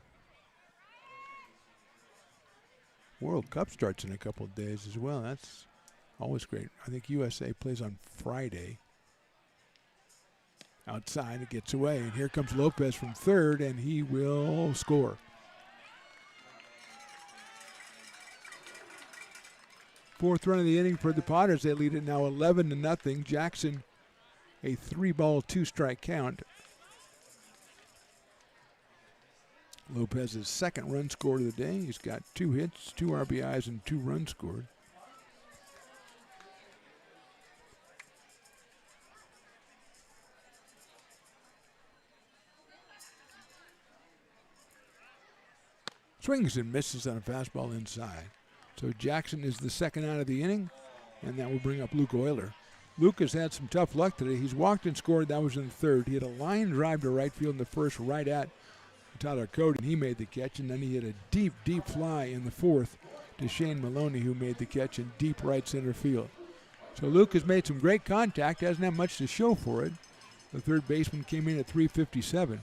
World Cup starts in a couple of days as well. That's always great. I think USA plays on Friday. Outside, it gets away, and here comes Lopez from third, and he will score. 4th run of the inning for the Potters. They lead it now 11-0. Jackson, a 3-ball, 2-strike count. Lopez's 2nd run scored of the day. He's got 2 hits, 2 RBIs, and 2 runs scored. Swings and misses on a fastball inside. So Jackson is the 2nd out of the inning, and that will bring up Luke Euler. Luke has had some tough luck today. He's walked and scored. That was in the 3rd. He had a line drive to right field in the 1st, right at Tyler Cody, and he made the catch. And then he hit a deep, deep fly in the 4th to Shane Maloney, who made the catch in deep right center field. So Luke has made some great contact, hasn't had much to show for it. The third baseman came in at 357.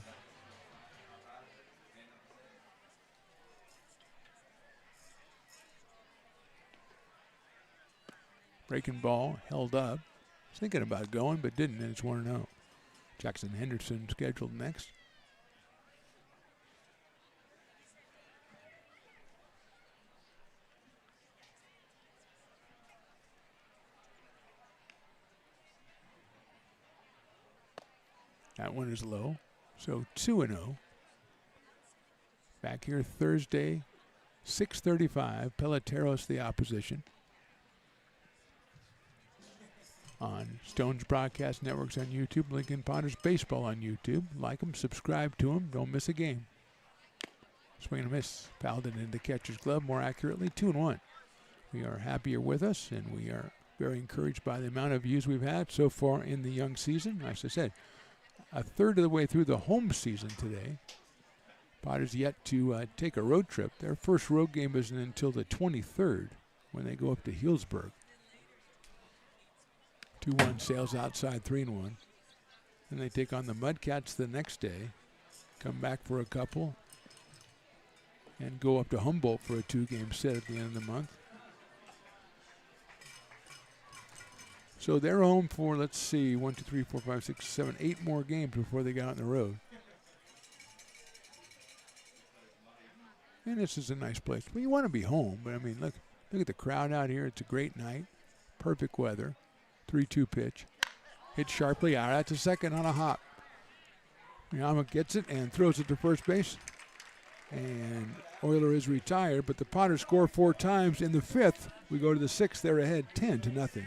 Breaking ball, held up. Was thinking about going, but didn't, and it's 1-0. Jackson Henderson scheduled next. That one is low, so 2-0. Back here Thursday, 6:35. Peloteros the opposition. On Stone's Broadcast Networks on YouTube, Lincoln Potters Baseball on YouTube. Like them, subscribe to them, don't miss a game. Swing and a miss. Fouled it into catcher's glove, more accurately, 2-1. We are happy you're with us, and we are very encouraged by the amount of views we've had so far in the young season. As I said, a third of the way through the home season today. Potters yet to take a road trip. Their first road game isn't until the 23rd when they go up to Healdsburg. 2-1 sails outside, 3-1. Then they take on the Mudcats the next day, come back for a couple, and go up to Humboldt for a 2-game set at the end of the month. So they're home for, let's see, 1, 2, 3, 4, 5, 6, 7, 8 more games before they got on the road. And this is a nice place. Well, you want to be home, but I mean, look at the crowd out here. It's a great night, perfect weather. 3-2 pitch. Hit sharply out at the second on a hop. Yama gets it and throws it to first base. And Euler is retired, but the Potters score 4 times. In the 5th, we go to the 6th. They're ahead 10-0.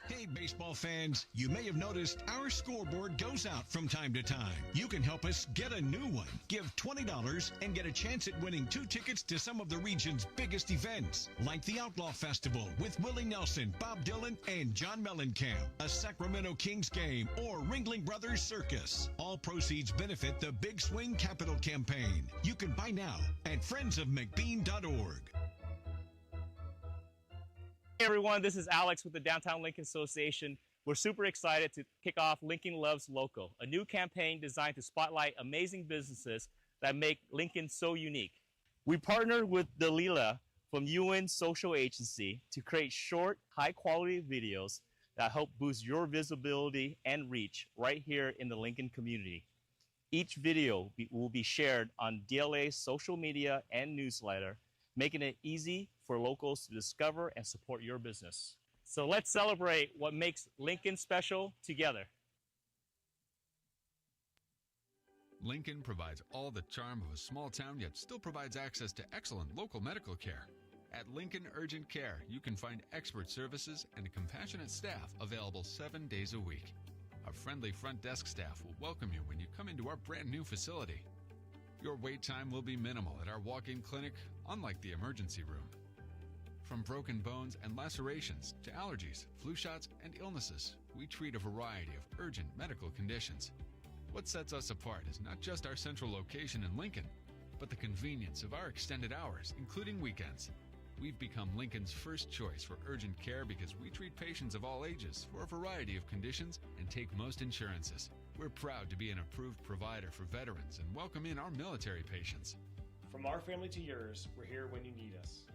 Hey, baseball fans, you may have noticed our scoreboard goes out from time to time. You can help us get a new one. Give $20 and get a chance at winning 2 tickets to some of the region's biggest events, like the Outlaw Festival with Willie Nelson, Bob Dylan, and John Mellencamp, a Sacramento Kings game, or Ringling Brothers Circus. All proceeds benefit the Big Swing Capital Campaign. You can buy now at friendsofmcbean.org. Hey everyone, this is Alex with the Downtown Lincoln Association. We're super excited to kick off Lincoln Loves Local, a new campaign designed to spotlight amazing businesses that make Lincoln so unique. We partnered with Dalila from UN Social Agency to create short, high-quality videos that help boost your visibility and reach right here in the Lincoln community. Each video will be shared on DLA's social media and newsletter, making it easy for locals to discover and support your business. So let's celebrate what makes Lincoln special together. Lincoln provides all the charm of a small town, yet still provides access to excellent local medical care. At Lincoln Urgent Care, you can find expert services and a compassionate staff available 7 days a week. Our friendly front desk staff will welcome you when you come into our brand new facility. Your wait time will be minimal at our walk-in clinic, unlike the emergency room. From broken bones and lacerations to allergies, flu shots, and illnesses, we treat a variety of urgent medical conditions. What sets us apart is not just our central location in Lincoln, but the convenience of our extended hours, including weekends. We've become Lincoln's first choice for urgent care because we treat patients of all ages for a variety of conditions and take most insurances. We're proud to be an approved provider for veterans and welcome in our military patients. From our family to yours, we're here when you need us.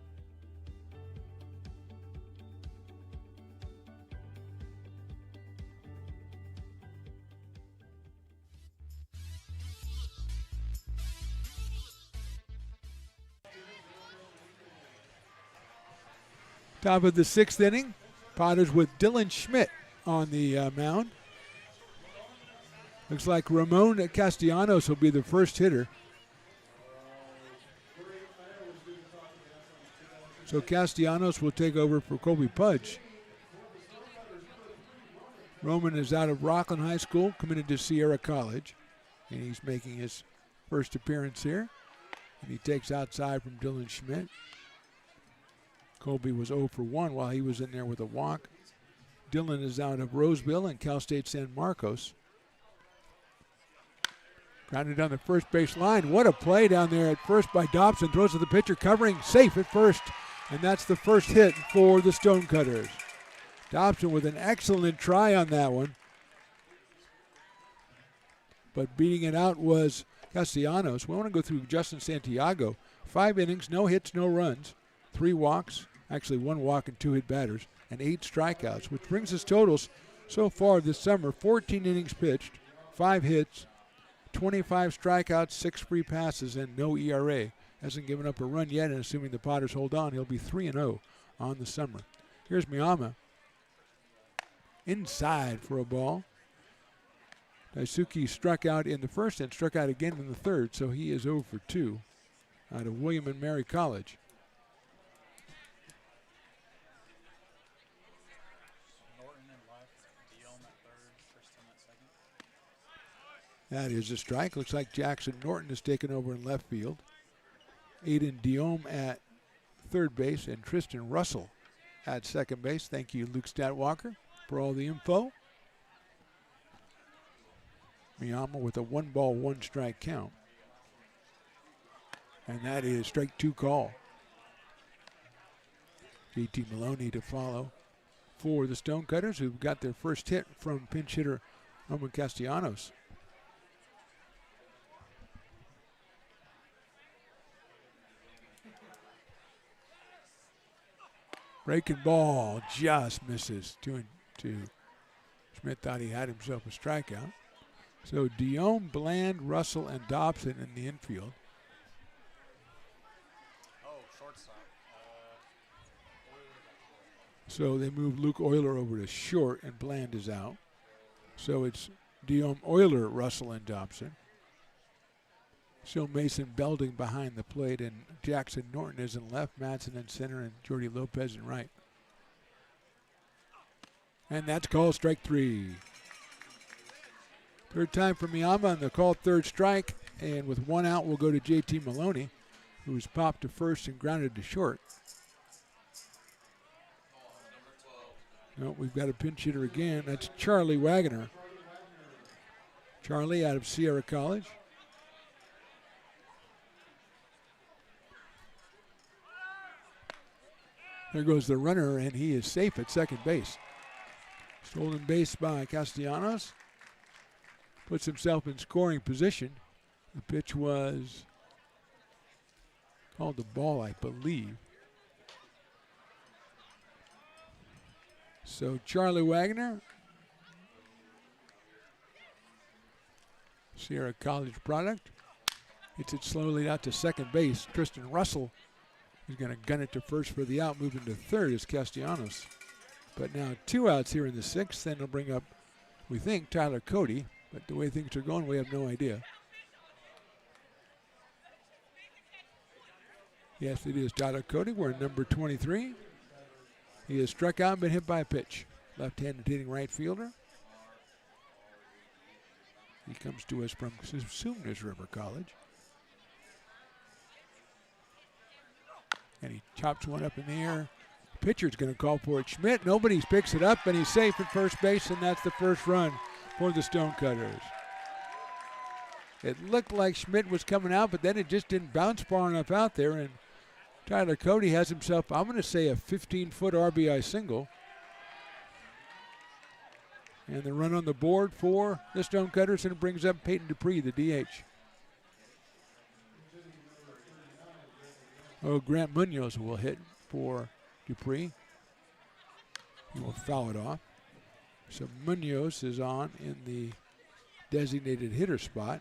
Top of the 6th inning, Potters with Dylan Schmidt on the mound. Looks like Ramon Castellanos will be the first hitter. So Castellanos will take over for Colby Pudge. Roman is out of Rockland High School, committed to Sierra College, and he's making his first appearance here. And he takes outside from Dylan Schmidt. Colby was 0 for 1 while he was in there with a walk. Dylan is out of Roseville and Cal State San Marcos. Grounded down the first base line. What a play down there at first by Dobson. Throws to the pitcher, covering, safe at first. And that's the first hit for the Stonecutters. Dobson with an excellent try on that one. But beating it out was Castellanos. We want to go through Justin Santiago. 5 innings, no hits, no runs. 3 walks, actually 1 walk and 2 hit batters, and 8 strikeouts, which brings his totals so far this summer. 14 innings pitched, 5 hits, 25 strikeouts, 6 free passes, and no ERA. Hasn't given up a run yet, and assuming the Potters hold on, he'll be 3-0 on the summer. Here's Miyama. Inside for a ball. Daisuke struck out in the first and struck out again in the third, so he is 0 for 2 out of William and Mary College. That is a strike. Looks like Jackson Norton has taken over in left field. Aiden Diome at third base and Tristan Russell at second base. Thank you, Luke Statwalker, for all the info. Miyama with a 1-ball, 1-strike count. And that is strike 2 call. JT Maloney to follow for the Stonecutters, who've got their first hit from pinch hitter Roman Castellanos. Breaking ball just misses 2-2. Schmidt thought he had himself a strikeout. So Diome, Bland, Russell, and Dobson in the infield. So they move Luke Euler over to short, and Bland is out. So it's Diome, Euler, Russell, and Dobson. So Mason Belding behind the plate, and Jackson Norton is in left, Madsen in center, and Jordy Lopez in right. And that's called strike 3. Third time for Miyama on the called third strike, and with 1 out, we'll go to JT Maloney, who's popped to first and grounded to short. No, we've got a pinch hitter again. That's Charlie Wagner. Charlie out of Sierra College. There goes the runner, and he is safe at second base. Stolen base by Castellanos. Puts himself in scoring position. The pitch was called the ball, I believe. So Charlie Wagner, Sierra College product, hits it slowly out to second base. Tristan Russell is going to gun it to first for the out. Moving to third is Castellanos. But now 2 outs here in the 6th. Then they'll bring up, we think, Tyler Cody. But the way things are going, we have no idea. Yes, it is Tyler Cody. We're in number 23. He has struck out and been hit by a pitch. Left-handed hitting right fielder. He comes to us from Sooners River College. And he chops one up in the air. Pitcher's going to call for it. Schmidt, nobody picks it up, and he's safe at first base, and that's the first run for the Stonecutters. It looked like Schmidt was coming out, but then it just didn't bounce far enough out there, and Tyler Cody has himself, I'm going to say, a 15-foot RBI single. And the run on the board for the Stonecutters, and it brings up Peyton Dupree, the DH. Oh, Grant Munoz will hit for Dupree. He will foul it off. So Munoz is on in the designated hitter spot.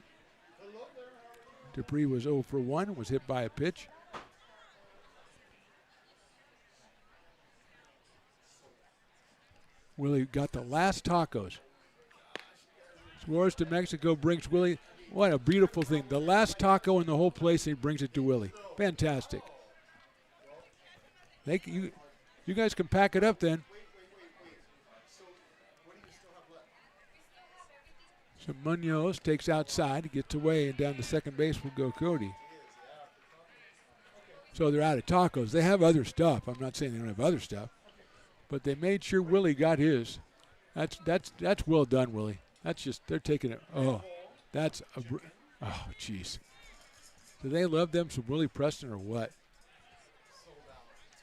Dupree was 0 for 1, was hit by a pitch. Willie got the last tacos. Suarez to Mexico brings Willie. What a beautiful thing. The last taco in the whole place, and he brings it to Willie. Fantastic. You guys can pack it up then. So Munoz takes outside, gets away, and down to second base will go Cody. So they're out of tacos. They have other stuff. I'm not saying they don't have other stuff, but they made sure Willie got his. That's well done, Willie. That's just, they're taking it. Oh, that's Oh, jeez. Do they love them some Willie Preston or what?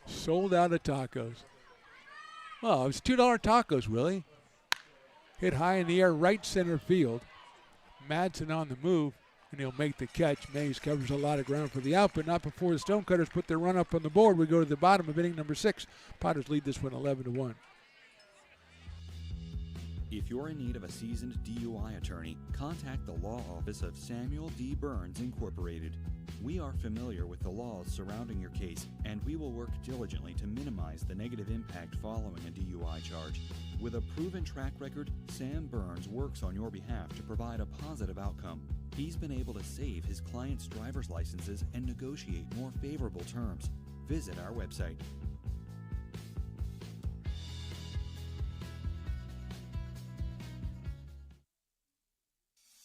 Sold out of tacos. Oh, it was $2 tacos, Willie. Hit high in the air, right center field. Madsen on the move, and he'll make the catch. Mays covers a lot of ground for the out, but not before the Stonecutters put their run up on the board. We go to the bottom of inning number 6. Potters lead this one 11-1. If you're in need of a seasoned DUI attorney, contact the law office of Samuel D. Burns Incorporated. We are familiar with the laws surrounding your case, and we will work diligently to minimize the negative impact following a DUI charge. With a proven track record, Sam Burns works on your behalf to provide a positive outcome. He's been able to save his clients' driver's licenses and negotiate more favorable terms. Visit our website.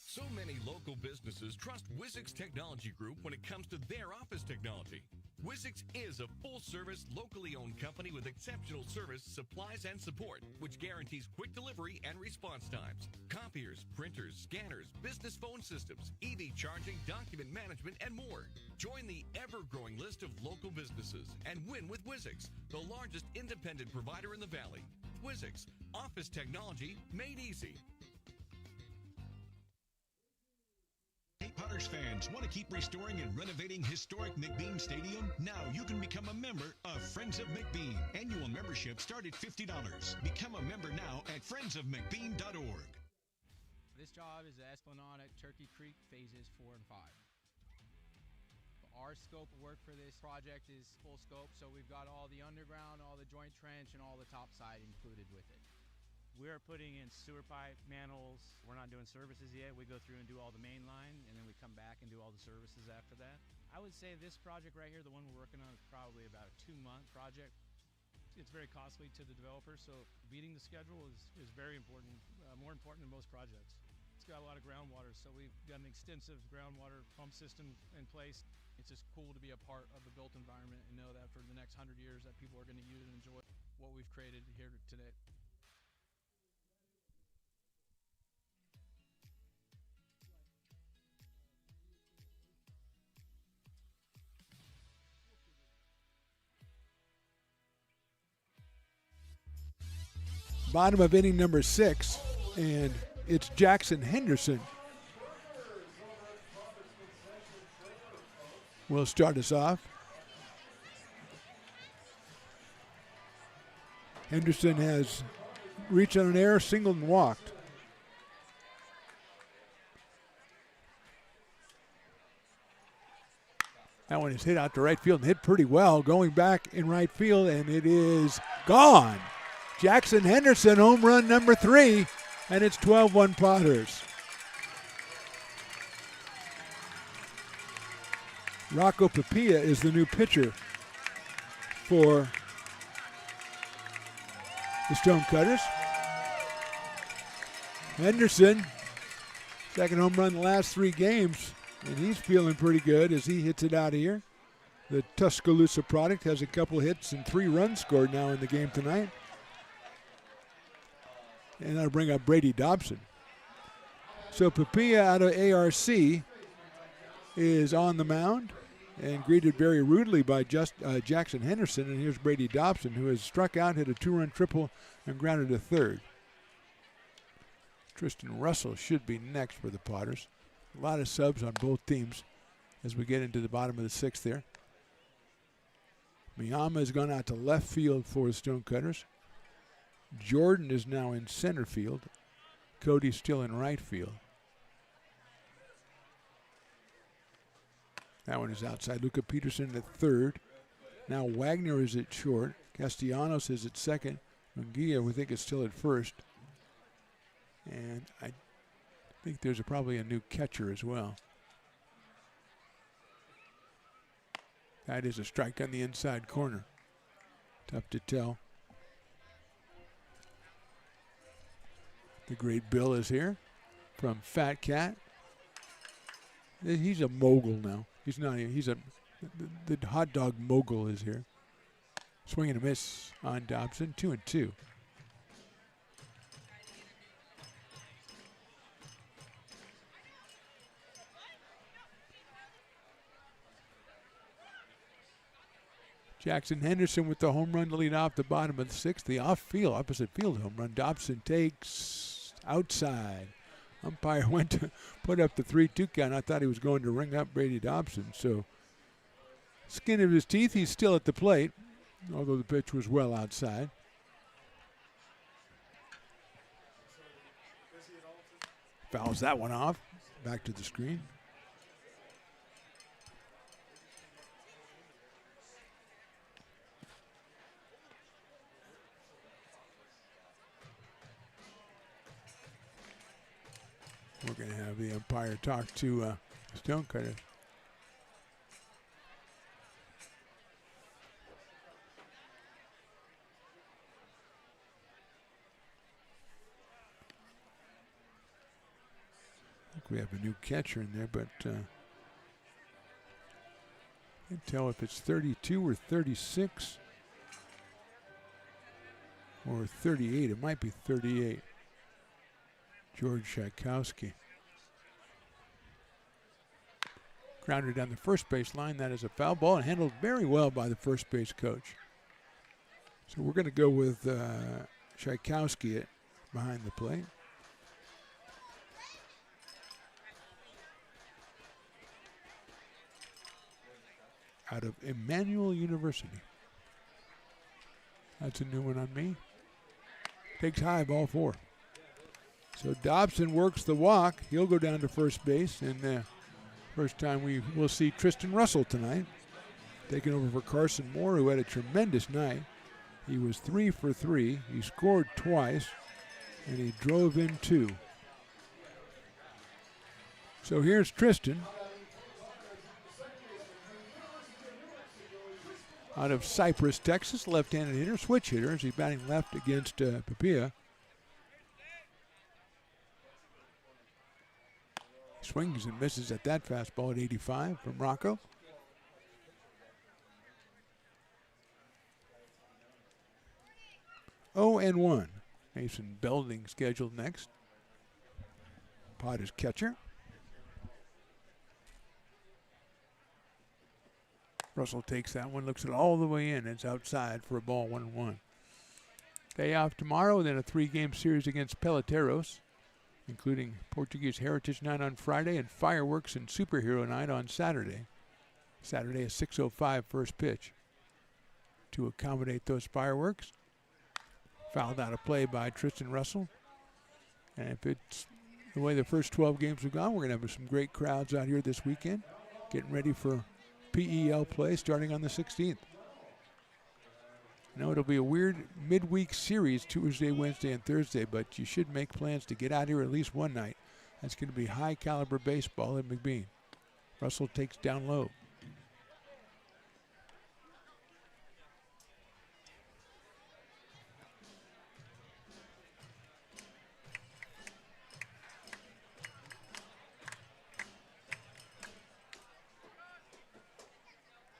So many local businesses trust Wizix Technology Group when it comes to their office technology. Wizix is a full-service, locally owned company with exceptional service, supplies, and support, which guarantees quick delivery and response times. Copiers, printers, scanners, business phone systems, EV charging, document management, and more. Join the ever-growing list of local businesses and win with Wizix, the largest independent provider in the Valley. Wizix, office technology made easy. Hey, Potters fans, want to keep restoring and renovating historic McBean Stadium? Now you can become a member of Friends of McBean. Annual membership start at $50. Become a member now at friendsofmcbean.org. This job is the Esplanade Turkey Creek phases 4 and 5. Our scope of work for this project is full scope, so we've got all the underground, all the joint trench, and all the top side included with it. We're putting in sewer pipe, manholes. We're not doing services yet. We go through and do all the main line, and then we come back and do all the services after that. I would say this project right here, the one we're working on, is probably about a 2-month project. It's very costly to the developer, so beating the schedule is very important, more important than most projects. It's got a lot of groundwater, so we've got an extensive groundwater pump system in place. It's just cool to be a part of the built environment and know that for the next 100 years that people are going to use and enjoy what we've created here today. Bottom of inning number 6, and it's Jackson Henderson will start us off. Henderson has reached on an error, singled and walked. That one is hit out to right field and hit pretty well, going back in right field, and it is gone. Jackson Henderson, home run number 3, and it's 12-1 Potters. Rocco Papilla is the new pitcher for the Stonecutters. Henderson, second home run in the last 3 games, and he's feeling pretty good as he hits it out of here. The Tuscaloosa product has a couple hits and 3 runs scored now in the game tonight. And that'll bring up Brady Dobson. So Papilla out of ARC is on the mound and greeted very rudely by Jackson Henderson. And here's Brady Dobson, who has struck out, hit a 2-run triple, and grounded to third. Tristan Russell should be next for the Potters. A lot of subs on both teams as we get into the bottom of the 6th there. Miyama has gone out to left field for the Stonecutters. Jordan is now in center field. Cody's still in right field. That one is outside. Luca Peterson at third. Now Wagner is at short. Castellanos is at second. Munguia, we think, is still at first. And I think there's probably a new catcher as well. That is a strike on the inside corner. Tough to tell. The great Bill is here from Fat Cat. He's a mogul now. He's not. He's a. The hot dog mogul is here. Swing and a miss on Dobson. 2-2. Jackson Henderson with the home run to lead off the bottom of the sixth. The opposite field home run. Dobson takes outside. Umpire went to put up the 3-2 count. I thought he was going to ring up Brady Dobson. So, skin of his teeth, he's still at the plate, although the pitch was well outside. Fouls that one off. Back to the screen. We're going to have the umpire talk to Stonecutter. I think we have a new catcher in there, but I can't tell if it's 32 or 36 or 38. It might be 38. George Tchaikovsky. Grounder down the first base line. That is a foul ball and handled very well by the first base coach. So we're going to go with Tchaikovsky behind the plate. Out of Emmanuel University. That's a new one on me. Takes high, ball 4. So Dobson works the walk. He'll go down to first base, and first time we will see Tristan Russell tonight, taking over for Carson Moore, who had a tremendous night. He was 3 for 3. He scored twice, and he drove in 2. So here's Tristan. Out of Cypress, Texas, left-handed hitter, switch hitter, as he's batting left against Papilla. Swings and misses at that fastball at 85 from Rocco. Oh and 1. Mason Belding scheduled next. Potter's catcher. Russell takes that one, looks it all the way in. It's outside for a ball, 1-1. Day off tomorrow, then a 3-game series against Peloteros, including Portuguese Heritage Night on Friday and Fireworks and Superhero Night on Saturday. Saturday, a 6:05 first pitch. To accommodate those fireworks, fouled out of play by Tristan Russell. And if it's the way the first 12 games have gone, we're going to have some great crowds out here this weekend, getting ready for PEL play starting on the 16th. Now it'll be a weird midweek series, Tuesday, Wednesday, and Thursday, but you should make plans to get out here at least one night. That's going to be high caliber baseball at McBean. Russell takes down low.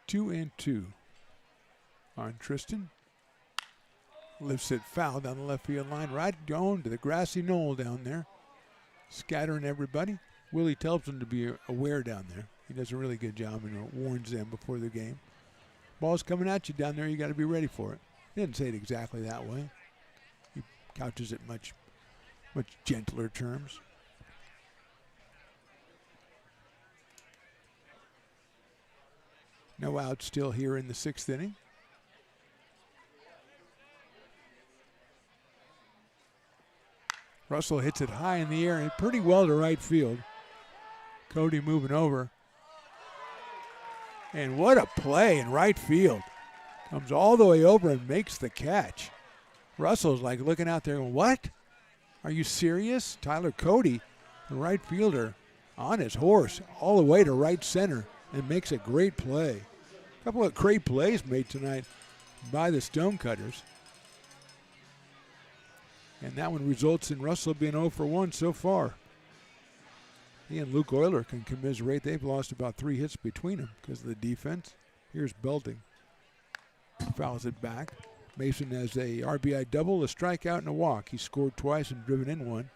Two and 2 on Tristan. Lifts it foul down the left field line, right down to the grassy knoll down there. Scattering everybody. Willie tells them to be aware down there. He does a really good job and warns them before the game. Ball's coming at you down there, you got to be ready for it. He didn't say it exactly that way. He couches it much gentler terms. No outs still here in the 6th inning. Russell hits it high in the air and pretty well to right field. Cody moving over. And what a play in right field. Comes all the way over and makes the catch. Russell's like looking out there going, what? Are you serious? Tyler Cody, the right fielder, on his horse all the way to right center and makes a great play. A couple of great plays made tonight by the Stonecutters. And that one results in Russell being 0 for 1 so far. He and Luke Euler can commiserate. They've lost about 3 hits between them because of the defense. Here's Belding. Fouls it back. Mason has a RBI double, a strikeout, and a walk. He scored twice and driven in 1.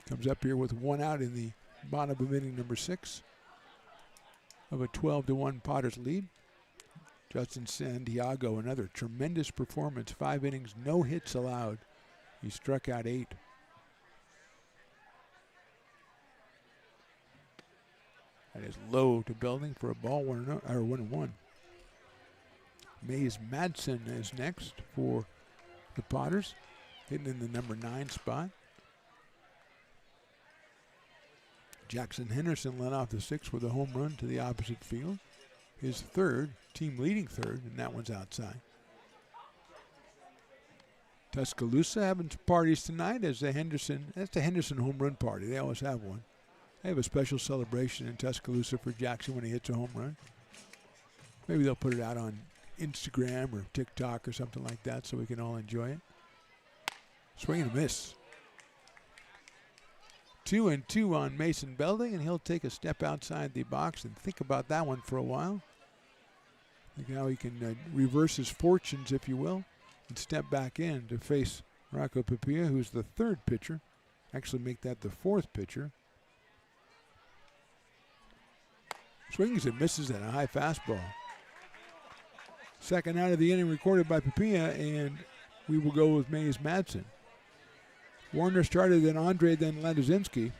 Comes up here with 1 out in the bottom of inning number 6 of a 12-1 Potters lead. Justin Santiago, another tremendous performance. 5 innings, no hits allowed. He struck out 8. That is low to Belding for a ball 1-1. Mays Madsen is next for the Potters, hitting in the number 9 spot. Jackson Henderson led off the 6th with a home run to the opposite field. His third, team leading third, and that one's outside. Tuscaloosa having parties tonight as that's the Henderson home run party. They always have one. They have a special celebration in Tuscaloosa for Jackson when he hits a home run. Maybe they'll put it out on Instagram or TikTok or something like that so we can all enjoy it. Swing and a miss. 2-2 on Mason Belding, and he'll take a step outside the box and think about that one for a while. Think how he can reverse his fortunes, if you will, and step back in to face Rocco Papilla, who's the 3rd pitcher. Actually make that the 4th pitcher. Swings and misses at a high fastball. Second out of the inning recorded by Papilla, and we will go with Mays Madsen. Warner started, then Andre, then Landazinski.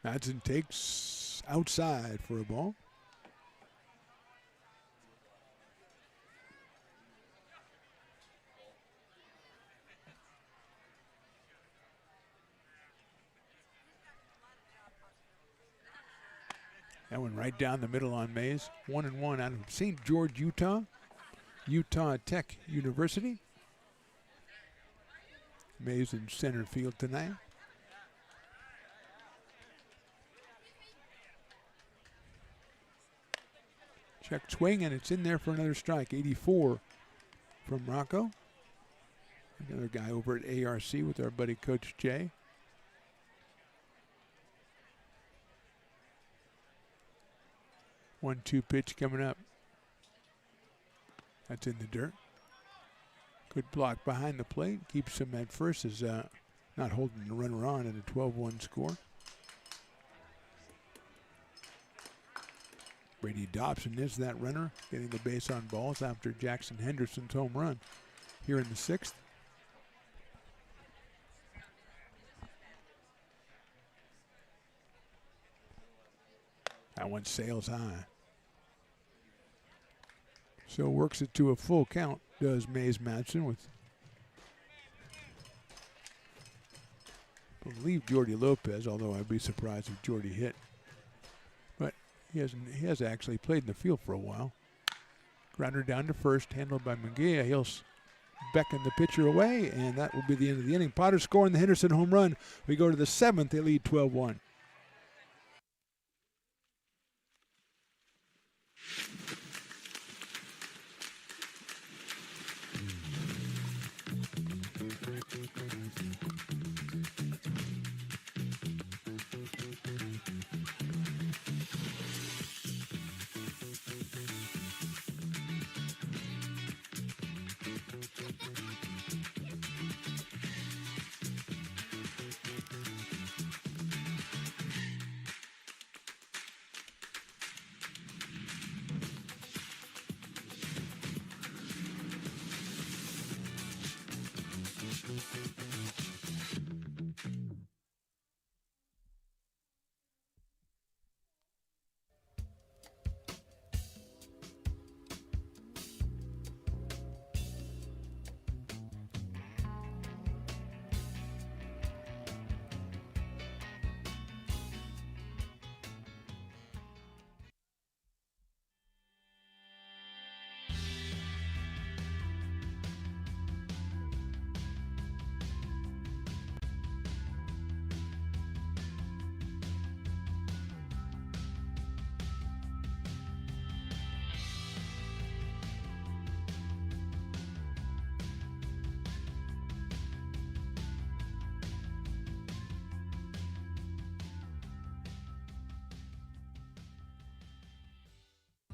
Madsen takes outside for a ball. That one right down the middle on Mays. 1-1 out of St. George, Utah. Utah Tech University. Mays in center field tonight. Check swing, and it's in there for another strike. 84 from Rocco. Another guy over at ARC with our buddy Coach Jay. One-two pitch coming up. That's in the dirt. Good block behind the plate. Keeps him at first as not holding the runner on in a 12-1 score. Brady Dobson is that runner, getting the base on balls after Jackson Henderson's home run here in the 6th. That one sails high. So works it to a full count, does Mays Madsen with, I believe, Jordy Lopez, although I'd be surprised if Jordy hit. But he has actually played in the field for a while. Grounder down to first, handled by Munguia. He'll beckon the pitcher away, and that will be the end of the inning. Potter scoring the Henderson home run. We go to the 7th. They lead 12-1.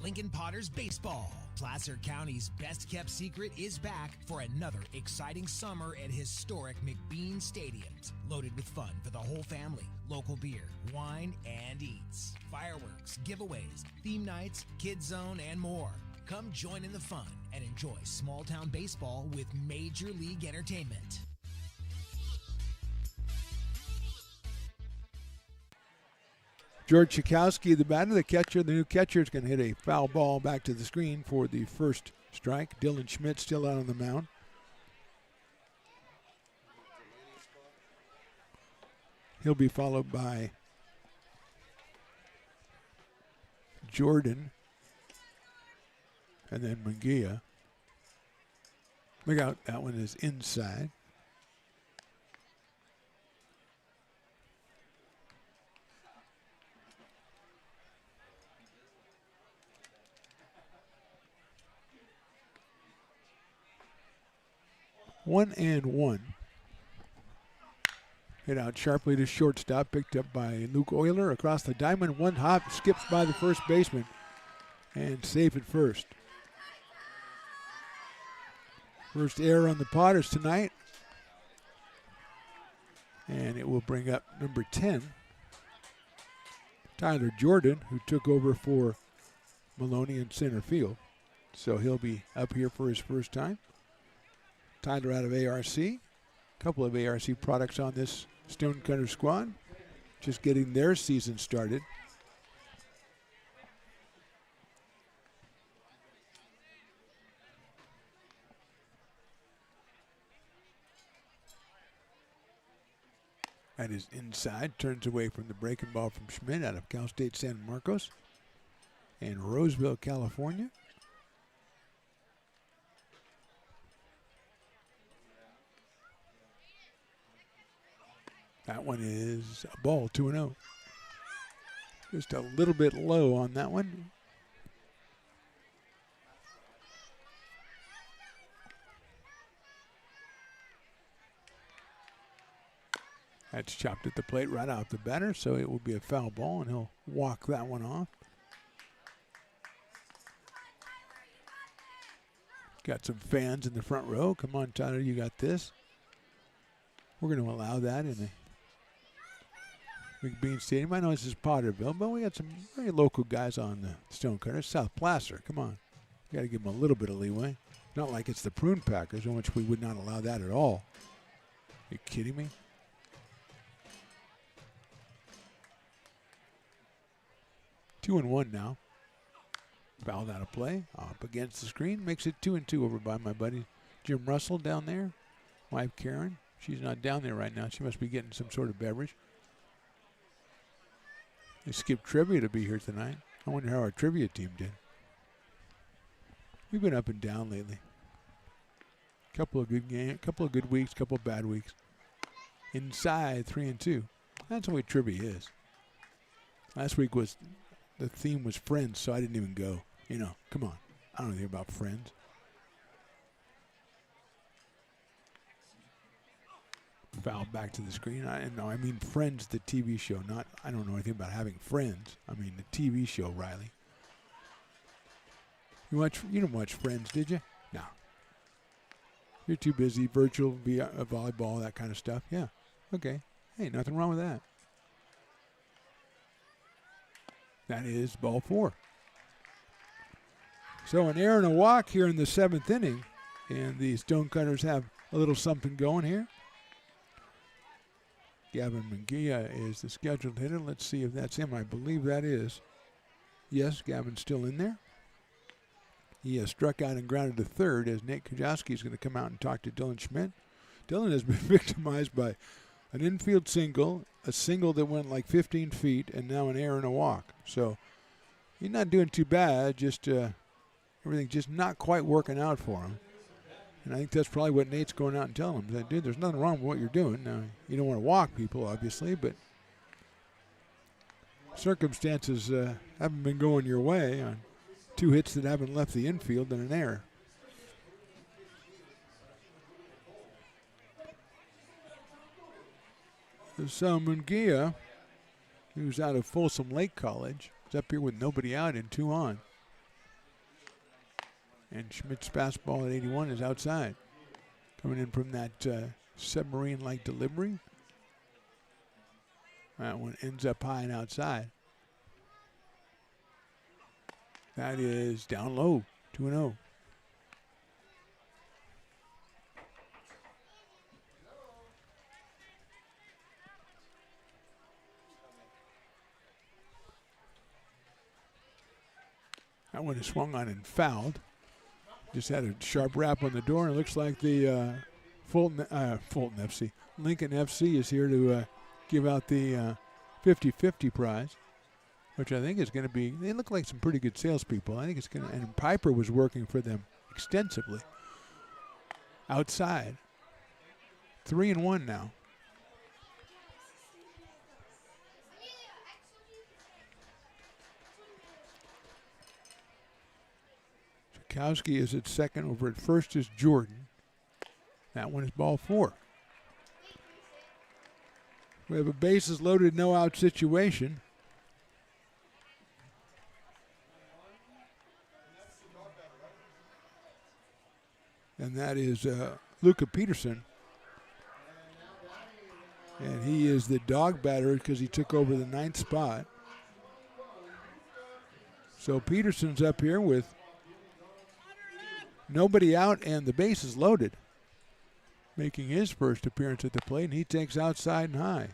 Lincoln Potters Baseball. Placer County's best-kept secret is back for another exciting summer at historic McBean Stadiums. Loaded with fun for the whole family, local beer, wine, and eats. Fireworks, giveaways, theme nights, kids zone, and more. Come join in the fun and enjoy small-town baseball with Major League Entertainment. George Chakowski, the batter, the catcher. The new catcher is going to hit a foul ball back to the screen for the first strike. Dylan Schmidt still out on the mound. He'll be followed by Jordan and then Munguia. Look out, that one is inside. One and one. Hit out sharply to shortstop, picked up by Luke Euler across the diamond. One hop, skips by the first baseman, and safe at first. First error on the Potters tonight. And it will bring up number 10, Tyler Jordan, who took over for Maloney in center field. So he'll be up here for his first time. Tyler out of ARC. A couple of ARC products on this Stonecutter squad. Just getting their season started. That is inside. Turns away from the breaking ball from Schmidt out of Cal State San Marcos and Roseville, California. That one is a ball, 2-0. Just a little bit low on that one. That's chopped at the plate right out the batter, so it will be a foul ball, and he'll walk that one off. Got some fans in the front row. Come on, Tyler, you got this. We're going to allow that in the McBean Stadium. I know this is Potterville, but we got some very local guys on the Stonecutter. South Placer, come on. You got to give them a little bit of leeway. Not like it's the Prune Packers, in which we would not allow that at all. Are you kidding me? Two and one now. Fouled out of play. Up against the screen. Makes it 2-2 over by my buddy Jim Russell down there. Wife Karen. She's not down there right now. She must be getting some sort of beverage. They skipped trivia to be here tonight. I wonder how our trivia team did. We've been up and down lately. Couple of good games, couple of good weeks, couple of bad weeks. Inside 3-2. That's the way trivia is. Last week was the theme was Friends, so I didn't even go. You know, come on. I don't know anything about Friends. Foul back to the screen. I mean Friends, the TV show. Not. I don't know anything about having friends. I mean the TV show, Riley. You didn't watch Friends, did you? No. You're too busy. Virtual volleyball, that kind of stuff. Yeah. Okay. Hey, nothing wrong with that. That is ball 4. So an error and a walk here in the 7th inning, and the Stonecutters have a little something going here. Gavin Munguia is the scheduled hitter. Let's see if that's him. I believe that is. Yes, Gavin's still in there. He has struck out and grounded to third as Nate Kujawski is going to come out and talk to Dylan Schmidt. Dylan has been victimized by an infield single, a single that went like 15 feet, and now an error and a walk. So he's not doing too bad, just everything just not quite working out for him. And I think that's probably what Nate's going out and telling him. That, dude, there's nothing wrong with what you're doing. Now, you don't want to walk people, obviously, but circumstances haven't been going your way on 2 hits that haven't left the infield and an error. So Munguia, who's out of Folsom Lake College, is up here with nobody out and 2 on. And Schmidt's fastball at 81 is outside. Coming in from that submarine-like delivery. That one ends up high and outside. That is down low, 2-0. That one is swung on and fouled. Just had a sharp rap on the door, and it looks like the Fulton FC, Lincoln FC is here to give out the 50-50 prize, which I think is going to be, they look like some pretty good salespeople. I think it's going to, and Piper was working for them extensively. Outside. 3-1 now. Kowski is at second. Over at first is Jordan. That one is ball 4. We have a bases loaded, no out situation. And that is Luca Peterson. And he is the dog batter because he took over the 9th spot. So Peterson's up here with nobody out and the bases loaded, making his first appearance at the plate, and he takes outside and high.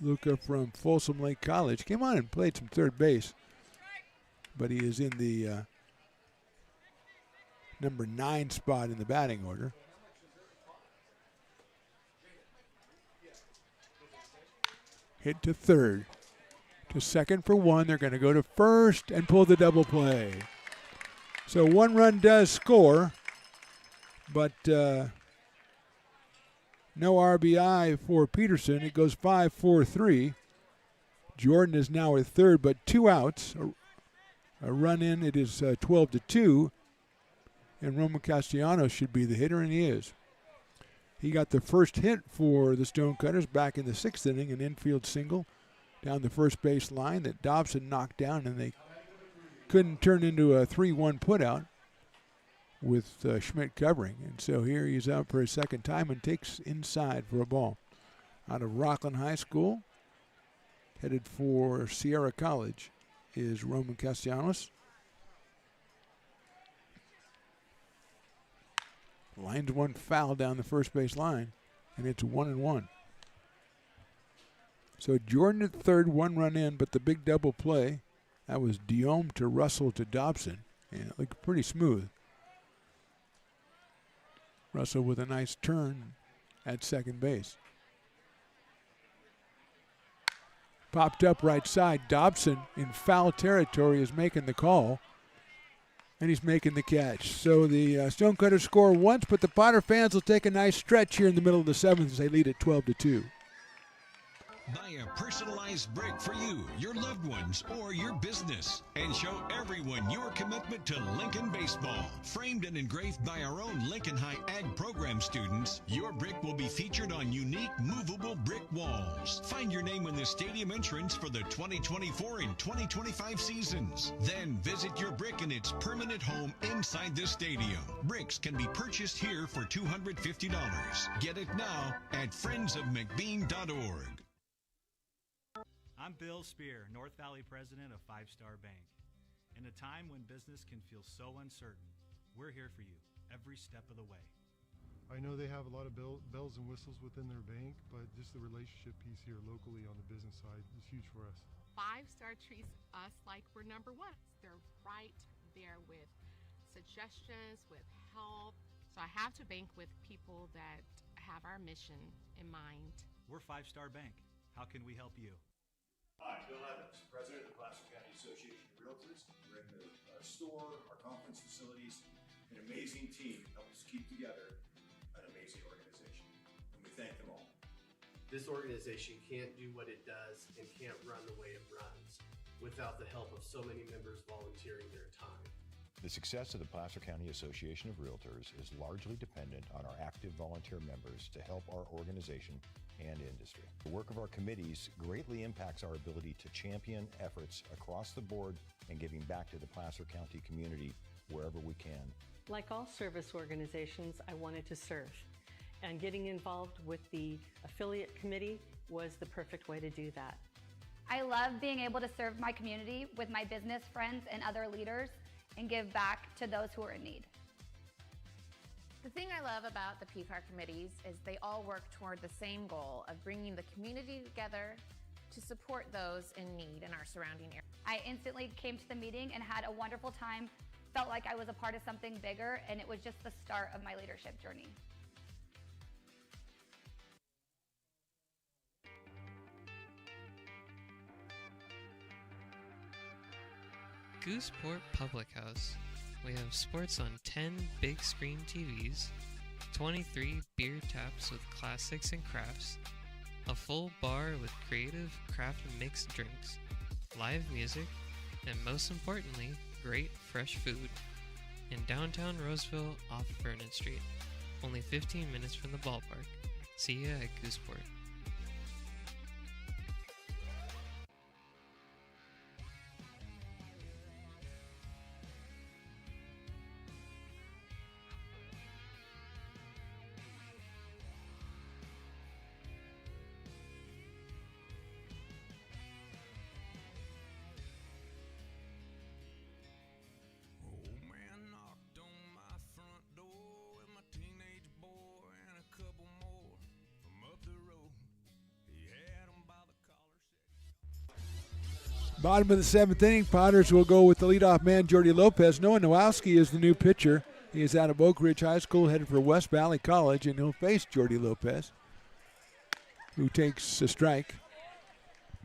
Luca from Folsom Lake College came on and played some third base, but he is in the number 9 spot in the batting order. Hit to third. To second for 1. They're going to go to first and pull the double play. So 1 run does score, but no RBI for Peterson. It goes 5-4-3. Jordan is now at third, but 2 outs. A run in, it is 12-2. And Roman Castellanos should be the hitter, and he is. He got the first hit for the Stonecutters back in the 6th inning, an infield single down the first base line that Dobson knocked down, and they couldn't turn into a 3-1 putout with Schmidt covering. And so here he's out for a second time and takes inside for a ball. Out of Rockland High School, headed for Sierra College, is Roman Castellanos. Lines one foul down the first base line, and it's 1-1. So Jordan at third, 1 run in, but the big double play, that was Diome to Russell to Dobson, and it looked pretty smooth. Russell with a nice turn at second base. Popped up right side. Dobson in foul territory is making the call, and he's making the catch. So the Stonecutters score once, but the Potter fans will take a nice stretch here in the middle of the 7th as they lead at 12-2. Buy a personalized brick for you, your loved ones, or your business, and show everyone your commitment to Lincoln baseball. Framed and engraved by our own Lincoln High Ag program students, your brick will be featured on unique movable brick walls. Find your name in the stadium entrance for the 2024 and 2025 seasons. Then visit your brick in its permanent home inside the stadium. Bricks can be purchased here for $250. Get it now at friendsofmcbean.org. I'm Bill Spear, North Valley president of Five Star Bank. In a time when business can feel so uncertain, we're here for you every step of the way. I know they have a lot of bells and whistles within their bank, but just the relationship piece here locally on the business side is huge for us. 5 Star treats us like we're number 1. They're right there with suggestions, with help. So I have to bank with people that have our mission in mind. We're Five Star Bank. How can we help you? Hi, Bill Evans, president of the Placer County Association of Realtors. We're in the store, our conference facilities, an amazing team help us keep together an amazing organization, and we thank them all. This organization can't do what it does and can't run the way it runs without the help of so many members volunteering their time. The success of the Placer County Association of Realtors is largely dependent on our active volunteer members to help our organization and industry. The work of our committees greatly impacts our ability to champion efforts across the board and giving back to the Placer County community wherever we can. Like all service organizations, I wanted to serve. And getting involved with the affiliate committee was the perfect way to do that. I love being able to serve my community with my business friends and other leaders and give back to those who are in need. The thing I love about the PCAR committees is they all work toward the same goal of bringing the community together to support those in need in our surrounding area. I instantly came to the meeting and had a wonderful time, felt like I was a part of something bigger, and it was just the start of my leadership journey. Gooseport Public House. We have sports on 10 big screen TVs, 23 beer taps with classics and crafts, a full bar with creative craft mixed drinks, live music, and most importantly, great fresh food. In downtown Roseville off Vernon Street, only 15 minutes from the ballpark. See ya at Gooseport. Bottom of the seventh inning, Potters will go with the leadoff man, Jordy Lopez. Noah Nowalski is the new pitcher. He is out of Oak Ridge High School, headed for West Valley College, and he'll face Jordy Lopez, who takes a strike.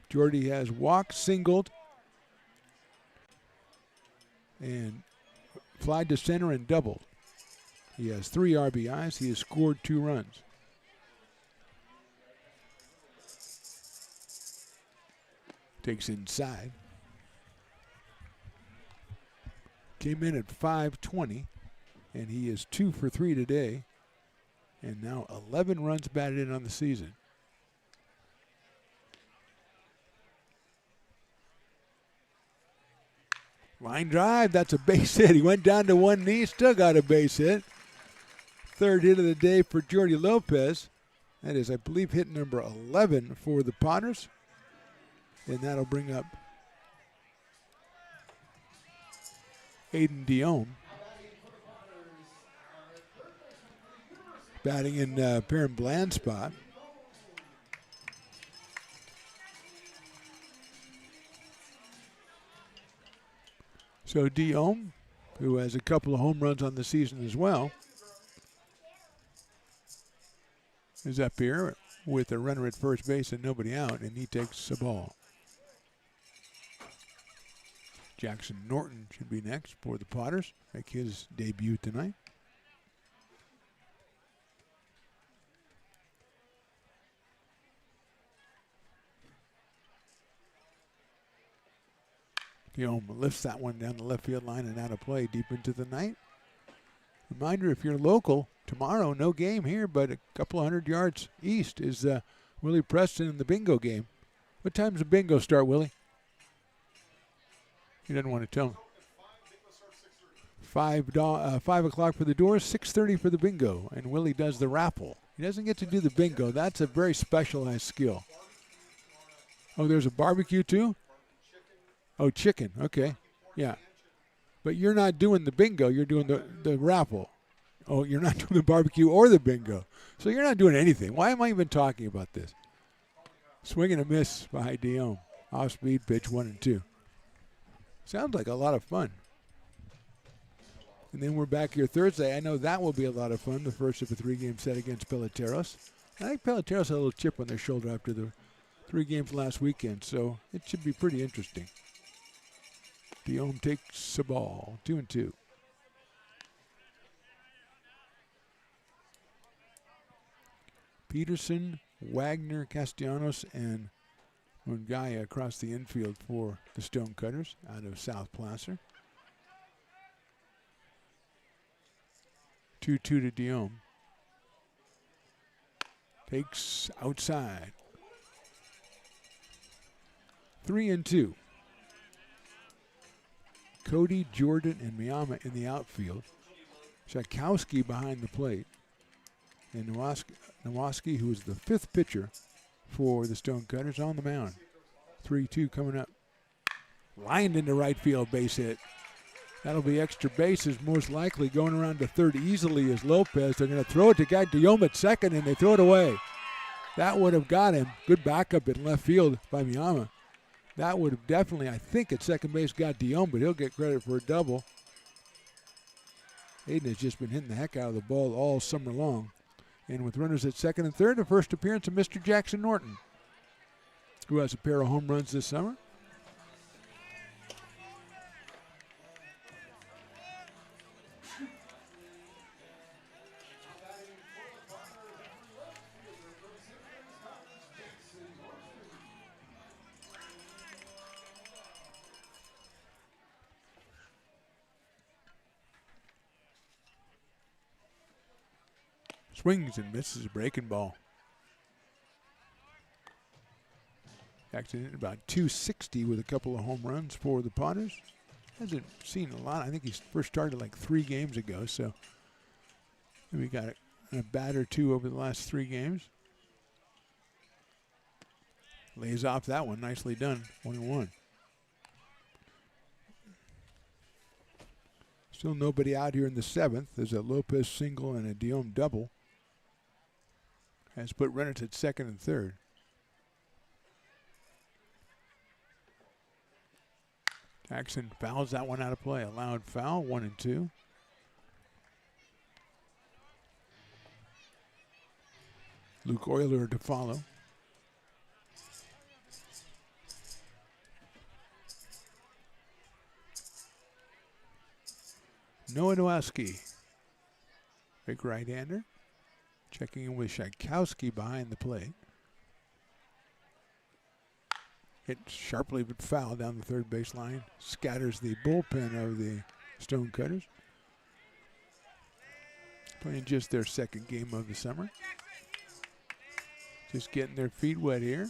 Jordy has walked, singled, and flied to center and doubled. He has 3 RBIs. He has scored 2 runs. Takes inside. Came in at 520, and he is 2 for 3 today, and now 11 runs batted in on the season. Line drive, that's a base hit. He went down to one knee, still got a base hit. Third hit of the day for Jordy Lopez. That is, I believe, hit number 11 for the Potters. And that'll bring up Aiden Diome. Batting in Perrin Bland's spot. So Diome, who has a couple of home runs on the season as well, is up here with a runner at first base and nobody out, and he takes the ball. Jackson Norton should be next for the Potters, make his debut tonight. Diome lifts that one down the left field line and out of play deep into the night. Reminder, if you're local, tomorrow no game here, but a couple of 100 yards east is Willie Preston in the bingo game. What time does the bingo start, Willie? He doesn't want to tell me. 5 o'clock for the doors, 6:30 for the bingo, and Willie does the raffle. He doesn't get to do the bingo. That's a very specialized skill. Oh, there's a barbecue too? Oh, chicken. Okay. Yeah. But you're not doing the bingo. You're doing the raffle. Oh, you're not doing the barbecue or the bingo. So you're not doing anything. Why am I even talking about this? Swing and a miss by Diome. Off-speed pitch 1 and 2. Sounds like a lot of fun. And then we're back here Thursday. I know that will be a lot of fun, the first of a 3-game set against Peloteros. I think Peloteros had a little chip on their shoulder after the 3 games last weekend, so it should be pretty interesting. Diome takes the ball, 2 and 2. Peterson, Wagner, Castellanos, and Mungaya across the infield for the Stonecutters out of South Placer. 2-2 to Diome. Takes outside. 3 and 2. Cody, Jordan, and Miyama in the outfield. Tchaikovsky behind the plate. And Nowaski, who is the 5th pitcher for the Stonecutters, on the mound. 3-2 coming up. Lined into right field, base hit. That'll be extra bases, most likely going around to third easily as Lopez. They're going to throw it to Guy Diome at second, and they throw it away. That would have got him. Good backup in left field by Miyama. That would have definitely, I think, at second base got Diome, but he'll get credit for a double. Aiden has just been hitting the heck out of the ball all summer long. And with runners at second and third, the first appearance of Mr. Jackson Norton, who has a pair of home runs this summer. Swings and misses a breaking ball. Jackson at about 260 with a couple of home runs for the Potters. Hasn't seen a lot. I think he first started like 3 games ago, so maybe got a bat or two over the last 3 games. Lays off that one. Nicely done. 1-1. Still nobody out here in the 7th. There's a Lopez single and a Diome double. Has put runners at second and third. Jackson fouls that one out of play. Allowed foul, 1-2. Luke Euler to follow. Noah Nowaski, big right-hander. Checking in with Tchaikovsky behind the plate. Hit sharply but foul down the third base line. Scatters the bullpen of the Stonecutters. Playing just their second game of the summer. Just getting their feet wet here.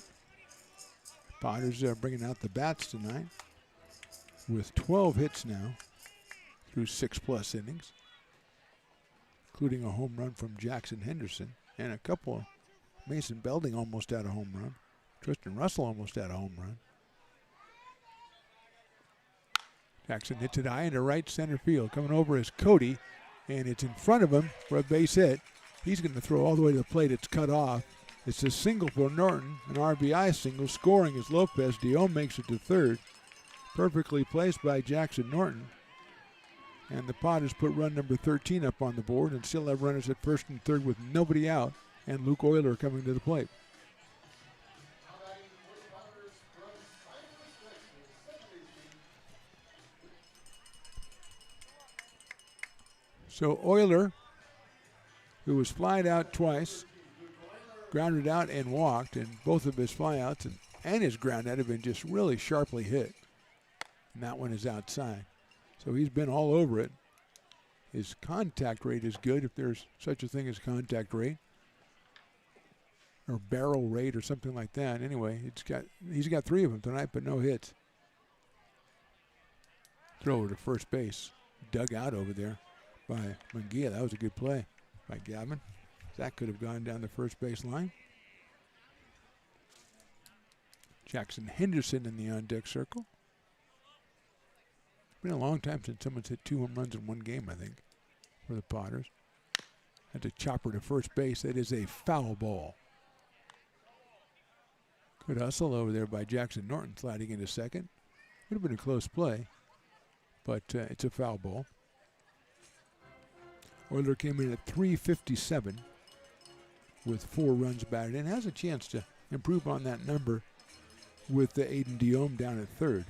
Potters are bringing out the bats tonight with 12 hits now through 6+ innings, including a home run from Jackson Henderson and a couple of Mason Belding almost had a home run. Tristan Russell almost had a home run. Jackson hits it high into right center field. Coming over is Cody, and it's in front of him for a base hit. He's going to throw all the way to the plate. It's cut off. It's a single for Norton, an RBI single. Scoring is Lopez. Diome makes it to third. Perfectly placed by Jackson Norton. And the Potters put run number 13 up on the board and still have runners at first and third with nobody out, and Luke Euler coming to the plate. So Euler, who was flied out twice, grounded out and walked, and both of his flyouts and his ground out have been just really sharply hit. And that one is outside. So he's been all over it. His contact rate is good, if there's such a thing as contact rate, or barrel rate or something like that. Anyway, he's got 3 of them tonight, but no hits. Throw over to first base. Dug out over there by Munguia. That was a good play by Gavin. That could have gone down the first base line. Jackson Henderson in the on-deck circle. Been a long time since someone's hit 2 home runs in one game, I think, for the Potters. That's a chopper to first base. That is a foul ball. Good hustle over there by Jackson Norton, sliding into second. Would have been a close play, but it's a foul ball. Euler came in at .357 with 4 runs batted in. Has a chance to improve on that number with Aiden Diome down at third.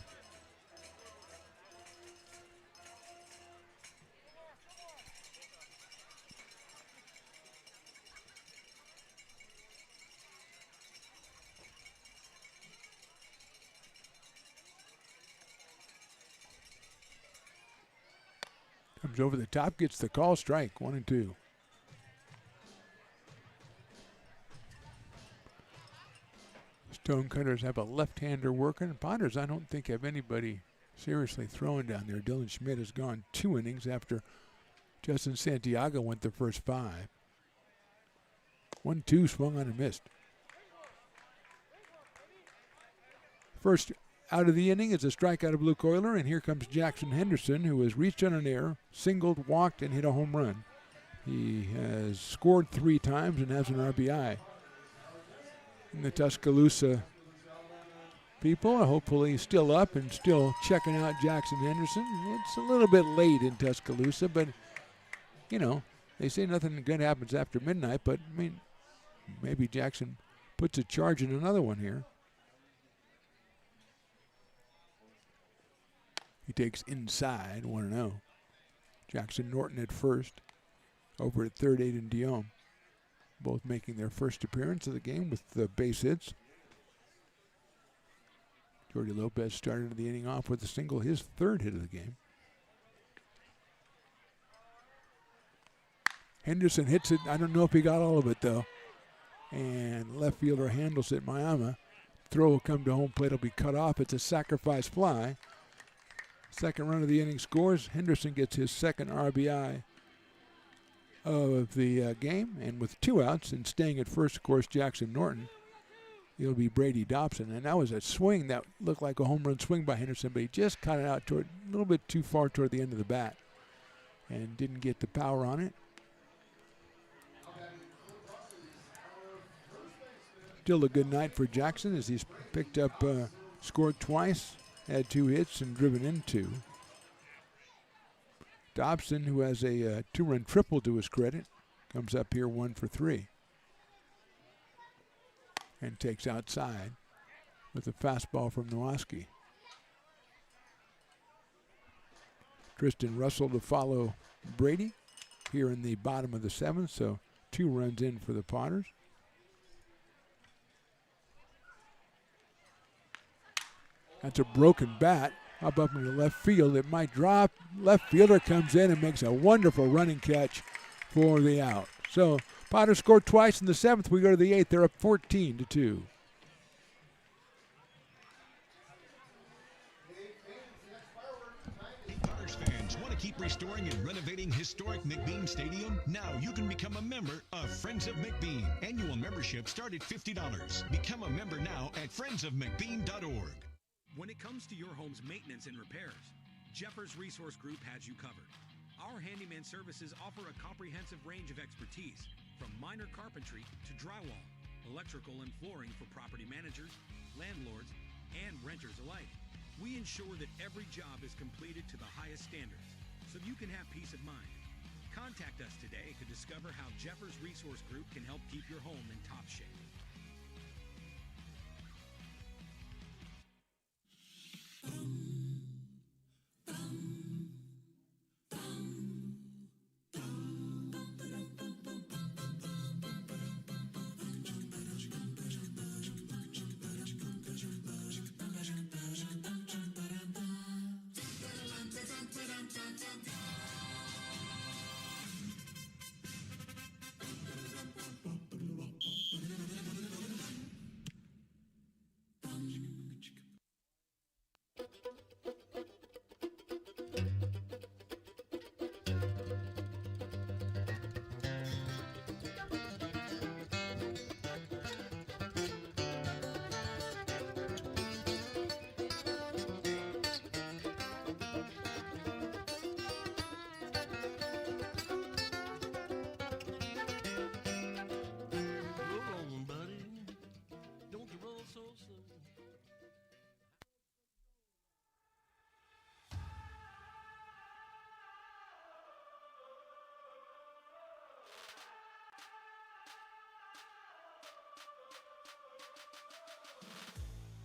Comes over the top, gets the call, strike, 1-2. Stonecutters have a left-hander working. Potters, I don't think, have anybody seriously throwing down there. Dylan Schmidt has gone 2 innings after Justin Santiago went the first 5. 1-2, swung on and missed. First out of the inning is a strikeout of Luke Euler, and here comes Jackson Henderson, who has reached on an error, singled, walked, and hit a home run. He has scored 3 times and has an RBI. And the Tuscaloosa people are hopefully still up and still checking out Jackson Henderson. It's a little bit late in Tuscaloosa, but, you know, they say nothing good happens after midnight, but, I mean, maybe Jackson puts a charge in another one here. He takes inside, 1-0. Jackson Norton at first. Over at third, Aiden Diome. Both making their first appearance of the game with the base hits. Jordy Lopez started the inning off with a single, his 3rd hit of the game. Henderson hits it. I don't know if he got all of it, though. And left fielder handles it. Miami. Throw will come to home plate. Will be cut off. It's a sacrifice fly. Second run of the inning scores. Henderson gets his 2nd RBI of the game. And with 2 outs and staying at first, of course, Jackson Norton. It'll be Brady Dobson. And that was a swing that looked like a home run swing by Henderson, but he just cut it out toward a little bit too far toward the end of the bat and didn't get the power on it. Still a good night for Jackson as he's picked up, scored twice, had 2 hits and driven in 2. Dobson, who has a 2-run triple to his credit, comes up here 1 for 3. And takes outside with a fastball from Nowaski. Tristan Russell to follow Brady here in the bottom of the 7th, so 2 runs in for the Potters. That's a broken bat up into left field. It might drop. Left fielder comes in and makes a wonderful running catch for the out. So Potters scored twice in the 7th. We go to the 8th. They're up 14-2. Potters fans want to keep restoring and renovating historic McBean Stadium? Now you can become a member of Friends of McBean. Annual membership start at $50. Become a member now at friendsofmcbean.org. When it comes to your home's maintenance and repairs, Jeffers Resource Group has you covered. Our handyman services offer a comprehensive range of expertise, from minor carpentry to drywall, electrical and flooring for property managers, landlords, and renters alike. We ensure that every job is completed to the highest standards, so you can have peace of mind. Contact us today to discover how Jeffers Resource Group can help keep your home in top shape.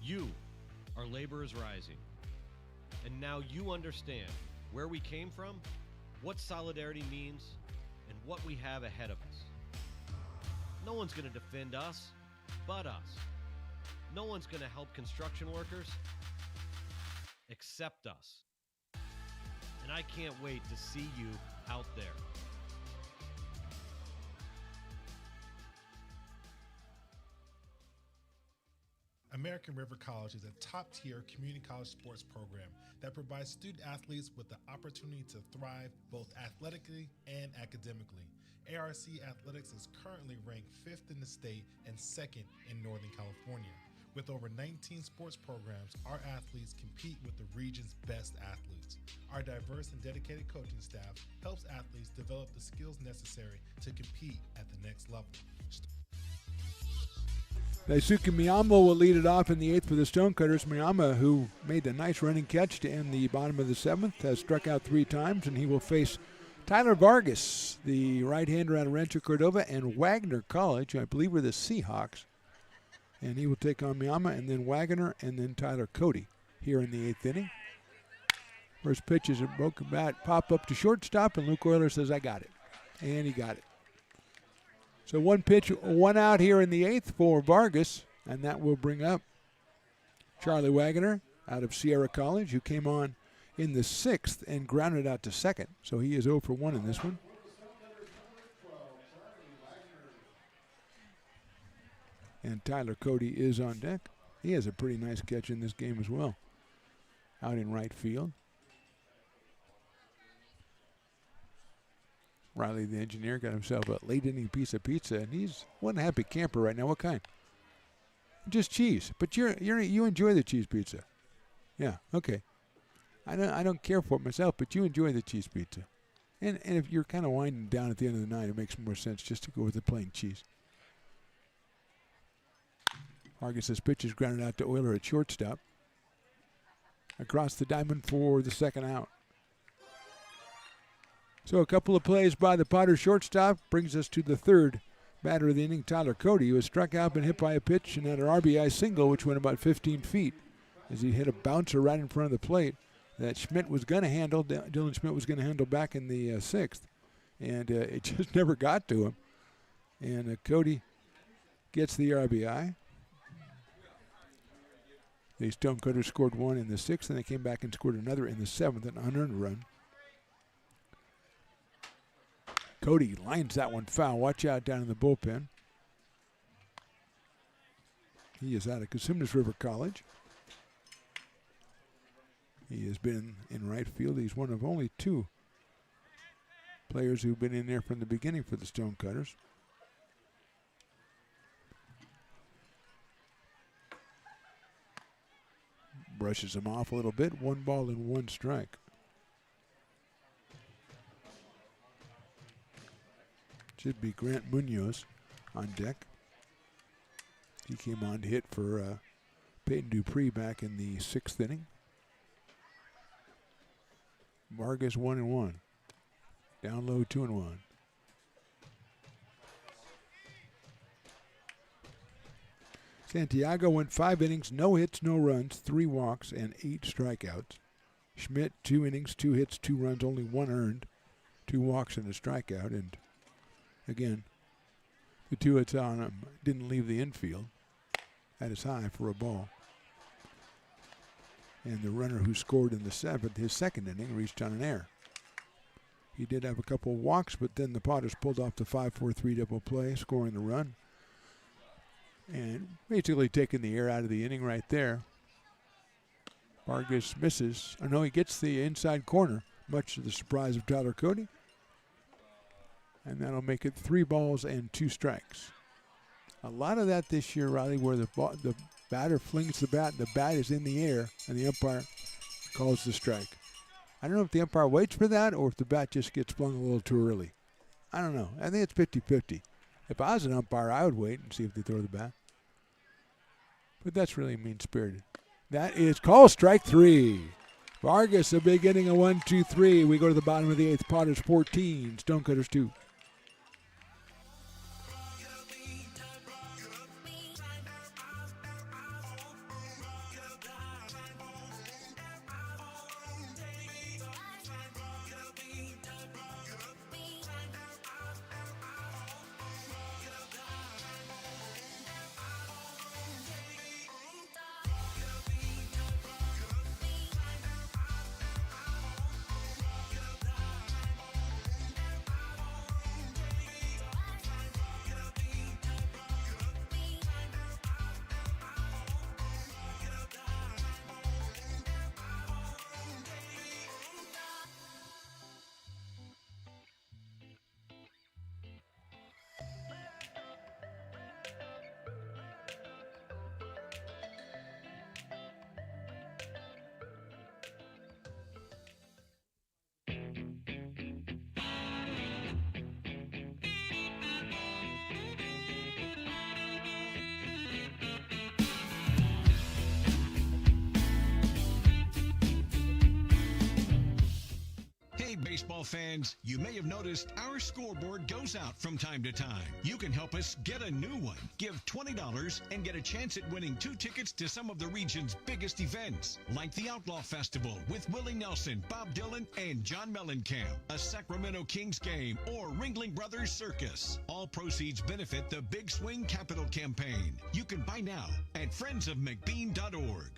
You, our labor is rising. And now you understand where we came from, what solidarity means, and what we have ahead of us. No one's going to defend us but us. No one's going to help construction workers except us. And I can't wait to see you out there. American River College is a top-tier community college sports program that provides student athletes with the opportunity to thrive both athletically and academically. ARC Athletics is currently ranked 5th in the state and 2nd in Northern California. With over 19 sports programs, our athletes compete with the region's best athletes. Our diverse and dedicated coaching staff helps athletes develop the skills necessary to compete at the next level. Daisuke Miyama will lead it off in the 8th for the Stonecutters. Miyama, who made the nice running catch to end the bottom of the 7th, has struck out 3 times, and he will face Tyler Vargas, the right-hander out of Rancho Cordova, and Wagner College, I believe were the Seahawks. And he will take on Miyama, and then Wagner, and then Tyler Cody here in the 8th inning. First pitch is a broken bat, pop up to shortstop, and Luke Euler says, I got it. And he got it. So 1 pitch, 1 out here in the 8th for Vargas, and that will bring up Charlie Wagner out of Sierra College, who came on in the 6th and grounded out to second. So he is 0 for 1 in this one. And Tyler Cody is on deck. He has a pretty nice catch in this game as well, out in right field. Riley, the engineer, got himself a late inning piece of pizza, and he's one happy camper right now. What kind? Just cheese, but you enjoy the cheese pizza. Yeah, okay. I don't care for it myself, but you enjoy the cheese pizza. And if you're kind of winding down at the end of the night, it makes more sense just to go with the plain cheese. Vargas' pitch is grounded out to Euler at shortstop. Across the diamond for the second out. So a couple of plays by the Potter shortstop brings us to the 3rd batter of the inning, Tyler Cody, who was struck out and hit by a pitch and had an RBI single, which went about 15 feet as he hit a bouncer right in front of the plate that Schmidt was going to handle. Dylan Schmidt was going to handle back in the 6th, and it just never got to him. And Cody gets the RBI. The Stonecutters scored 1 in the 6th, and they came back and scored another in the 7th, an unearned run. Cody lines that one foul. Watch out down in the bullpen. He is out of Cosumnes River College. He has been in right field. He's one of only 2 players who've been in there from the beginning for the Stonecutters. Brushes him off a little bit. 1 ball and 1 strike. Should be Grant Munoz on deck. He came on to hit for Peyton Dupree back in the 6th inning. Vargas 1-1. Down low 2-1. Santiago went 5 innings, no hits, no runs, 3 walks, and 8 strikeouts. Schmidt 2 innings, 2 hits, 2 runs, only 1 earned, 2 walks and a strikeout. And again, the 2 hits on him didn't leave the infield. That is high for a ball. And the runner who scored in the 7th, his 2nd inning, reached on an error. He did have a couple of walks, but then the Potters pulled off the 5-4-3 double play, scoring the run. And basically taking the air out of the inning right there. Vargas misses. Oh, no, he gets the inside corner, much to the surprise of Tyler Cody. And that'll make it 3 balls and 2 strikes. A lot of that this year, Riley, where the batter flings the bat and the bat is in the air and the umpire calls the strike. I don't know if the umpire waits for that or if the bat just gets flung a little too early. I don't know. I think it's 50-50. If I was an umpire, I would wait and see if they throw the bat. But that's really mean-spirited. That is call strike 3. Vargas, a big inning of 1-2-3. We go to the bottom of the 8th. Potters 14, Stonecutters 2. baseball fans, you may have noticed our scoreboard goes out from time to time. You can help us get a new one. Give $20 and get a chance at winning 2 tickets to some of the region's biggest events, like the Outlaw Festival with Willie Nelson, Bob Dylan, and John Mellencamp, a Sacramento Kings game, or Ringling Brothers Circus. All proceeds benefit the Big Swing Capital Campaign. You can buy now at friendsofmcbean.org.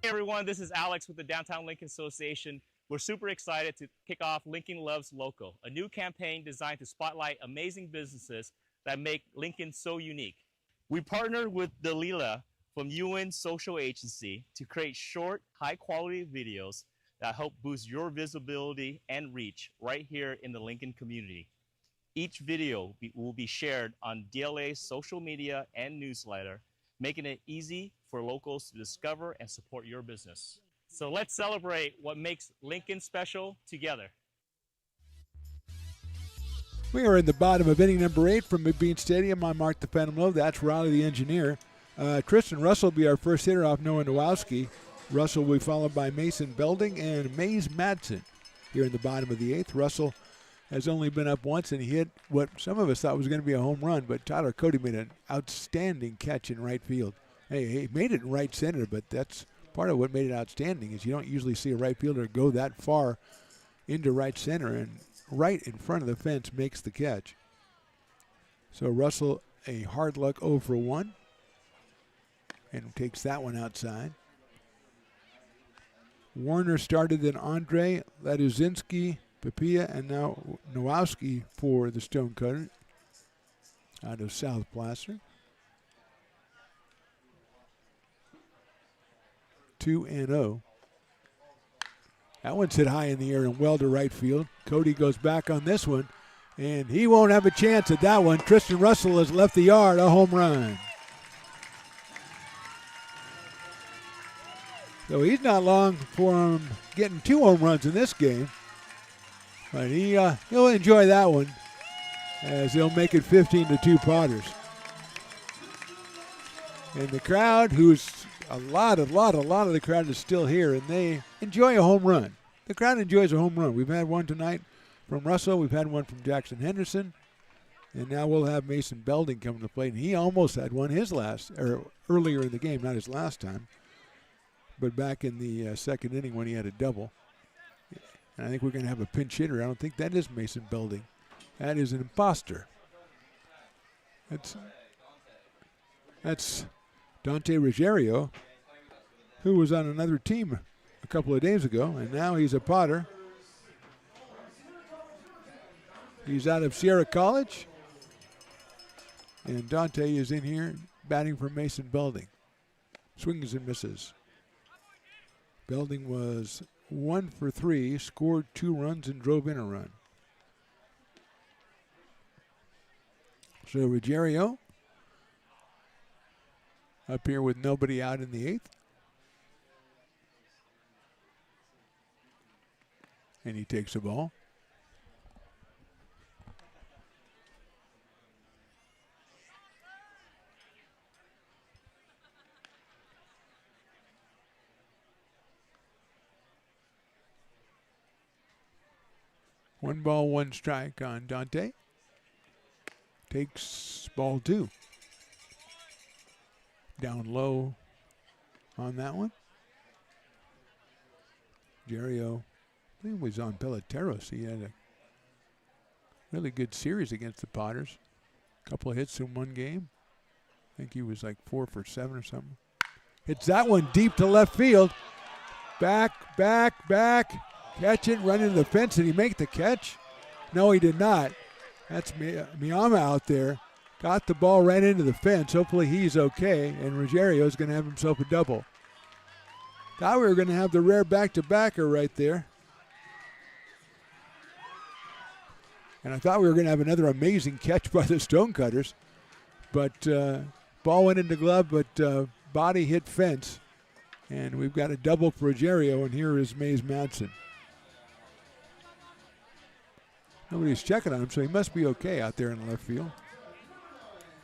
Hey everyone, this is Alex with the Downtown Lincoln Association. We're super excited to kick off Lincoln Loves Local, a new campaign designed to spotlight amazing businesses that make Lincoln so unique. We partnered with Dalila from UN Social Agency to create short, high-quality videos that help boost your visibility and reach right here in the Lincoln community. Each video will be shared on DLA's social media and newsletter, making it easy for locals to discover and support your business. So let's celebrate what makes Lincoln special together. We are in the bottom of inning number 8 from McBean Stadium. I'm Mark the Phantom Low. That's Riley the engineer. Tristan Russell will be our first hitter off Noah Nowowski. Russell will be followed by Mason Belding and Mays Madsen here in the bottom of the 8th. Russell has only been up once, and he hit what some of us thought was going to be a home run, but Tyler Cody made an outstanding catch in right field. Hey, he made it in right center, but that's part of what made it outstanding is you don't usually see a right fielder go that far into right center, and right in front of the fence makes the catch. So Russell, a hard luck 0 for 1, and takes that one outside. Warner started, then Andre, Laduzinski, Papia, and now Nowowski for the Stonecutter out of South Placer. 2-0. That one's hit high in the air and well to right field. Cody goes back on this one, and he won't have a chance at that one. Tristan Russell has left the yard, a home run. So he's not long for him getting 2 home runs in this game. But he'll enjoy that one as they'll make it 15-2 Potters. And the crowd, who's a lot of the crowd is still here, and they enjoy a home run. The crowd enjoys a home run. We've had one tonight from Russell. We've had one from Jackson Henderson. And now we'll have Mason Belding come to the plate. And he almost had one earlier in the game, not his last time, but back in the second inning when he had a double. And I think we're going to have a pinch hitter. I don't think that is Mason Belding. That is an imposter. That's Dante Ruggiero, who was on another team a couple of days ago, and now he's a Potter. He's out of Sierra College, and Dante is in here batting for Mason Belding. Swings and misses. Belding was 1 for 3, scored 2 runs and drove in a run. So Ruggiero up here with nobody out in the 8th. And he takes the ball. One ball, one strike on Dante. Takes ball 2. Down low on that one. Jerio, I think he was on Peloteros. He had a really good series against the Potters. A couple of hits in one game. I think he was like 4 for 7 or something. Hits that one deep to left field. Back. Catch it, run into the fence. Did he make the catch? No, he did not. That's Miyama out there. Got the ball right into the fence. Hopefully he's okay, and Ruggiero is going to have himself a double. Thought we were going to have the rare back-to-backer right there. And I thought we were going to have another amazing catch by the Stonecutters. But ball went into glove, but body hit fence. And we've got a double for Ruggiero, and here is Mays Madsen. Nobody's checking on him, so he must be okay out there in left field.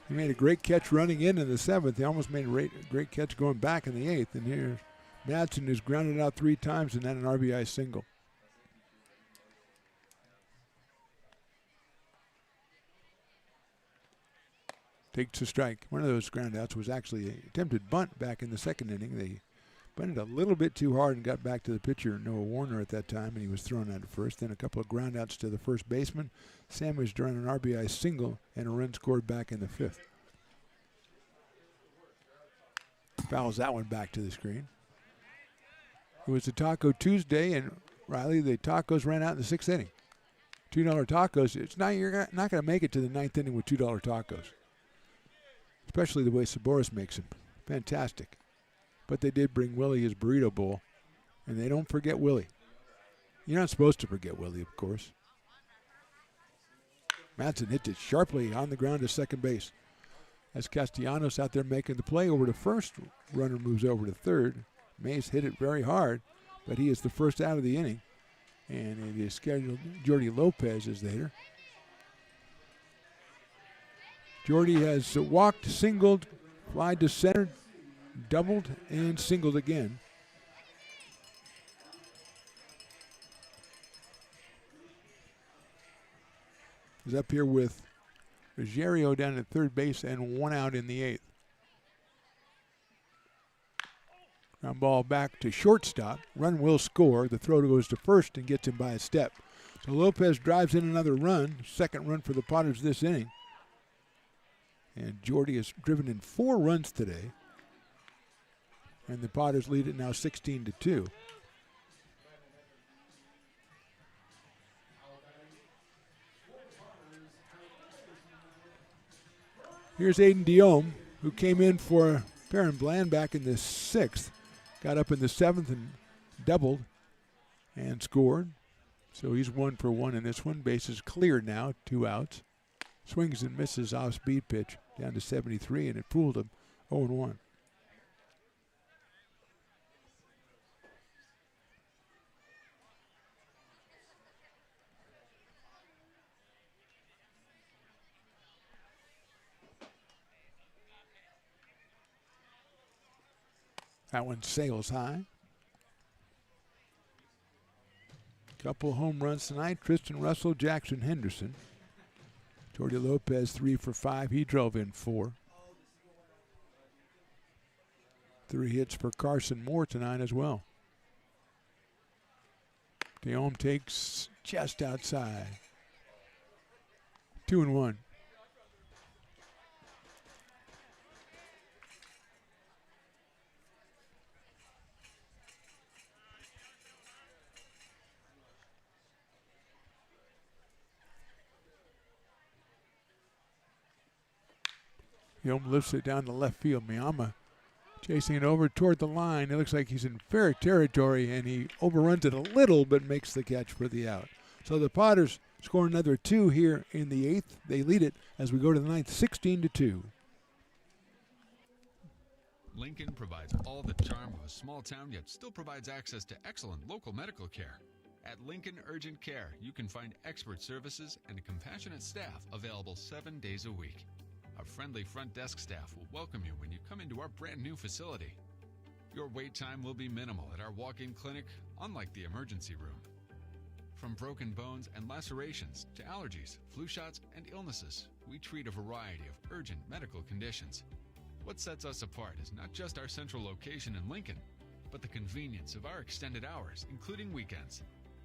He made a great catch running in the 7th. He almost made a great catch going back in the 8th. And here Madsen is grounded out 3 times and then an RBI single. Takes a strike. One of those groundouts was actually an attempted bunt back in the second inning. They bunted a little bit too hard and got back to the pitcher, Noah Warner, at that time, and he was thrown out at first. Then a couple of groundouts to the first baseman. Sandwiched around an RBI single and a run scored back in the 5th. Fouls that one back to the screen. It was a Taco Tuesday, and Riley, the tacos ran out in the 6th inning. $2 tacos. It's not, you're not going to make it to the 9th inning with $2 tacos, especially the way Saboris makes them. Fantastic. But they did bring Willie his burrito bowl, and they don't forget Willie. You're not supposed to forget Willie, of course. Madsen hits it sharply on the ground to second base. As Castellanos out there making the play over to first, runner moves over to third. Mays hit it very hard, but he is the first out of the inning, and it is scheduled. Jordy Lopez is the hitter. Jordy has walked, singled, flied to center, doubled, and singled again. He's up here with Ruggiero down at third base and 1 out in the 8th. Ground ball back to shortstop. Run will score. The throw goes to first and gets him by a step. So Lopez drives in another run. Second run for the Potters this inning. And Jordy has driven in 4 runs today. And the Potters lead it now 16-2. Here's Aiden Diome, who came in for Perrin Bland back in the 6th. Got up in the 7th and doubled and scored. So he's 1 for 1 in this one. Bases cleared now, 2 outs. Swings and misses off-speed pitch down to 73, and it fooled him 0-1. That one sails high. Couple home runs tonight. Tristan Russell, Jackson Henderson. Jordy Lopez 3 for 5. He drove in 4. 3 hits for Carson Moore tonight as well. Diome takes just outside. 2-1. Diome lifts it down to left field. Miyama chasing it over toward the line. It looks like he's in fair territory, and he overruns it a little but makes the catch for the out. So the Potters score another 2 here in the 8th. They lead it as we go to the 9th, 16-2. Lincoln provides all the charm of a small town, yet still provides access to excellent local medical care. At Lincoln Urgent Care, you can find expert services and a compassionate staff available 7 days a week. Our friendly front desk staff will welcome you when you come into our brand new facility. Your wait time will be minimal at our walk-in clinic, unlike the emergency room. From broken bones and lacerations to allergies, flu shots, and illnesses, we treat a variety of urgent medical conditions. What sets us apart is not just our central location in Lincoln, but the convenience of our extended hours, including weekends.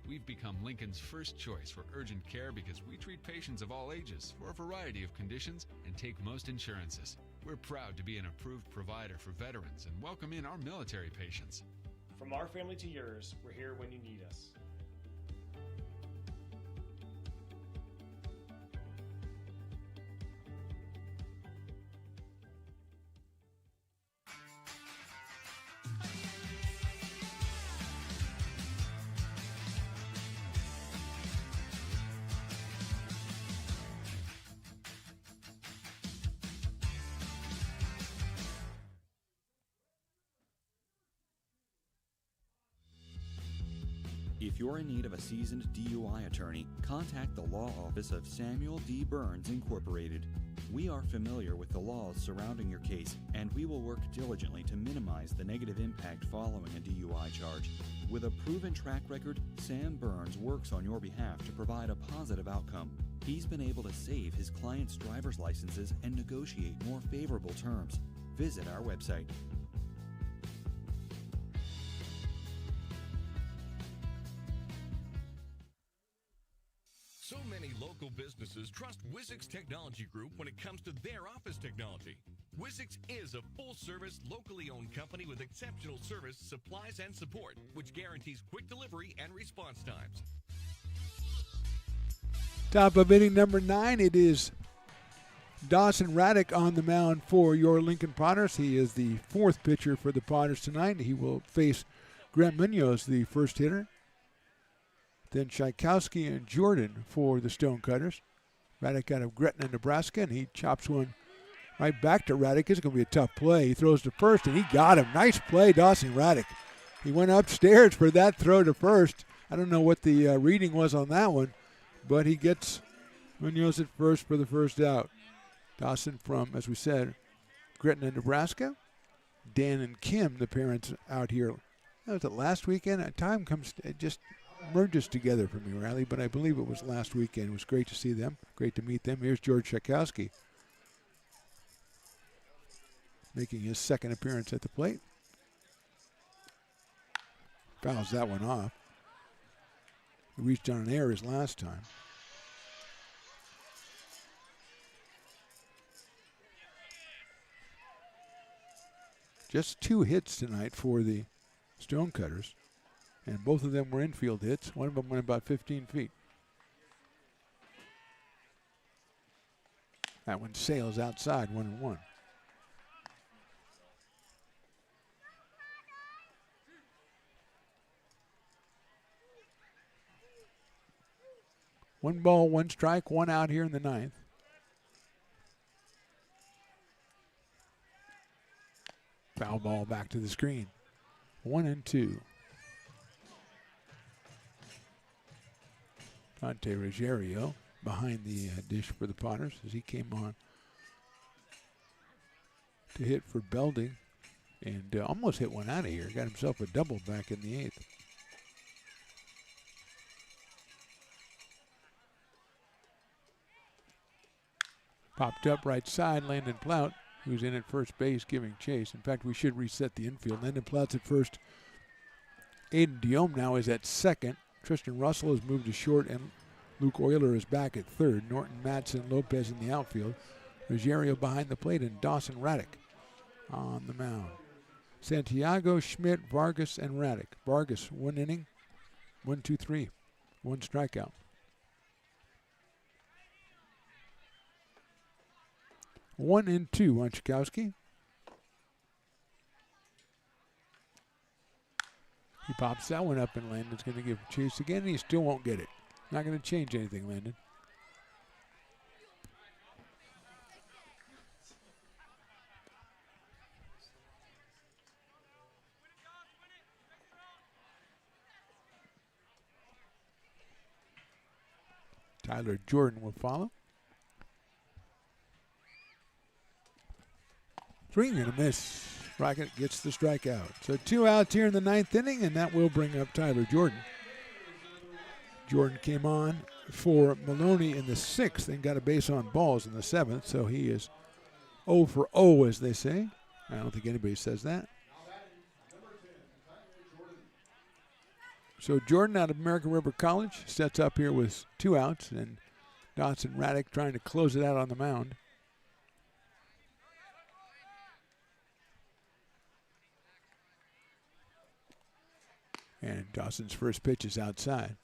We've become Lincoln's first choice for urgent care because we treat patients of all ages for a variety of conditions and take most insurances. We're proud to be an approved provider for veterans and welcome in our military patients. From our family to yours, we're here when you need us. If you're in need of a seasoned DUI attorney, contact the law office of Samuel D. Burns Incorporated. We are familiar with the laws surrounding your case, and we will work diligently to minimize the negative impact following a DUI charge. With a proven track record, Sam Burns works on your behalf to provide a positive outcome. He's been able to save his clients' driver's licenses and negotiate more favorable terms. Visit our website. So many local businesses trust Wizix Technology Group when it comes to their office technology. Wizix is a full-service, locally owned company with exceptional service, supplies, and support, which guarantees quick delivery and response times. Top of inning number 9, it is Dawson Raddick on the mound for your Lincoln Potters. He is the 4th pitcher for the Potters tonight. He will face Grant Munoz, the first hitter. Then Tchaikovsky and Jordan for the Stonecutters. Raddick out of Gretna, Nebraska, and he chops one right back to Raddick. It's going to be a tough play. He throws to first, and he got him. Nice play, Dawson Raddick. He went upstairs for that throw to first. I don't know what the reading was on that one, but he gets Munoz at first for the first out. Dawson from, as we said, Gretna, Nebraska. Dan and Kim, the parents out here. Was it last weekend? Time comes, it just merges together for me, Riley, but I believe it was last weekend. It was great to see them, great to meet them. Here's George Tchaikovsky making his 2nd appearance at the plate. Fouls that one off. He reached on an error his last time. Just 2 hits tonight for the Stonecutters. And both of them were infield hits. One of them went about 15 feet. That one sails outside, 1-1. One ball, 1 strike, 1 out here in the 9th. Foul ball back to the screen. 1-2. Dante Ruggiero behind the dish for the Potters as he came on to hit for Belding and almost hit one out of here. Got himself a double back in the 8th. Popped up right side, Landon Plout, who's in at first base giving chase. In fact, we should reset the infield. Landon Plout's at first. Aiden Diome now is at 2nd. Tristan Russell has moved to short, and Luke Euler is back at 3rd. Norton, Madsen, Lopez in the outfield. Ruggiero behind the plate, and Dawson Raddick on the mound. Santiago, Schmidt, Vargas, and Raddick. Vargas, 1 inning, 1, 2, 3, 1 strikeout. One and 2 on Tchaikovsky. He pops that one up, and Landon's going to give chase again, and he still won't get it. Not going to change anything, Landon. Tyler Jordan will follow. Swing and a miss. Rocket gets the strikeout. So 2 outs here in the 9th inning, and that will bring up Tyler Jordan. Jordan came on for Maloney in the 6th and got a base on balls in the 7th, so he is 0 for 0, as they say. I don't think anybody says that. So Jordan out of American River College sets up here with 2 outs, and Dawson Raddick trying to close it out on the mound. And Dawson's first pitch is outside.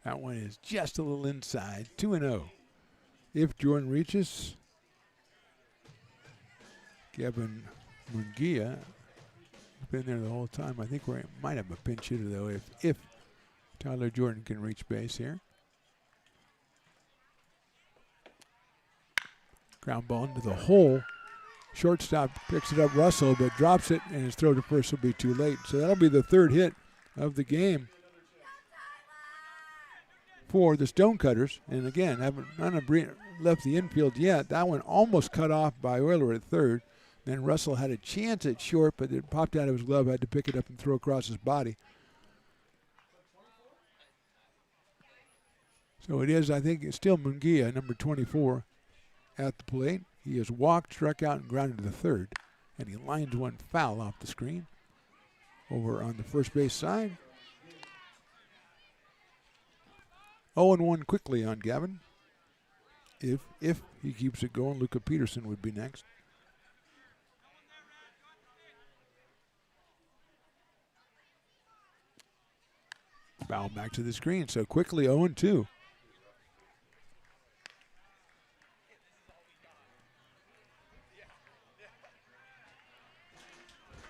That one is just a little inside, 2-0. If Jordan reaches, Kevin Munguia has been there the whole time. I think we might have a pinch hitter, though, if Tyler Jordan can reach base here. Ground ball into the hole Shortstop picks it up, Russell, but drops it, and his throw to first will be too late. So that'll be the third hit of the game for the Stonecutters. And again, haven't left the infield yet. That one almost cut off by Euler at third. Then Russell had a chance at short, but it popped out of his glove, had to pick it up and throw across his body. So it is, I think, it's still Munguia, number 24, at the plate. He has walked, struck out, and grounded to the third. And he lines one foul off the screen over on the first base side. 0-1 quickly on Gavin. If he keeps it going, Luca Peterson would be next. Foul back to the screen, so quickly 0-2.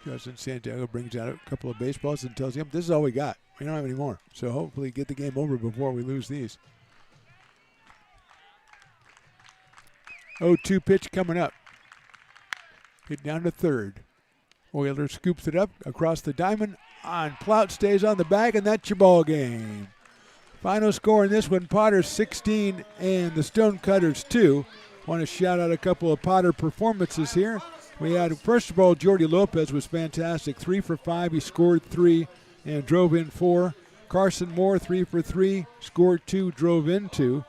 Justin Santiago brings out a couple of baseballs and tells him, this is all we got. We don't have any more. So hopefully get the game over before we lose these. 0-2 pitch coming up. Hit down to third. Oilers scoops it up across the diamond. Plout stays on the bag, and that's your ball game. Final score in this one, Potter 16 and the Stonecutters 2. Want to shout out a couple of Potter performances here. We had, first of all, Jordy Lopez was fantastic. 3 for 5. He scored 3 and drove in 4. Carson Moore, 3 for 3. Scored 2, drove in 2.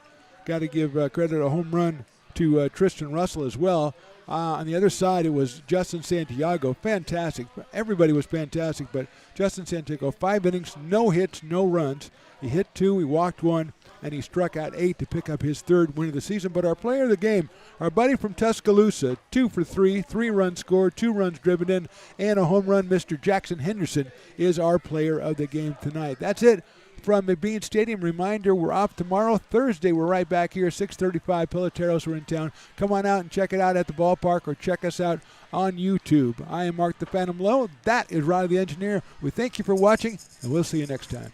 Got to give credit, a home run to Tristan Russell as well. On the other side, it was Justin Santiago. Fantastic. Everybody was fantastic, but Justin Santiago, 5 innings, no hits, no runs. He hit 2, he walked 1, and he struck out 8 to pick up his third win of the season. But our player of the game, our buddy from Tuscaloosa, 2 for 3, 3 runs scored, 2 runs driven in, and a home run, Mr. Jackson Henderson, is our player of the game tonight. That's it from McBean Stadium. Reminder, we're off tomorrow. Thursday, we're right back here, 6:35. Peloteros are in town. Come on out and check it out at the ballpark, or check us out on YouTube. I am Mark the Phantom Lowe. That is Riley the Engineer. We thank you for watching, and we'll see you next time.